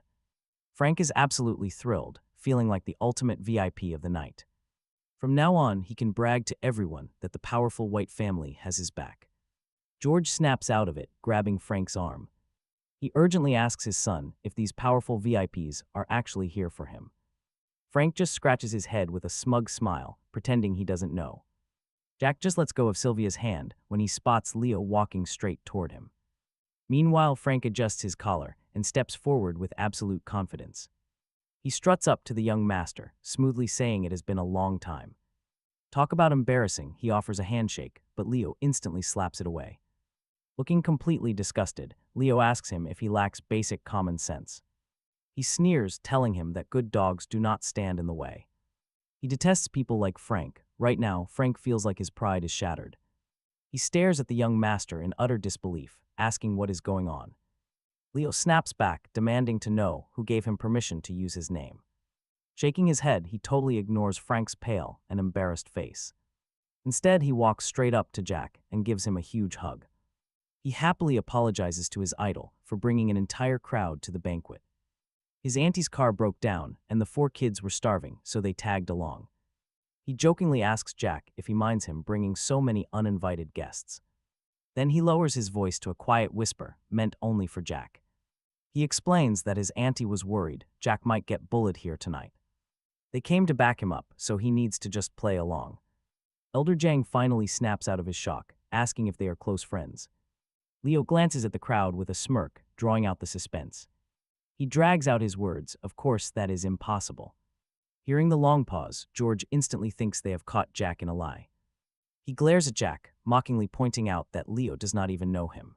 Speaker 1: Frank is absolutely thrilled, feeling like the ultimate VIP of the night. From now on, he can brag to everyone that the powerful White family has his back. George snaps out of it, grabbing Frank's arm. He urgently asks his son if these powerful VIPs are actually here for him. Frank just scratches his head with a smug smile, pretending he doesn't know. Jack just lets go of Sylvia's hand when he spots Leo walking straight toward him. Meanwhile, Frank adjusts his collar and steps forward with absolute confidence. He struts up to the young master, smoothly saying it has been a long time. Talk about embarrassing, he offers a handshake, but Leo instantly slaps it away. Looking completely disgusted, Leo asks him if he lacks basic common sense. He sneers, telling him that good dogs do not stand in the way. He detests people like Frank. Right now, Frank feels like his pride is shattered. He stares at the young master in utter disbelief, asking what is going on. Leo snaps back, demanding to know who gave him permission to use his name. Shaking his head, he totally ignores Frank's pale and embarrassed face. Instead, he walks straight up to Jack and gives him a huge hug. He happily apologizes to his idol for bringing an entire crowd to the banquet. His auntie's car broke down, and the 4 kids were starving, so they tagged along. He jokingly asks Jack if he minds him bringing so many uninvited guests. Then he lowers his voice to a quiet whisper, meant only for Jack. He explains that his auntie was worried Jack might get bullied here tonight. They came to back him up, so he needs to just play along. Elder Jang finally snaps out of his shock, asking if they are close friends. Leo glances at the crowd with a smirk, drawing out the suspense. He drags out his words, of course that is impossible. Hearing the long pause, George instantly thinks they have caught Jack in a lie. He glares at Jack, mockingly pointing out that Leo does not even know him.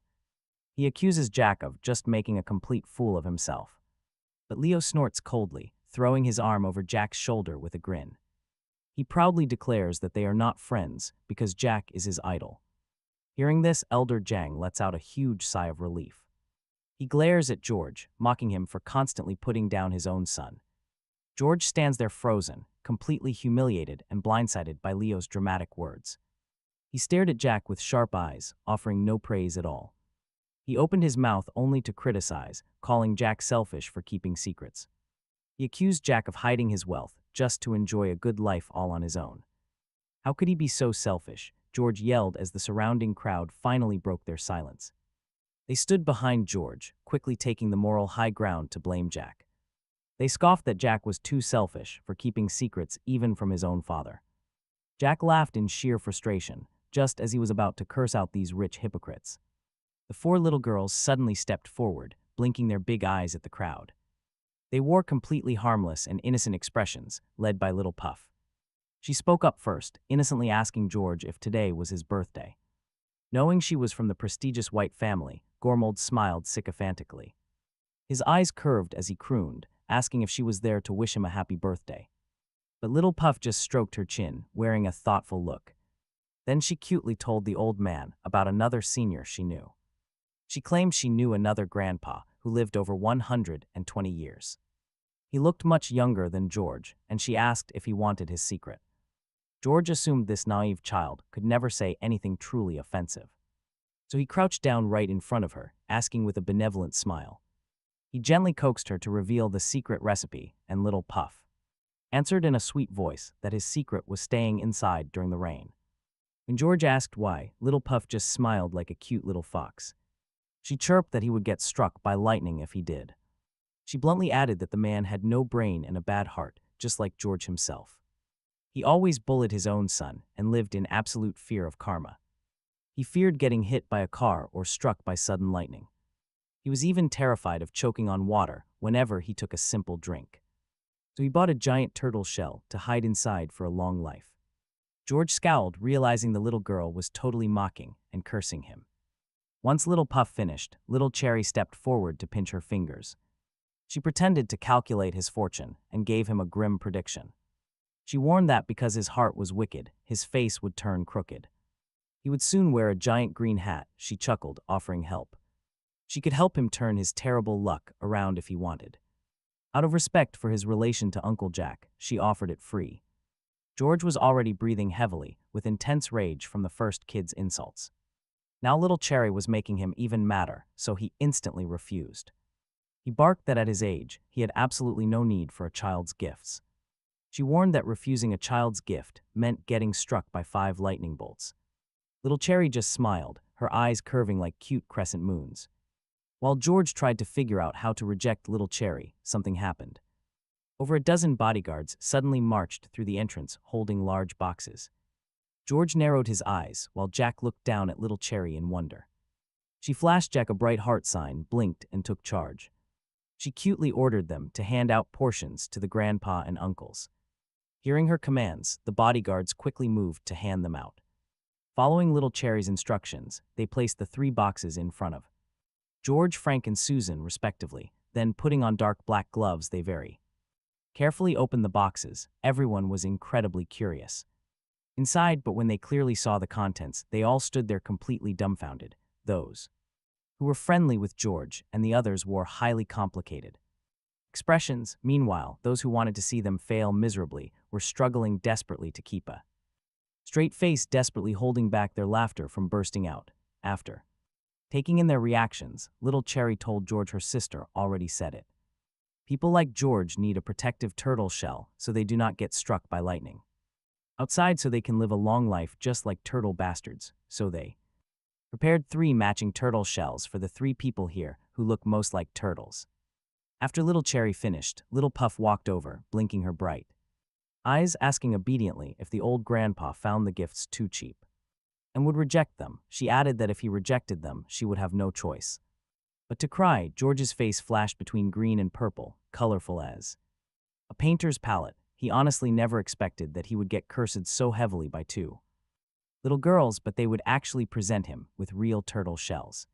Speaker 1: He accuses Jack of just making a complete fool of himself. But Leo snorts coldly, throwing his arm over Jack's shoulder with a grin. He proudly declares that they are not friends because Jack is his idol. Hearing this, Elder Jang lets out a huge sigh of relief. He glares at George, mocking him for constantly putting down his own son. George stands there frozen, completely humiliated and blindsided by Leo's dramatic words. He stared at Jack with sharp eyes, offering no praise at all. He opened his mouth only to criticize, calling Jack selfish for keeping secrets. He accused Jack of hiding his wealth just to enjoy a good life all on his own. How could he be so selfish? George yelled as the surrounding crowd finally broke their silence. They stood behind George, quickly taking the moral high ground to blame Jack. They scoffed that Jack was too selfish for keeping secrets even from his own father. Jack laughed in sheer frustration, just as he was about to curse out these rich hypocrites. The four little girls suddenly stepped forward, blinking their big eyes at the crowd. They wore completely harmless and innocent expressions, led by little Puff. She spoke up first, innocently asking George if today was his birthday. Knowing she was from the prestigious White family, Gormold smiled sycophantically. His eyes curved as he crooned, asking if she was there to wish him a happy birthday. But little Puff just stroked her chin, wearing a thoughtful look. Then she cutely told the old man about another senior she knew. She claimed she knew another grandpa who lived over 120 years. He looked much younger than George, and she asked if he wanted his secret. George assumed this naive child could never say anything truly offensive. So he crouched down right in front of her, asking with a benevolent smile. He gently coaxed her to reveal the secret recipe, and little Puff answered in a sweet voice that his secret was staying inside during the rain. When George asked why, little Puff just smiled like a cute little fox. She chirped that he would get struck by lightning if he did. She bluntly added that the man had no brain and a bad heart, just like George himself. He always bullied his own son and lived in absolute fear of karma. He feared getting hit by a car or struck by sudden lightning. He was even terrified of choking on water whenever he took a simple drink. So he bought a giant turtle shell to hide inside for a long life. George scowled, realizing the little girl was totally mocking and cursing him. Once little Puff finished, little Cherry stepped forward to pinch her fingers. She pretended to calculate his fortune and gave him a grim prediction. She warned that because his heart was wicked, his face would turn crooked. He would soon wear a giant green hat, she chuckled, offering help. She could help him turn his terrible luck around if he wanted. Out of respect for his relation to Uncle Jack, she offered it free. George was already breathing heavily, with intense rage from the first kid's insults. Now little Cherry was making him even madder, so he instantly refused. He barked that at his age, he had absolutely no need for a child's gifts. She warned that refusing a child's gift meant getting struck by 5 lightning bolts. Little Cherry just smiled, her eyes curving like cute crescent moons. While George tried to figure out how to reject little Cherry, something happened. Over a dozen bodyguards suddenly marched through the entrance holding large boxes. George narrowed his eyes while Jack looked down at little Cherry in wonder. She flashed Jack a bright heart sign, blinked, and took charge. She cutely ordered them to hand out portions to the grandpa and uncles. Hearing her commands, the bodyguards quickly moved to hand them out. Following little Cherry's instructions, they placed the 3 boxes in front of George, Frank, and Susan, respectively, then putting on dark black gloves they carefully opened the boxes. Everyone was incredibly curious inside, but when they clearly saw the contents, they all stood there completely dumbfounded. Those who were friendly with George and the others wore highly complicated expressions. Meanwhile, those who wanted to see them fail miserably were struggling desperately to keep a straight face, desperately holding back their laughter from bursting out. After taking in their reactions, little Cherry told George her sister already said it. People like George need a protective turtle shell so they do not get struck by lightning. Outside so they can live a long life just like turtle bastards, so they prepared 3 matching turtle shells for the 3 people here who look most like turtles. After little Cherry finished, little Puff walked over, blinking her bright eyes, asking obediently if the old grandpa found the gifts too cheap and would reject them. She added that if he rejected them, she would have no choice but to cry. George's face flashed between green and purple, colorful as a painter's palette. He honestly never expected that he would get cursed so heavily by 2 little girls, but they would actually present him with real turtle shells.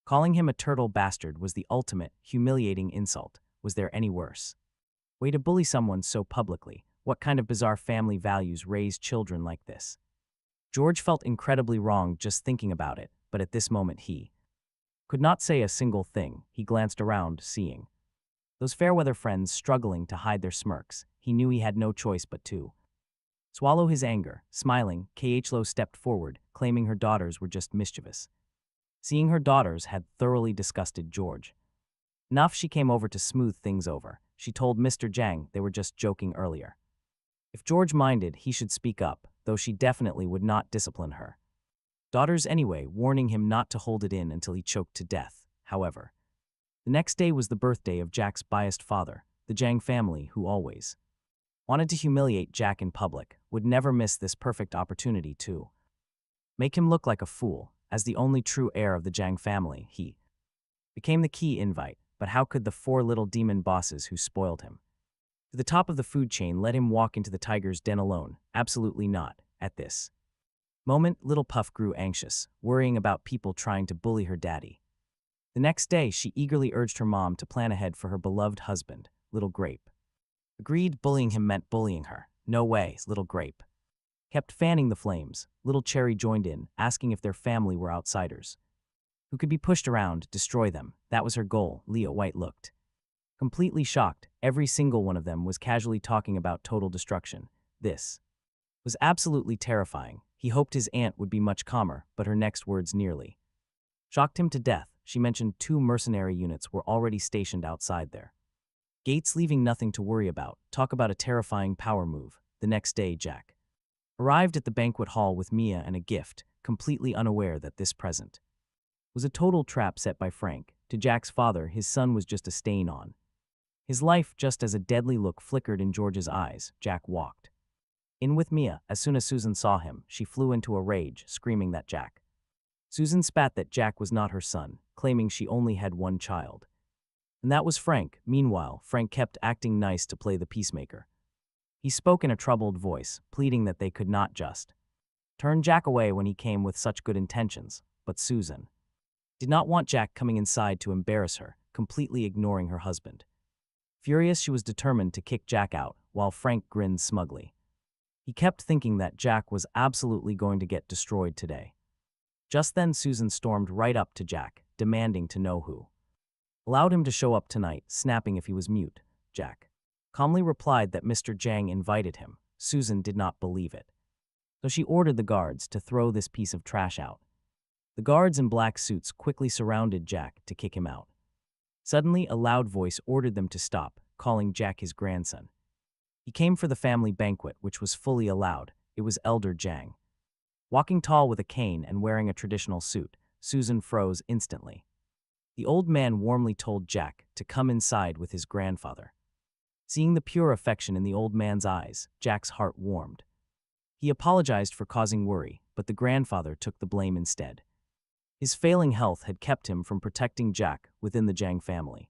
Speaker 1: Calling him a turtle bastard was the ultimate, humiliating insult. Was there any worse way to bully someone so publicly? What kind of bizarre family values raise children like this? George felt incredibly wrong just thinking about it, but at this moment he could not say a single thing. He glanced around, seeing those fair-weather friends struggling to hide their smirks. He knew he had no choice but to swallow his anger. Smiling, Khloe stepped forward, claiming her daughters were just mischievous. Seeing her daughters had thoroughly disgusted George enough, she came over to smooth things over. She told Mr. Jang they were just joking earlier. If George minded, he should speak up, though she definitely would not discipline her daughters anyway, warning him not to hold it in until he choked to death. However, the next day was the birthday of Jack's biased father, the Zhang family, who always wanted to humiliate Jack in public, would never miss this perfect opportunity to make him look like a fool. As the only true heir of the Zhang family, he became the key invite, but how could the four little demon bosses who spoiled him to the top of the food chain let him walk into the tiger's den alone? Absolutely not. At this moment, little Puff grew anxious, worrying about people trying to bully her daddy. The next day, she eagerly urged her mom to plan ahead for her beloved husband, Little Grape. Agreed, bullying him meant bullying her. No way, Little Grape kept fanning the flames. Little Cherry joined in, asking if their family were outsiders who could be pushed around, destroy them. That was her goal. Khloe White looked completely shocked. Every single one of them was casually talking about total destruction. This was absolutely terrifying. He hoped his aunt would be much calmer, but her next words nearly shocked him to death. She mentioned 2 mercenary units were already stationed outside their gates, leaving nothing to worry about. Talk about a terrifying power move. The next day, Jack arrived at the banquet hall with Mia and a gift, completely unaware that this present was a total trap set by Frank. To Jack's father, his son was just a stain on his life. Just as a deadly look flickered in George's eyes, Jack walked in with Mia. As soon as Susan saw him, she flew into a rage, screaming that Susan spat that Jack was not her son, claiming she only had one child. And that was Frank. Meanwhile, Frank kept acting nice to play the peacemaker. He spoke in a troubled voice, pleading that they could not just turn Jack away when he came with such good intentions. But Susan did not want Jack coming inside to embarrass her, completely ignoring her husband. Furious, she was determined to kick Jack out, while Frank grinned smugly. He kept thinking that Jack was absolutely going to get destroyed today. Just then, Susan stormed right up to Jack, demanding to know who allowed him to show up tonight, snapping if he was mute. Jack calmly replied that Mr. Zhang invited him. Susan did not believe it, so she ordered the guards to throw this piece of trash out. The guards in black suits quickly surrounded Jack to kick him out. Suddenly, a loud voice ordered them to stop, calling Jack his grandson. He came for the family banquet, which was fully allowed. It was Elder Zhang. Walking tall with a cane and wearing a traditional suit, Susan froze instantly. The old man warmly told Jack to come inside with his grandfather. Seeing the pure affection in the old man's eyes, Jack's heart warmed. He apologized for causing worry, but the grandfather took the blame instead. His failing health had kept him from protecting Jack within the Zhang family.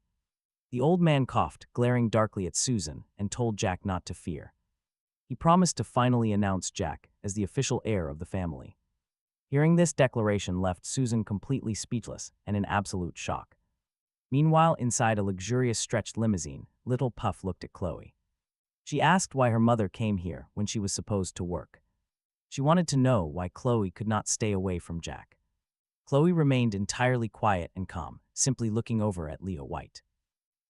Speaker 1: The old man coughed, glaring darkly at Susan, and told Jack not to fear. He promised to finally announce Jack as the official heir of the family. Hearing this declaration left Susan completely speechless and in absolute shock. Meanwhile, inside a luxurious stretched limousine, little Puff looked at Khloe. She asked why her mother came here when she was supposed to work. She wanted to know why Khloe could not stay away from Jack. Khloe remained entirely quiet and calm, simply looking over at Khloe White.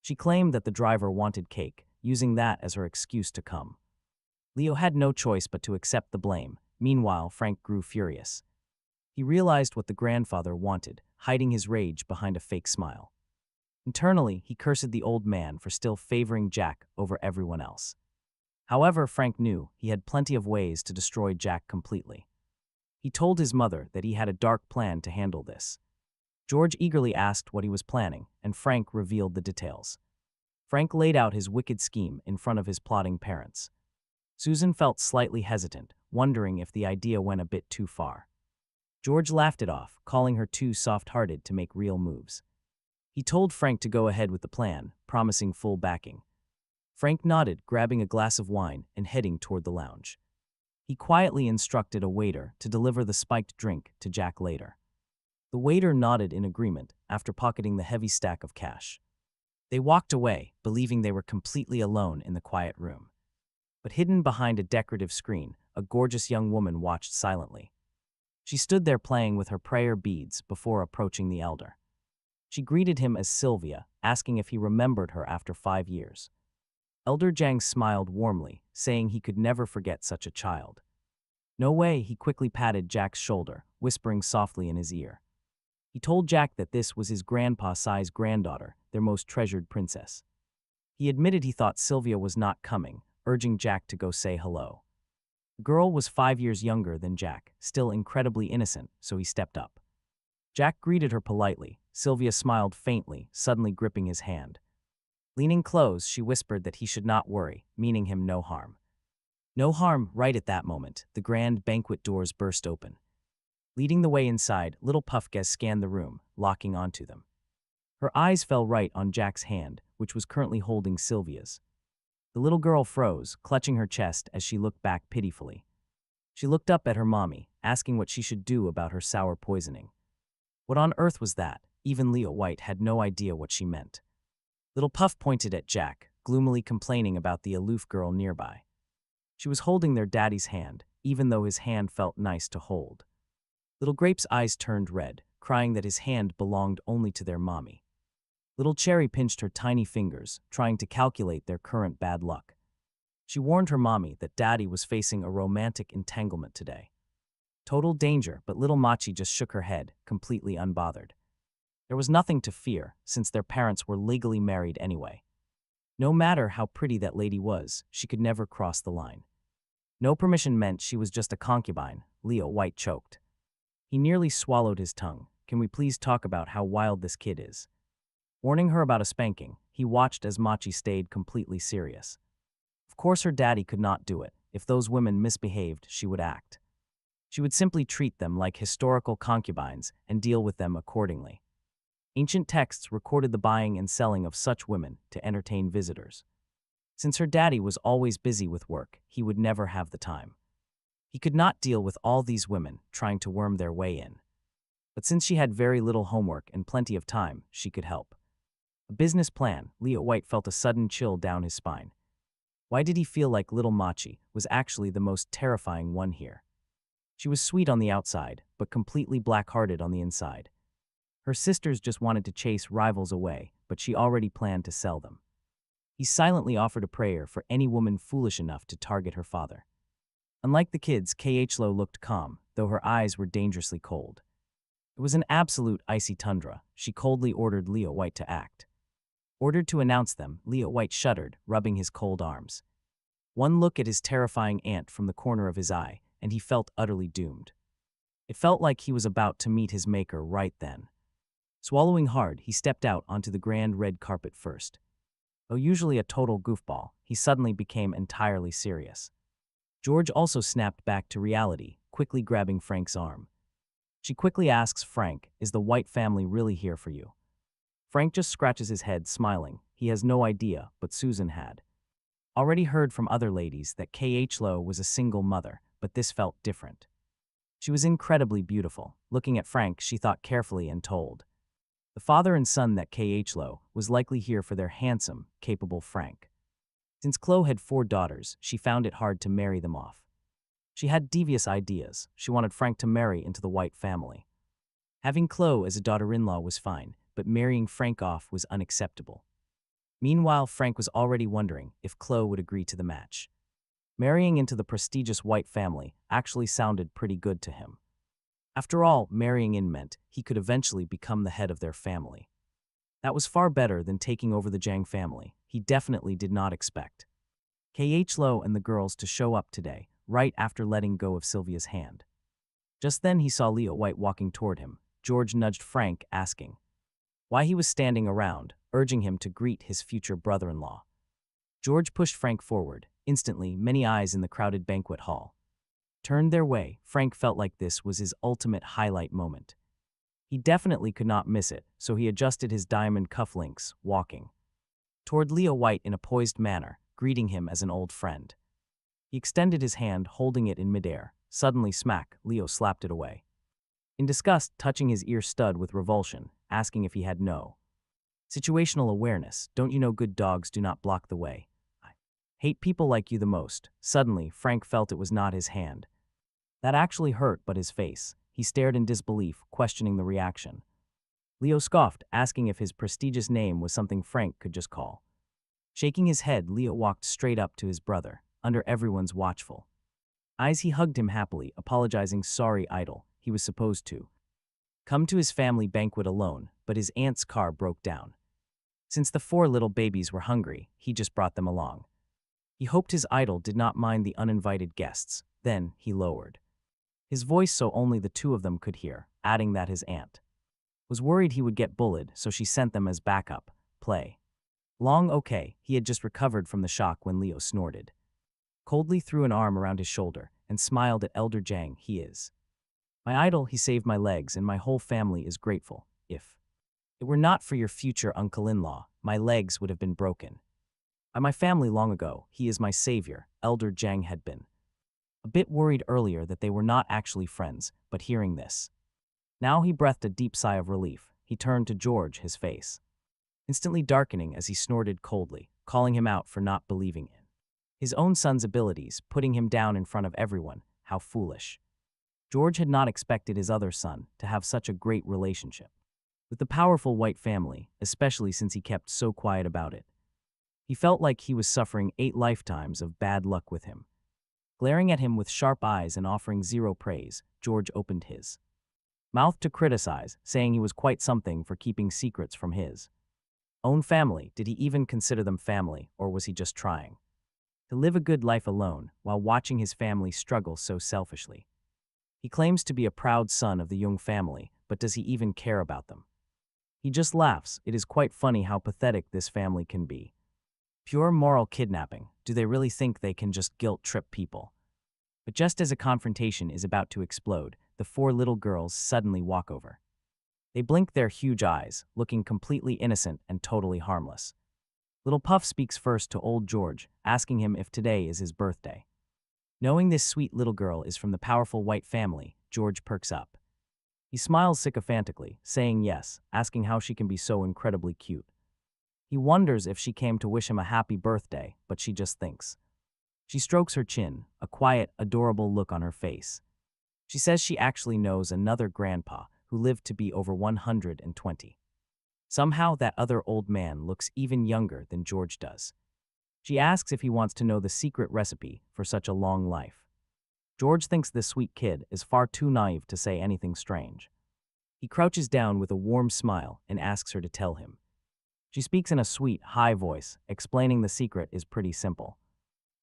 Speaker 1: She claimed that the driver wanted cake, using that as her excuse to come. Leo had no choice but to accept the blame. Meanwhile, Frank grew furious. He realized what the grandfather wanted, hiding his rage behind a fake smile. Internally, he cursed the old man for still favoring Jack over everyone else. However, Frank knew he had plenty of ways to destroy Jack completely. He told his mother that he had a dark plan to handle this. George eagerly asked what he was planning, and Frank revealed the details. Frank laid out his wicked scheme in front of his plotting parents. Susan felt slightly hesitant, wondering if the idea went a bit too far. George laughed it off, calling her too soft-hearted to make real moves. He told Frank to go ahead with the plan, promising full backing. Frank nodded, grabbing a glass of wine and heading toward the lounge. He quietly instructed a waiter to deliver the spiked drink to Jack later. The waiter nodded in agreement after pocketing the heavy stack of cash. They walked away, believing they were completely alone in the quiet room. But hidden behind a decorative screen, a gorgeous young woman watched silently. She stood there playing with her prayer beads before approaching the elder. She greeted him as Sylvia, asking if he remembered her after 5 years. Elder Zhang smiled warmly, saying he could never forget such a child. No way, he quickly patted Jack's shoulder, whispering softly in his ear. He told Jack that this was his grandpa-sized granddaughter, their most treasured princess. He admitted he thought Sylvia was not coming, urging Jack to go say hello. The girl was 5 years younger than Jack, still incredibly innocent, so he stepped up. Jack greeted her politely. Sylvia smiled faintly, suddenly gripping his hand. Leaning close, she whispered that he should not worry, meaning him no harm. No harm. Right at that moment, the grand banquet doors burst open. Leading the way inside, little Puffguess scanned the room, locking onto them. Her eyes fell right on Jack's hand, which was currently holding Sylvia's. The little girl froze, clutching her chest as she looked back pitifully. She looked up at her mommy, asking what she should do about her sour poisoning. What on earth was that? Even Leo White had no idea what she meant. Little Puff pointed at Jack, gloomily complaining about the aloof girl nearby. She was holding their daddy's hand, even though his hand felt nice to hold. Little Grape's eyes turned red, crying that his hand belonged only to their mommy. Little Cherry pinched her tiny fingers, trying to calculate their current bad luck. She warned her mommy that Daddy was facing a romantic entanglement today. Total danger, but little Machi just shook her head, completely unbothered. There was nothing to fear, since their parents were legally married anyway. No matter how pretty that lady was, she could never cross the line. No permission meant she was just a concubine, Leo White choked. He nearly swallowed his tongue. Can we please talk about how wild this kid is? Warning her about a spanking, he watched as Machi stayed completely serious. Of course her daddy could not do it. If those women misbehaved, she would act. She would simply treat them like historical concubines and deal with them accordingly. Ancient texts recorded the buying and selling of such women to entertain visitors. Since her daddy was always busy with work, he would never have the time. He could not deal with all these women trying to worm their way in. But since she had very little homework and plenty of time, she could help. A business plan. Leo White felt a sudden chill down his spine. Why did he feel like little Machi was actually the most terrifying one here? She was sweet on the outside, but completely black-hearted on the inside. Her sisters just wanted to chase rivals away, but she already planned to sell them. He silently offered a prayer for any woman foolish enough to target her father. Unlike the kids, Khlo looked calm, though her eyes were dangerously cold. It was an absolute icy tundra. She coldly ordered Leo White to act. Ordered to announce them, Leo White shuddered, rubbing his cold arms. One look at his terrifying aunt from the corner of his eye, and he felt utterly doomed. It felt like he was about to meet his maker right then. Swallowing hard, he stepped out onto the grand red carpet first. Though usually a total goofball, he suddenly became entirely serious. George also snapped back to reality, quickly grabbing Frank's arm. She quickly asks Frank, "Is the White family really here for you?" Frank just scratches his head, smiling. He has no idea, but Susan had. Already heard from other ladies that Khlo was a single mother, but this felt different. She was incredibly beautiful. Looking at Frank, she thought carefully and told. The father and son that Khlo was likely here for their handsome, capable Frank. Since Khloe had 4 daughters, she found it hard to marry them off. She had devious ideas. She wanted Frank to marry into the White family. Having Khloe as a daughter-in-law was fine, but marrying Frank off was unacceptable. Meanwhile, Frank was already wondering if Khloe would agree to the match. Marrying into the prestigious White family actually sounded pretty good to him. After all, marrying in meant he could eventually become the head of their family. That was far better than taking over the Jang family. He definitely did not expect Khlo and the girls to show up today, right after letting go of Sylvia's hand. Just then he saw Leo White walking toward him. George nudged Frank, asking why he was standing around, urging him to greet his future brother-in-law. George pushed Frank forward. Instantly, many eyes in the crowded banquet hall turned their way. Frank felt like this was his ultimate highlight moment. He definitely could not miss it, so he adjusted his diamond cufflinks, walking toward Leo White in a poised manner, greeting him as an old friend. He extended his hand, holding it in midair. Suddenly, smack, Leo slapped it away. In disgust, touching his ear stud with revulsion, asking if he had no situational awareness. Don't you know good dogs do not block the way? I hate people like you the most. Suddenly, Frank felt it was not his hand that actually hurt, but his face. He stared in disbelief, questioning the reaction. Leo scoffed, asking if his prestigious name was something Frank could just call. Shaking his head, Leo walked straight up to his brother, under everyone's watchful eyes. He hugged him happily, apologizing. Sorry, idol, he was supposed to come to his family banquet alone, but his aunt's car broke down. Since the 4 little babies were hungry, he just brought them along. He hoped his idol did not mind the uninvited guests. Then he lowered his voice so only the 2 of them could hear, adding that his aunt was worried he would get bullied, so she sent them as backup. Play. Okay, he had just recovered from the shock when Leo snorted. Coldly threw an arm around his shoulder and smiled at Elder Jang. He is my idol. He saved my legs and my whole family is grateful. If it were not for your future uncle-in-law, my legs would have been broken. By my family long ago, he is my savior. Elder Jang had been a bit worried earlier that they were not actually friends, but hearing this, now he breathed a deep sigh of relief. He turned to George, his face instantly darkening as he snorted coldly, calling him out for not believing in his own son's abilities, putting him down in front of everyone. How foolish. George had not expected his other son to have such a great relationship with the powerful White family, especially since he kept so quiet about it. He felt like he was suffering 8 lifetimes of bad luck with him. Glaring at him with sharp eyes and offering zero praise, George opened his mouth to criticize, saying he was quite something for keeping secrets from his own family. Did he even consider them family, or was he just trying to live a good life alone while watching his family struggle so selfishly? He claims to be a proud son of the Jung family, but does he even care about them? He just laughs. It is quite funny how pathetic this family can be. Pure moral kidnapping. Do they really think they can just guilt-trip people? But just as a confrontation is about to explode, the 4 little girls suddenly walk over. They blink their huge eyes, looking completely innocent and totally harmless. Little Puff speaks first to old George, asking him if today is his birthday. Knowing this sweet little girl is from the powerful White family, George perks up. He smiles sycophantically, saying yes, asking how she can be so incredibly cute. He wonders if she came to wish him a happy birthday, but she just thinks. She strokes her chin, a quiet, adorable look on her face. She says she actually knows another grandpa who lived to be over 120. Somehow that other old man looks even younger than George does. She asks if he wants to know the secret recipe for such a long life. George thinks this sweet kid is far too naive to say anything strange. He crouches down with a warm smile and asks her to tell him. She speaks in a sweet, high voice, explaining the secret is pretty simple.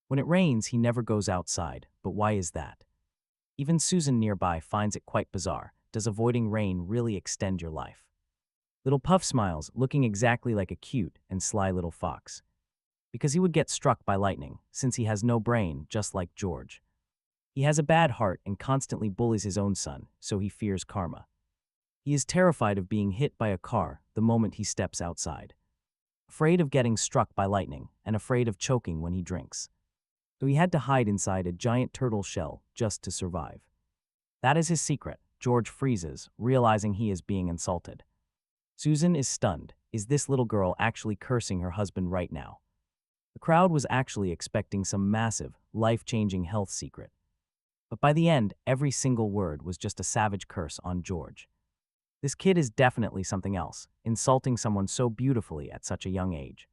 Speaker 1: When it rains, he never goes outside, but why is that? Even Susan nearby finds it quite bizarre. Does avoiding rain really extend your life? Little Puff smiles, looking exactly like a cute and sly little fox. Because he would get struck by lightning, since he has no brain, just like George. He has a bad heart and constantly bullies his own son, so he fears karma. He is terrified of being hit by a car the moment he steps outside. Afraid of getting struck by lightning and afraid of choking when he drinks. So he had to hide inside a giant turtle shell just to survive. That is his secret. George freezes, realizing he is being insulted. Susan is stunned. Is this little girl actually cursing her husband right now? The crowd was actually expecting some massive, life-changing health secret. But by the end, every single word was just a savage curse on George. This kid is definitely something else, insulting someone so beautifully at such a young age.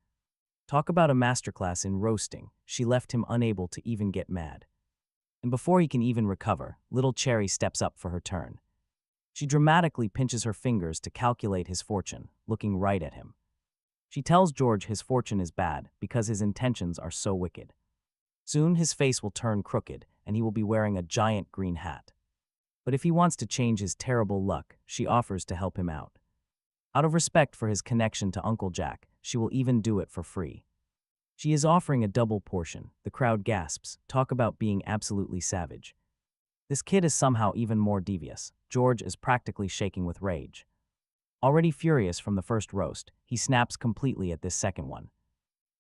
Speaker 1: Talk about a masterclass in roasting. She left him unable to even get mad. And before he can even recover, little Cherry steps up for her turn. She dramatically pinches her fingers to calculate his fortune, looking right at him. She tells George his fortune is bad because his intentions are so wicked. Soon his face will turn crooked and he will be wearing a giant green hat. But if he wants to change his terrible luck, she offers to help him out. Out of respect for his connection to Uncle Jack, she will even do it for free. She is offering a double portion. The crowd gasps. Talk about being absolutely savage. This kid is somehow even more devious. George is practically shaking with rage. Already furious from the first roast, he snaps completely at this second one.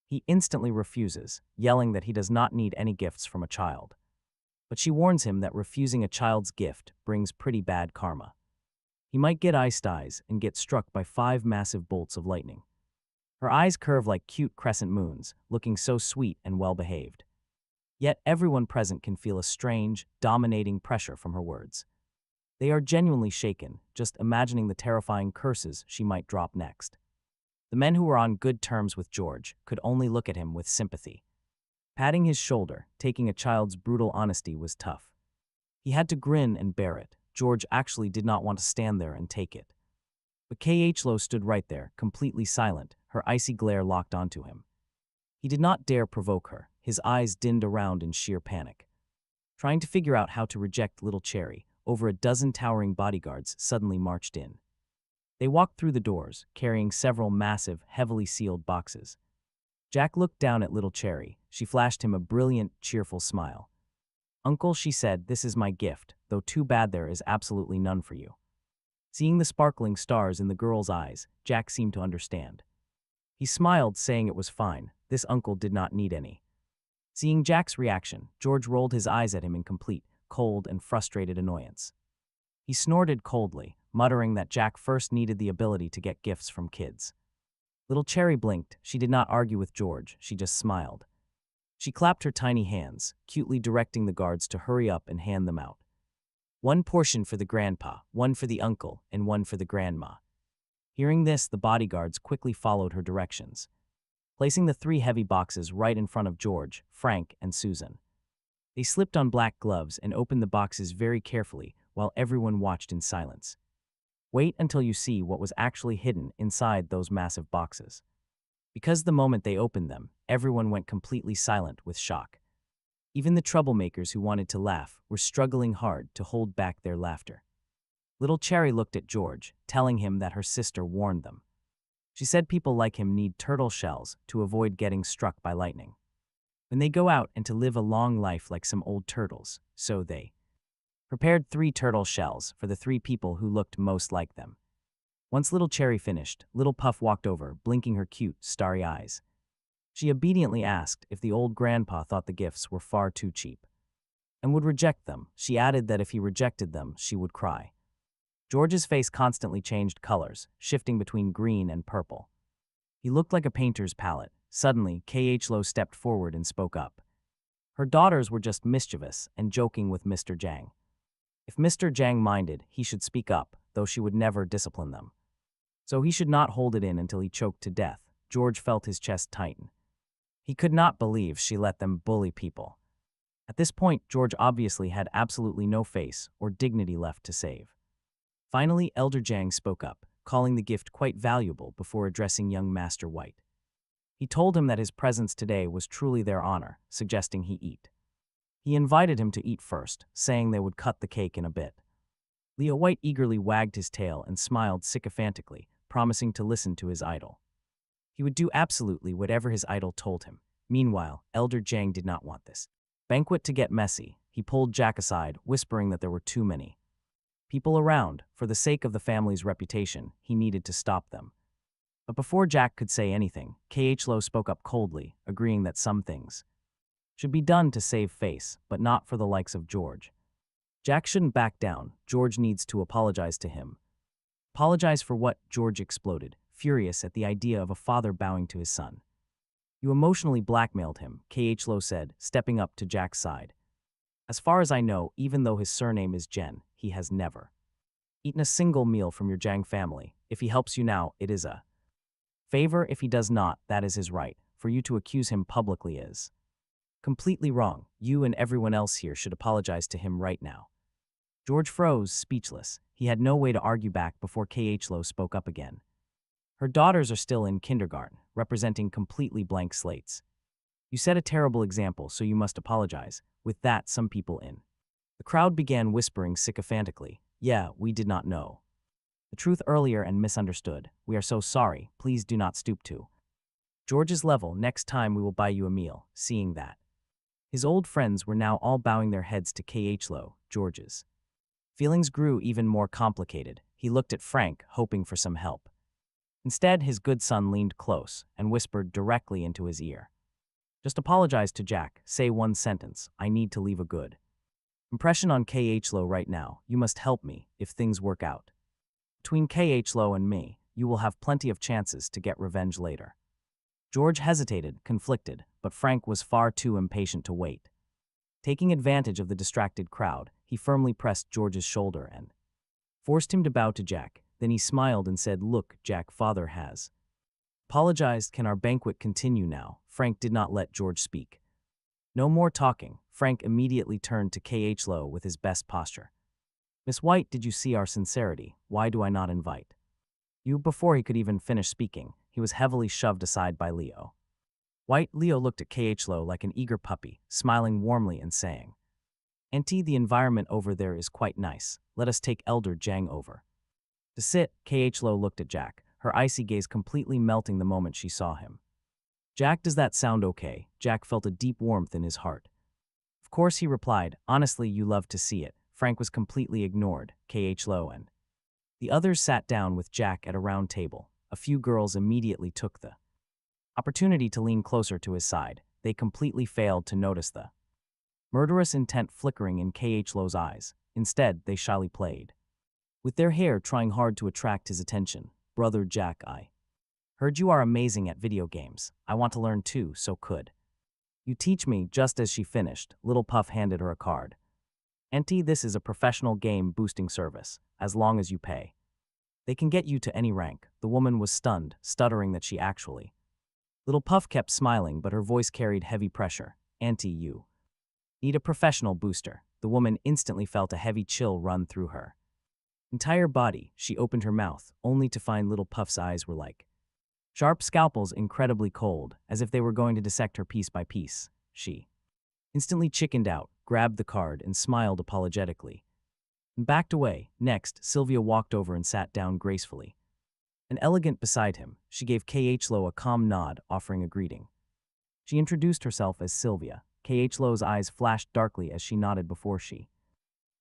Speaker 1: He instantly refuses, yelling that he does not need any gifts from a child. But she warns him that refusing a child's gift brings pretty bad karma. He might get iced eyes and get struck by 5 massive bolts of lightning. Her eyes curve like cute crescent moons, looking so sweet and well-behaved. Yet everyone present can feel a strange, dominating pressure from her words. They are genuinely shaken, just imagining the terrifying curses she might drop next. The men who were on good terms with George could only look at him with sympathy. Patting his shoulder, taking a child's brutal honesty was tough. He had to grin and bear it. George actually did not want to stand there and take it. But Khloe stood right there, completely silent, her icy glare locked onto him. He did not dare provoke her, his eyes dinned around in sheer panic. Trying to figure out how to reject little Cherry, over a dozen towering bodyguards suddenly marched in. They walked through the doors, carrying several massive, heavily sealed boxes. Jack looked down at little Cherry. She flashed him a brilliant, cheerful smile. Uncle, she said, this is my gift, though too bad there is absolutely none for you. Seeing the sparkling stars in the girl's eyes, Jack seemed to understand. He smiled, saying it was fine. This uncle did not need any. Seeing Jack's reaction, George rolled his eyes at him in complete, cold and frustrated annoyance. He snorted coldly, muttering that Jack first needed the ability to get gifts from kids. Little Cherry blinked. She did not argue with George, she just smiled. She clapped her tiny hands, cutely directing the guards to hurry up and hand them out. One portion for the grandpa, one for the uncle, and one for the grandma. Hearing this, the bodyguards quickly followed her directions, placing the 3 heavy boxes right in front of George, Frank, and Susan. They slipped on black gloves and opened the boxes very carefully while everyone watched in silence. Wait until you see what was actually hidden inside those massive boxes. Because the moment they opened them, everyone went completely silent with shock. Even the troublemakers who wanted to laugh were struggling hard to hold back their laughter. Little Cherry looked at George, telling him that her sister warned them. She said people like him need turtle shells to avoid getting struck by lightning. When they go out and to live a long life like some old turtles, so they prepared 3 turtle shells for the 3 people who looked most like them. Once Little Cherry finished, Little Puff walked over, blinking her cute, starry eyes. She obediently asked if the old grandpa thought the gifts were far too cheap and would reject them. She added that if he rejected them, she would cry. George's face constantly changed colors, shifting between green and purple. He looked like a painter's palette. Suddenly, Khloe stepped forward and spoke up. Her daughters were just mischievous and joking with Mr. Jang. If Mr. Jang minded, he should speak up, though she would never discipline them. So he should not hold it in until he choked to death. George felt his chest tighten. He could not believe she let them bully people. At this point, George obviously had absolutely no face or dignity left to save. Finally, Elder Jang spoke up, calling the gift quite valuable before addressing young Master White. He told him that his presence today was truly their honor, suggesting he eat. He invited him to eat first, saying they would cut the cake in a bit. Leo White eagerly wagged his tail and smiled sycophantically, promising to listen to his idol. He would do absolutely whatever his idol told him. Meanwhile, Elder Jang did not want this banquet to get messy. He pulled Jack aside, whispering that there were too many people around. For the sake of the family's reputation, he needed to stop them. But before Jack could say anything, Khloe spoke up coldly, agreeing that some things should be done to save face, but not for the likes of George. Jack shouldn't back down. George needs to apologize to him. Apologize for what? George exploded, furious at the idea of a father bowing to his son. You emotionally blackmailed him, Khloe said, stepping up to Jack's side. As far as I know, even though his surname is Jen, he has never eaten a single meal from your Jang family. If he helps you now, it is a favor. If he does not, that is his right. For you to accuse him publicly is completely wrong. You and everyone else here should apologize to him right now. George froze, speechless. He had no way to argue back before Khloe spoke up again. Her daughters are still in kindergarten, representing completely blank slates. You set a terrible example, so you must apologize. With that, some people in the crowd began whispering sycophantically, yeah, we did not know the truth earlier and misunderstood. We are so sorry. Please do not stoop to George's level. Next time we will buy you a meal. Seeing that his old friends were now all bowing their heads to Khloe, George's feelings grew even more complicated. He looked at Frank, hoping for some help. Instead, his good son leaned close and whispered directly into his ear. Just apologize to Jack. Say one sentence. I need to leave a good impression on Khloe right now. You must help me if things work out. Between Khloe and me, you will have plenty of chances to get revenge later. George hesitated, conflicted, but Frank was far too impatient to wait. Taking advantage of the distracted crowd, he firmly pressed George's shoulder and forced him to bow to Jack. Then he smiled and said, Look, Jack, father has apologized. Can our banquet continue now? Frank did not let George speak. No more talking. Frank immediately turned to Khloe with his best posture. Miss White, did you see our sincerity? Why do I not invite you? Before he could even finish speaking, he was heavily shoved aside by Leo White. Leo looked at Khloe like an eager puppy, smiling warmly and saying, Auntie, the environment over there is quite nice. Let us take Elder Jang over to sit. Khloe looked at Jack, her icy gaze completely melting the moment she saw him. Jack, does that sound okay? Jack felt a deep warmth in his heart. Of course, he replied. Honestly, you love to see it. Frank was completely ignored. Khlo and the others sat down with Jack at a round table. A few girls immediately took the opportunity to lean closer to his side. They completely failed to notice the murderous intent flickering in Khlo's eyes. Instead, they shyly played with their hair, trying hard to attract his attention. Brother Jack, I heard you are amazing at video games. I want to learn too, so could you teach me? Just as she finished, Little Puff handed her a card. Auntie, this is a professional game boosting service, as long as you pay. They can get you to any rank. The woman was stunned, stuttering that she actually. Little Puff kept smiling, but her voice carried heavy pressure. Auntie, you need a professional booster. The woman instantly felt a heavy chill run through her entire body. She opened her mouth, only to find Little Puff's eyes were like sharp scalpels, incredibly cold, as if they were going to dissect her piece by piece. She instantly chickened out, grabbed the card, and smiled apologetically, and backed away. Next, Sylvia walked over and sat down gracefully and elegant beside him. She gave Khlo a calm nod, offering a greeting. She introduced herself as Sylvia. Khlo's eyes flashed darkly as she nodded before she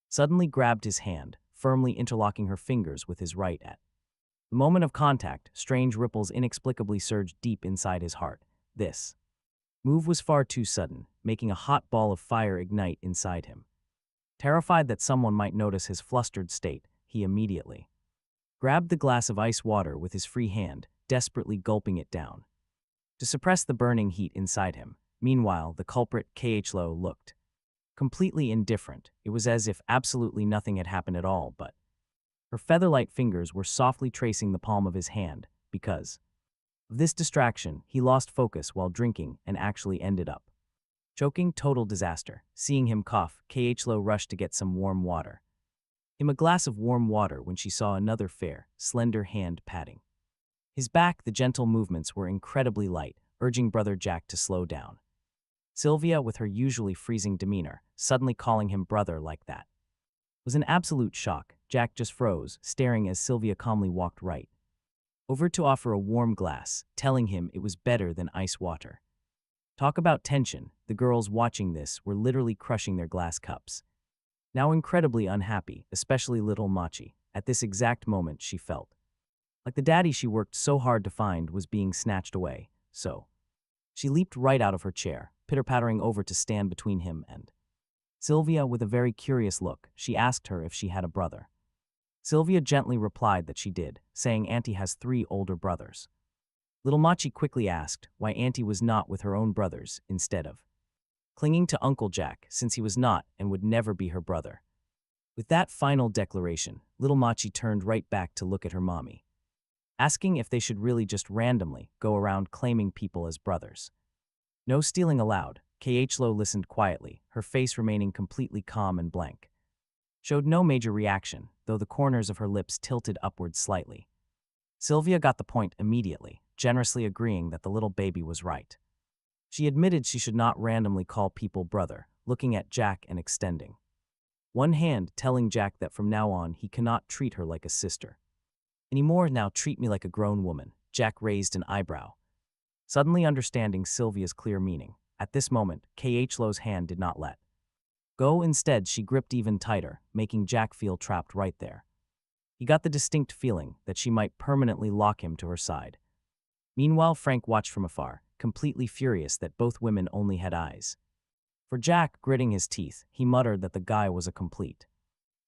Speaker 1: suddenly grabbed his hand, firmly interlocking her fingers with his right at the moment of contact. Strange ripples inexplicably surged deep inside his heart. This move was far too sudden, making a hot ball of fire ignite inside him. Terrified that someone might notice his flustered state, he immediately grabbed the glass of ice water with his free hand, desperately gulping it down to suppress the burning heat inside him. Meanwhile, the culprit, Khlo, looked completely indifferent. It was as if absolutely nothing had happened at all, but her feather-light fingers were softly tracing the palm of his hand. Because of this distraction, he lost focus while drinking and actually ended up choking. Total disaster. Seeing him cough, Khlo rushed to get some warm water. Him a glass of warm water when she saw another fair, slender hand patting his back. The gentle movements were incredibly light, urging Brother Jack to slow down. Sylvia, with her usually freezing demeanor, suddenly calling him brother like that was an absolute shock. Jack just froze, staring as Sylvia calmly walked right over to offer a warm glass, telling him it was better than ice water. Talk about tension. The girls watching this were literally crushing their glass cups, now incredibly unhappy, especially little Machi. At this exact moment, she felt like the daddy she worked so hard to find was being snatched away. So she leaped right out of her chair, pitter-pattering over to stand between him and Sylvia. With a very curious look, she asked her if she had a brother. Sylvia gently replied that she did, saying Auntie has 3 older brothers. Little Machi quickly asked why Auntie was not with her own brothers instead of clinging to Uncle Jack, since he was not and would never be her brother. With that final declaration, Little Machi turned right back to look at her mommy, asking if they should really just randomly go around claiming people as brothers. No stealing allowed. Khlo listened quietly, her face remaining completely calm and blank. Showed no major reaction, though the corners of her lips tilted upward slightly. Sylvia got the point immediately, generously agreeing that the little baby was right. She admitted she should not randomly call people brother, looking at Jack and extending one hand, telling Jack that from now on he cannot treat her like a sister anymore. Now treat me like a grown woman. Jack raised an eyebrow, suddenly understanding Sylvia's clear meaning. At this moment, Khlo's hand did not let go. Instead, she gripped even tighter, making Jack feel trapped right there. He got the distinct feeling that she might permanently lock him to her side. Meanwhile, Frank watched from afar, completely furious that both women only had eyes for Jack. Gritting his teeth, he muttered that the guy was a complete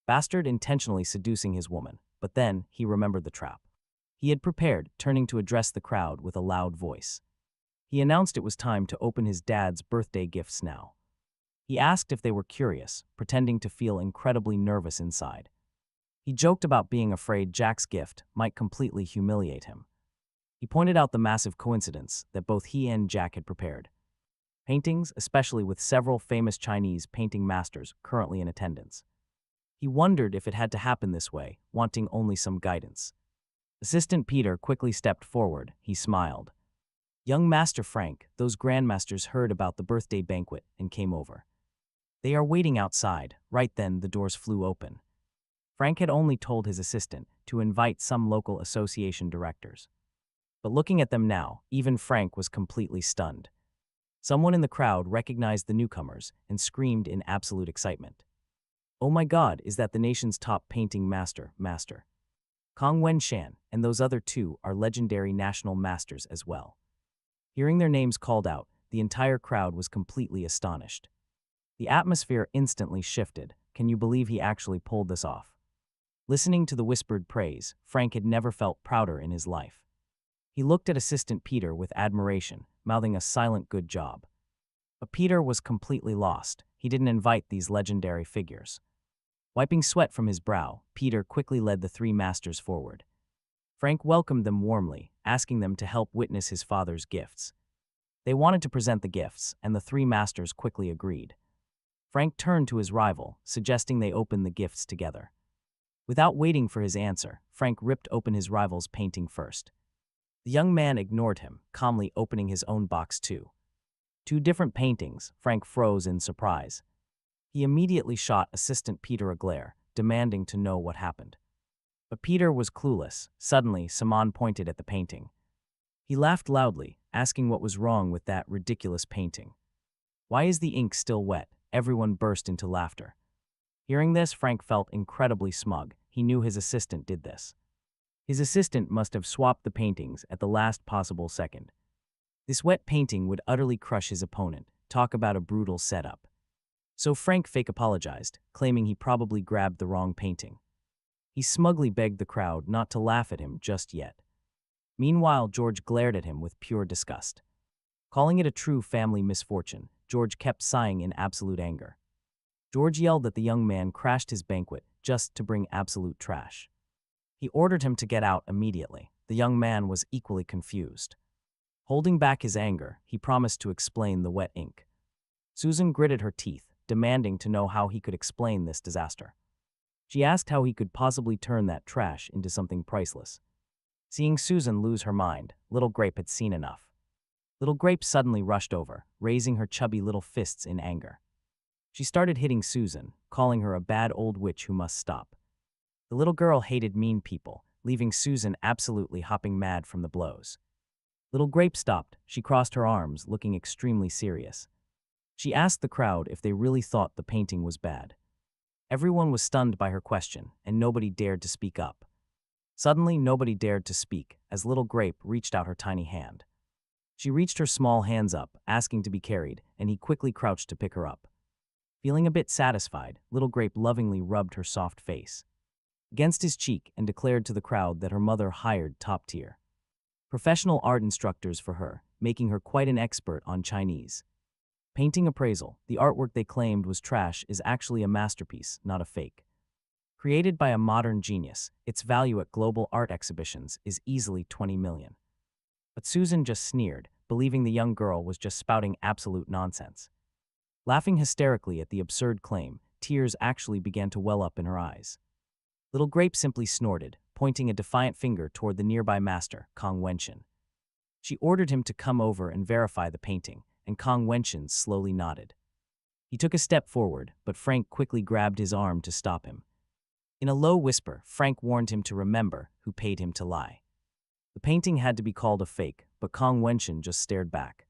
Speaker 1: bastard, intentionally seducing his woman. But then, he remembered the trap he had prepared. Turning to address the crowd with a loud voice, he announced it was time to open his dad's birthday gifts now. He asked if they were curious, pretending to feel incredibly nervous inside. He joked about being afraid Jack's gift might completely humiliate him. He pointed out the massive coincidence that both he and Jack had prepared paintings, especially with several famous Chinese painting masters currently in attendance. He wondered if it had to happen this way, wanting only some guidance. Assistant Peter quickly stepped forward. He smiled. Young Master Frank, those grandmasters heard about the birthday banquet and came over. They are waiting outside. Right then, the doors flew open. Frank had only told his assistant to invite some local association directors, But looking at them now, even Frank was completely stunned. Someone in the crowd recognized the newcomers and screamed in absolute excitement. "Oh my God, is that the nation's top painting master? Kong Wen-shan and those other two are legendary national masters as well." Hearing their names called out, the entire crowd was completely astonished. The atmosphere instantly shifted. Can you believe he actually pulled this off? Listening to the whispered praise, Frank had never felt prouder in his life. He looked at Assistant Peter with admiration, mouthing a silent good job. But Peter was completely lost. He didn't invite these legendary figures. Wiping sweat from his brow, Peter quickly led the three masters forward. Frank welcomed them warmly, asking them to help witness his father's gifts. They wanted to present the gifts, and the three masters quickly agreed. Frank turned to his rival, suggesting they open the gifts together. Without waiting for his answer, Frank ripped open his rival's painting first. The young man ignored him, calmly opening his own box too. Two different paintings. Frank froze in surprise. He immediately shot Assistant Peter a glare, demanding to know what happened. But Peter was clueless. Suddenly, Saman pointed at the painting. He laughed loudly, asking what was wrong with that ridiculous painting. "Why is the ink still wet?" Everyone burst into laughter. Hearing this, Frank felt incredibly smug. He knew his assistant did this. His assistant must have swapped the paintings at the last possible second. This wet painting would utterly crush his opponent. Talk about a brutal setup. So Frank fake apologized, claiming he probably grabbed the wrong painting. He smugly begged the crowd not to laugh at him just yet. Meanwhile, George glared at him with pure disgust. Calling it a true family misfortune, George kept sighing in absolute anger. George yelled that the young man crashed his banquet just to bring absolute trash. He ordered him to get out immediately. The young man was equally confused. Holding back his anger, he promised to explain the wet ink. Susan gritted her teeth, demanding to know how he could explain this disaster. She asked how he could possibly turn that trash into something priceless. Seeing Susan lose her mind, Little Grape had seen enough. Little Grape suddenly rushed over, raising her chubby little fists in anger. She started hitting Susan, calling her a bad old witch who must stop. The little girl hated mean people, leaving Susan absolutely hopping mad from the blows. Little Grape stopped. She crossed her arms, looking extremely serious. She asked the crowd if they really thought the painting was bad. Everyone was stunned by her question, and nobody dared to speak up. Suddenly, nobody dared to speak, as Little Grape reached out her tiny hand. She reached her small hands up, asking to be carried, and he quickly crouched to pick her up. Feeling a bit satisfied, Little Grape lovingly rubbed her soft face against his cheek and declared to the crowd that her mother hired toTheir professional art instructors for her, making her quite an expert on Chinese painting appraisal. The artwork they claimed was trash is actually a masterpiece, not a fake. Created by a modern genius, its value at global art exhibitions is easily 20 million. But Susan just sneered, believing the young girl was just spouting absolute nonsense. Laughing hysterically at the absurd claim, tears actually began to well up in her eyes. Little Grape simply snorted, pointing a defiant finger toward the nearby master, Kong Wenshan. She ordered him to come over and verify the painting, and Kong Wenshan slowly nodded. He took a step forward, but Frank quickly grabbed his arm to stop him. In a low whisper, Frank warned him to remember who paid him to lie. The painting had to be called a fake, but Kong Wenshan just stared back.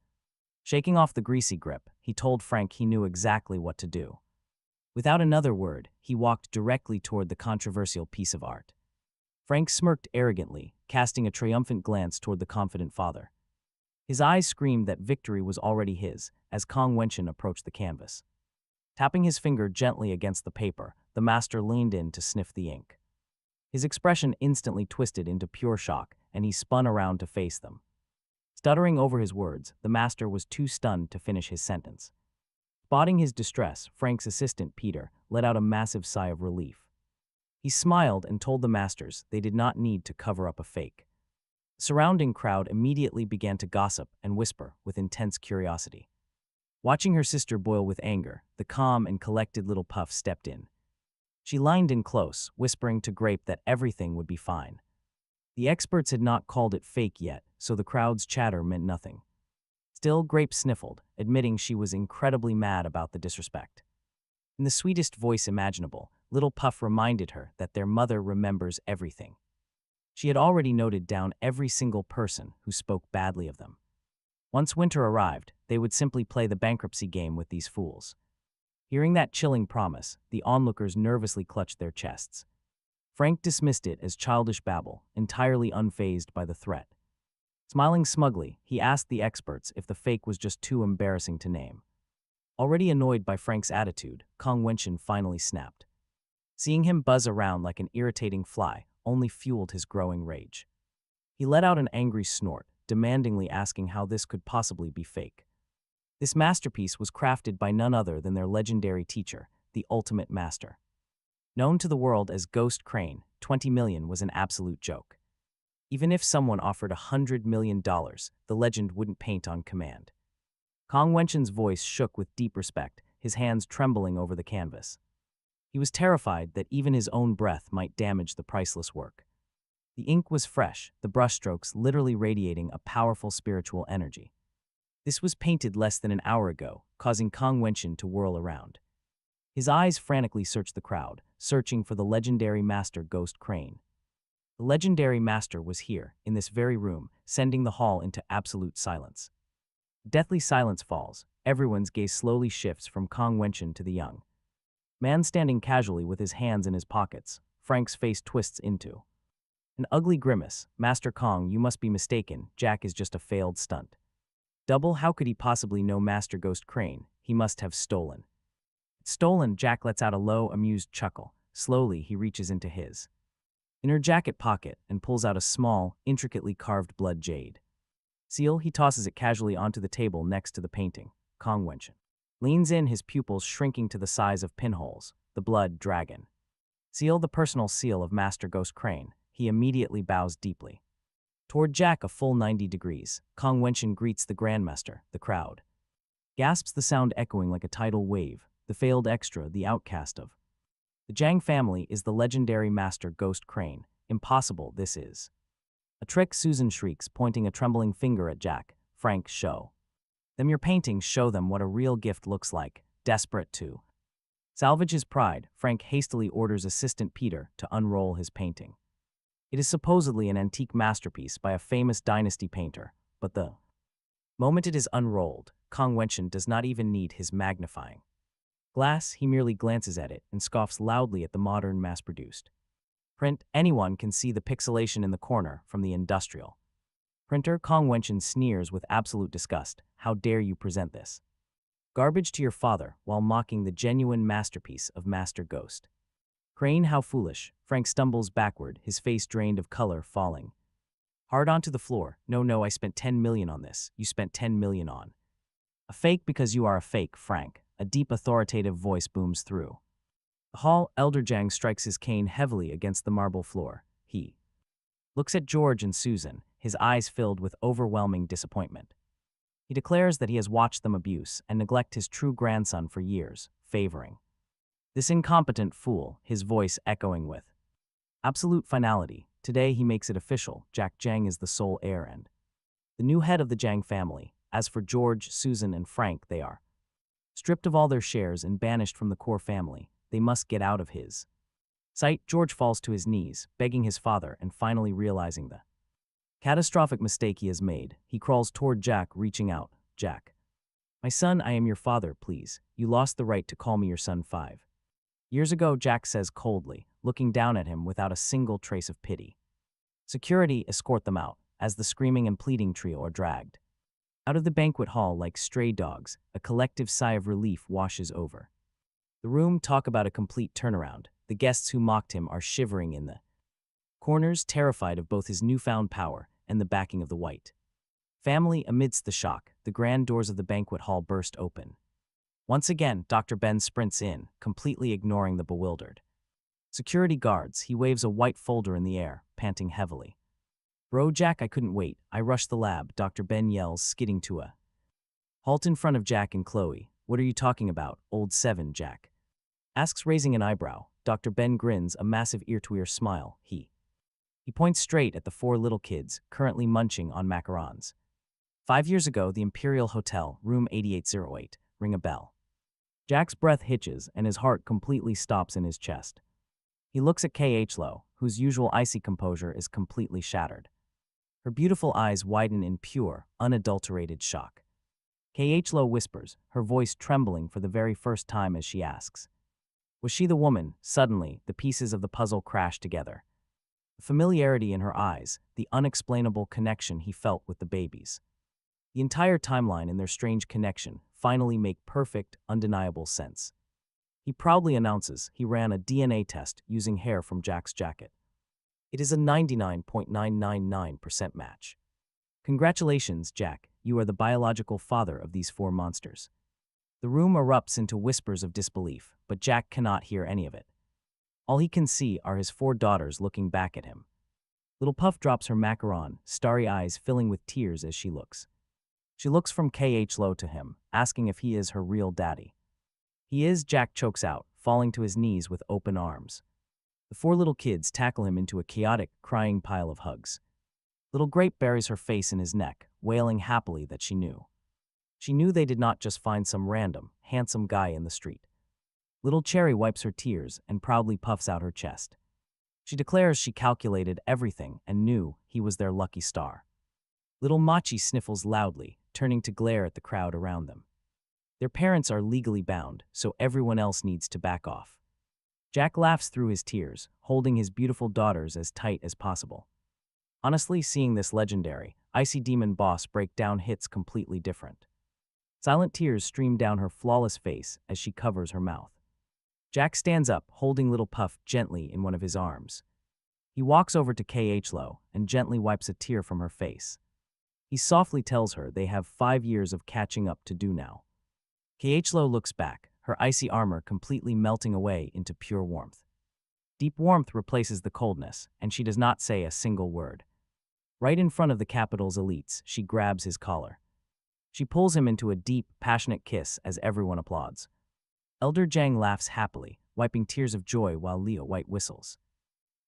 Speaker 1: Shaking off the greasy grip, he told Frank he knew exactly what to do. Without another word, he walked directly toward the controversial piece of art. Frank smirked arrogantly, casting a triumphant glance toward the confident father. His eyes screamed that victory was already his, as Kong Wenshan approached the canvas. Tapping his finger gently against the paper, the master leaned in to sniff the ink. His expression instantly twisted into pure shock, and he spun around to face them. Stuttering over his words, the master was too stunned to finish his sentence. Spotting his distress, Frank's assistant, Peter, let out a massive sigh of relief. He smiled and told the masters they did not need to cover up a fake. The surrounding crowd immediately began to gossip and whisper with intense curiosity. Watching her sister boil with anger, the calm and collected little Puff stepped in. She leaned in close, whispering to Grape that everything would be fine. The experts had not called it fake yet, so the crowd's chatter meant nothing. Still, Grape sniffled, admitting she was incredibly mad about the disrespect. In the sweetest voice imaginable, little Puff reminded her that their mother remembers everything. She had already noted down every single person who spoke badly of them. Once winter arrived, they would simply play the bankruptcy game with these fools. Hearing that chilling promise, the onlookers nervously clutched their chests. Frank dismissed it as childish babble, entirely unfazed by the threat. Smiling smugly, he asked the experts if the fake was just too embarrassing to name. Already annoyed by Frank's attitude, Kong Wenshin finally snapped. Seeing him buzz around like an irritating fly only fueled his growing rage. He let out an angry snort, demandingly asking how this could possibly be fake. This masterpiece was crafted by none other than their legendary teacher, the ultimate master. Known to the world as Ghost Crane, 20 million was an absolute joke. Even if someone offered $100 million, the legend wouldn't paint on command. Kong Wenshin's voice shook with deep respect, his hands trembling over the canvas. He was terrified that even his own breath might damage the priceless work. The ink was fresh, the brushstrokes literally radiating a powerful spiritual energy. This was painted less than an hour ago, causing Kong Wenshin to whirl around. His eyes frantically searched the crowd, searching for the legendary master Ghost Crane. The legendary master was here, in this very room, sending the hall into absolute silence. Deathly silence falls, everyone's gaze slowly shifts from Kong Wenshin to the young man standing casually with his hands in his pockets. Frank's face twists into an ugly grimace. Master Kong, you must be mistaken, Jack is just a failed stunt. Double, how could he possibly know Master Ghost Crane? He must have stolen. Stolen, Jack lets out a low, amused chuckle. Slowly, he reaches into his inner jacket pocket and pulls out a small, intricately carved blood jade seal. He tosses it casually onto the table next to the painting. Kong Wenshin leans in, his pupils shrinking to the size of pinholes. The blood dragon seal, the personal seal of Master Ghost Crane. He immediately bows deeply toward Jack a full 90 degrees. Kong Wenshin greets the Grandmaster. The crowd gasps, the sound echoing like a tidal wave. The failed extra, the outcast of the Jiang family, is the legendary Master Ghost Crane. Impossible, this is a trick, Susan shrieks, pointing a trembling finger at Jack. Frank, show them your paintings, show them what a real gift looks like. Desperate to salvage his pride, Frank hastily orders assistant Peter to unroll his painting. It is supposedly an antique masterpiece by a famous dynasty painter, but the moment it is unrolled, Kong Wenshin does not even need his magnifying glass. He merely glances at it and scoffs loudly at the modern mass-produced print. Anyone can see the pixelation in the corner from the industrial printer. Kong Wenshin sneers with absolute disgust. How dare you present this garbage to your father while mocking the genuine masterpiece of Master Ghost Crane? How foolish. Frank stumbles backward, his face drained of color, falling hard onto the floor. No, I spent 10 million on this. You spent 10 million on a fake because you are a fake, Frank. A deep authoritative voice booms through the hall. Elder Jiang strikes his cane heavily against the marble floor. He looks at George and Susan, his eyes filled with overwhelming disappointment. He declares that he has watched them abuse and neglect his true grandson for years, favoring this incompetent fool, his voice echoing with absolute finality. Today he makes it official. Jack Jiang is the sole heir and the new head of the Jiang family. As for George, Susan, and Frank, they are stripped of all their shares and banished from the core family. They must get out of his sight. George falls to his knees, begging his father, and finally realizing the catastrophic mistake he has made, he crawls toward Jack, reaching out. Jack, my son, I am your father, please. You lost the right to call me your son 5 years ago, Jack says coldly, looking down at him without a single trace of pity. Security escort them out, as the screaming and pleading trio are dragged out of the banquet hall like stray dogs. A collective sigh of relief washes over the room. Talk about a complete turnaround. The guests who mocked him are shivering in the corners, terrified of both his newfound power and the backing of the White family. Amidst the shock, the grand doors of the banquet hall burst open. Once again, Dr. Ben sprints in, completely ignoring the bewildered security guards. He waves a white folder in the air, panting heavily. Bro, Jack, I couldn't wait. I rushed the lab, Dr. Ben yells, skidding to a halt in front of Jack and Khloe. What are you talking about, old 7? Jack asks, raising an eyebrow. Dr. Ben grins, a massive ear-to-ear smile. He points straight at the 4 little kids, currently munching on macarons. 5 years ago, the Imperial Hotel, room 8808. Ring a bell. Jack's breath hitches, and his heart completely stops in his chest. He looks at K.H. Lo, whose usual icy composure is completely shattered. Her beautiful eyes widen in pure, unadulterated shock. Khloe whispers, her voice trembling for the very first time as she asks, "Was she the woman?" Suddenly, the pieces of the puzzle crash together. The familiarity in her eyes, the unexplainable connection he felt with the babies. The entire timeline and their strange connection finally make perfect, undeniable sense. He proudly announces he ran a DNA test using hair from Jack's jacket. It is a 99.999% match. Congratulations, Jack, you are the biological father of these four monsters. The room erupts into whispers of disbelief, but Jack cannot hear any of it. All he can see are his four daughters looking back at him. Little Puff drops her macaron, starry eyes filling with tears as she looks. She looks from Khloe to him, asking if he is her real daddy. He is, Jack chokes out, falling to his knees with open arms. The four little kids tackle him into a chaotic, crying pile of hugs. Little Grape buries her face in his neck, wailing happily that she knew. She knew they did not just find some random, handsome guy in the street. Little Cherry wipes her tears and proudly puffs out her chest. She declares she calculated everything and knew he was their lucky star. Little Machi sniffles loudly, turning to glare at the crowd around them. Their parents are legally bound, so everyone else needs to back off. Jack laughs through his tears, holding his beautiful daughters as tight as possible. Honestly, seeing this legendary, icy demon boss break down hits completely different. Silent tears stream down her flawless face as she covers her mouth. Jack stands up, holding Little Puff gently in one of his arms. He walks over to Khloe and gently wipes a tear from her face. He softly tells her they have 5 years of catching up to do now. Khloe looks back, her icy armor completely melting away into pure warmth. Deep warmth replaces the coldness, and she does not say a single word. Right in front of the capital's elites, she grabs his collar. She pulls him into a deep, passionate kiss as everyone applauds. Elder Jang laughs happily, wiping tears of joy while Leo White whistles.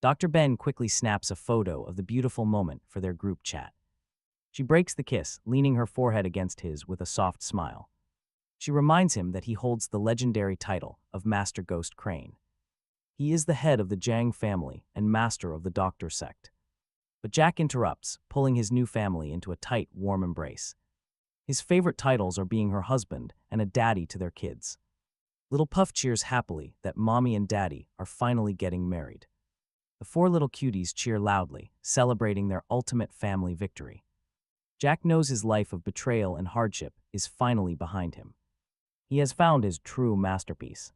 Speaker 1: Dr. Ben quickly snaps a photo of the beautiful moment for their group chat. She breaks the kiss, leaning her forehead against his with a soft smile. She reminds him that he holds the legendary title of Master Ghost Crane. He is the head of the Jang family and master of the Doctor sect. But Jack interrupts, pulling his new family into a tight, warm embrace. His favorite titles are being her husband and a daddy to their kids. Little Puff cheers happily that mommy and daddy are finally getting married. The four little cuties cheer loudly, celebrating their ultimate family victory. Jack knows his life of betrayal and hardship is finally behind him. He has found his true masterpiece.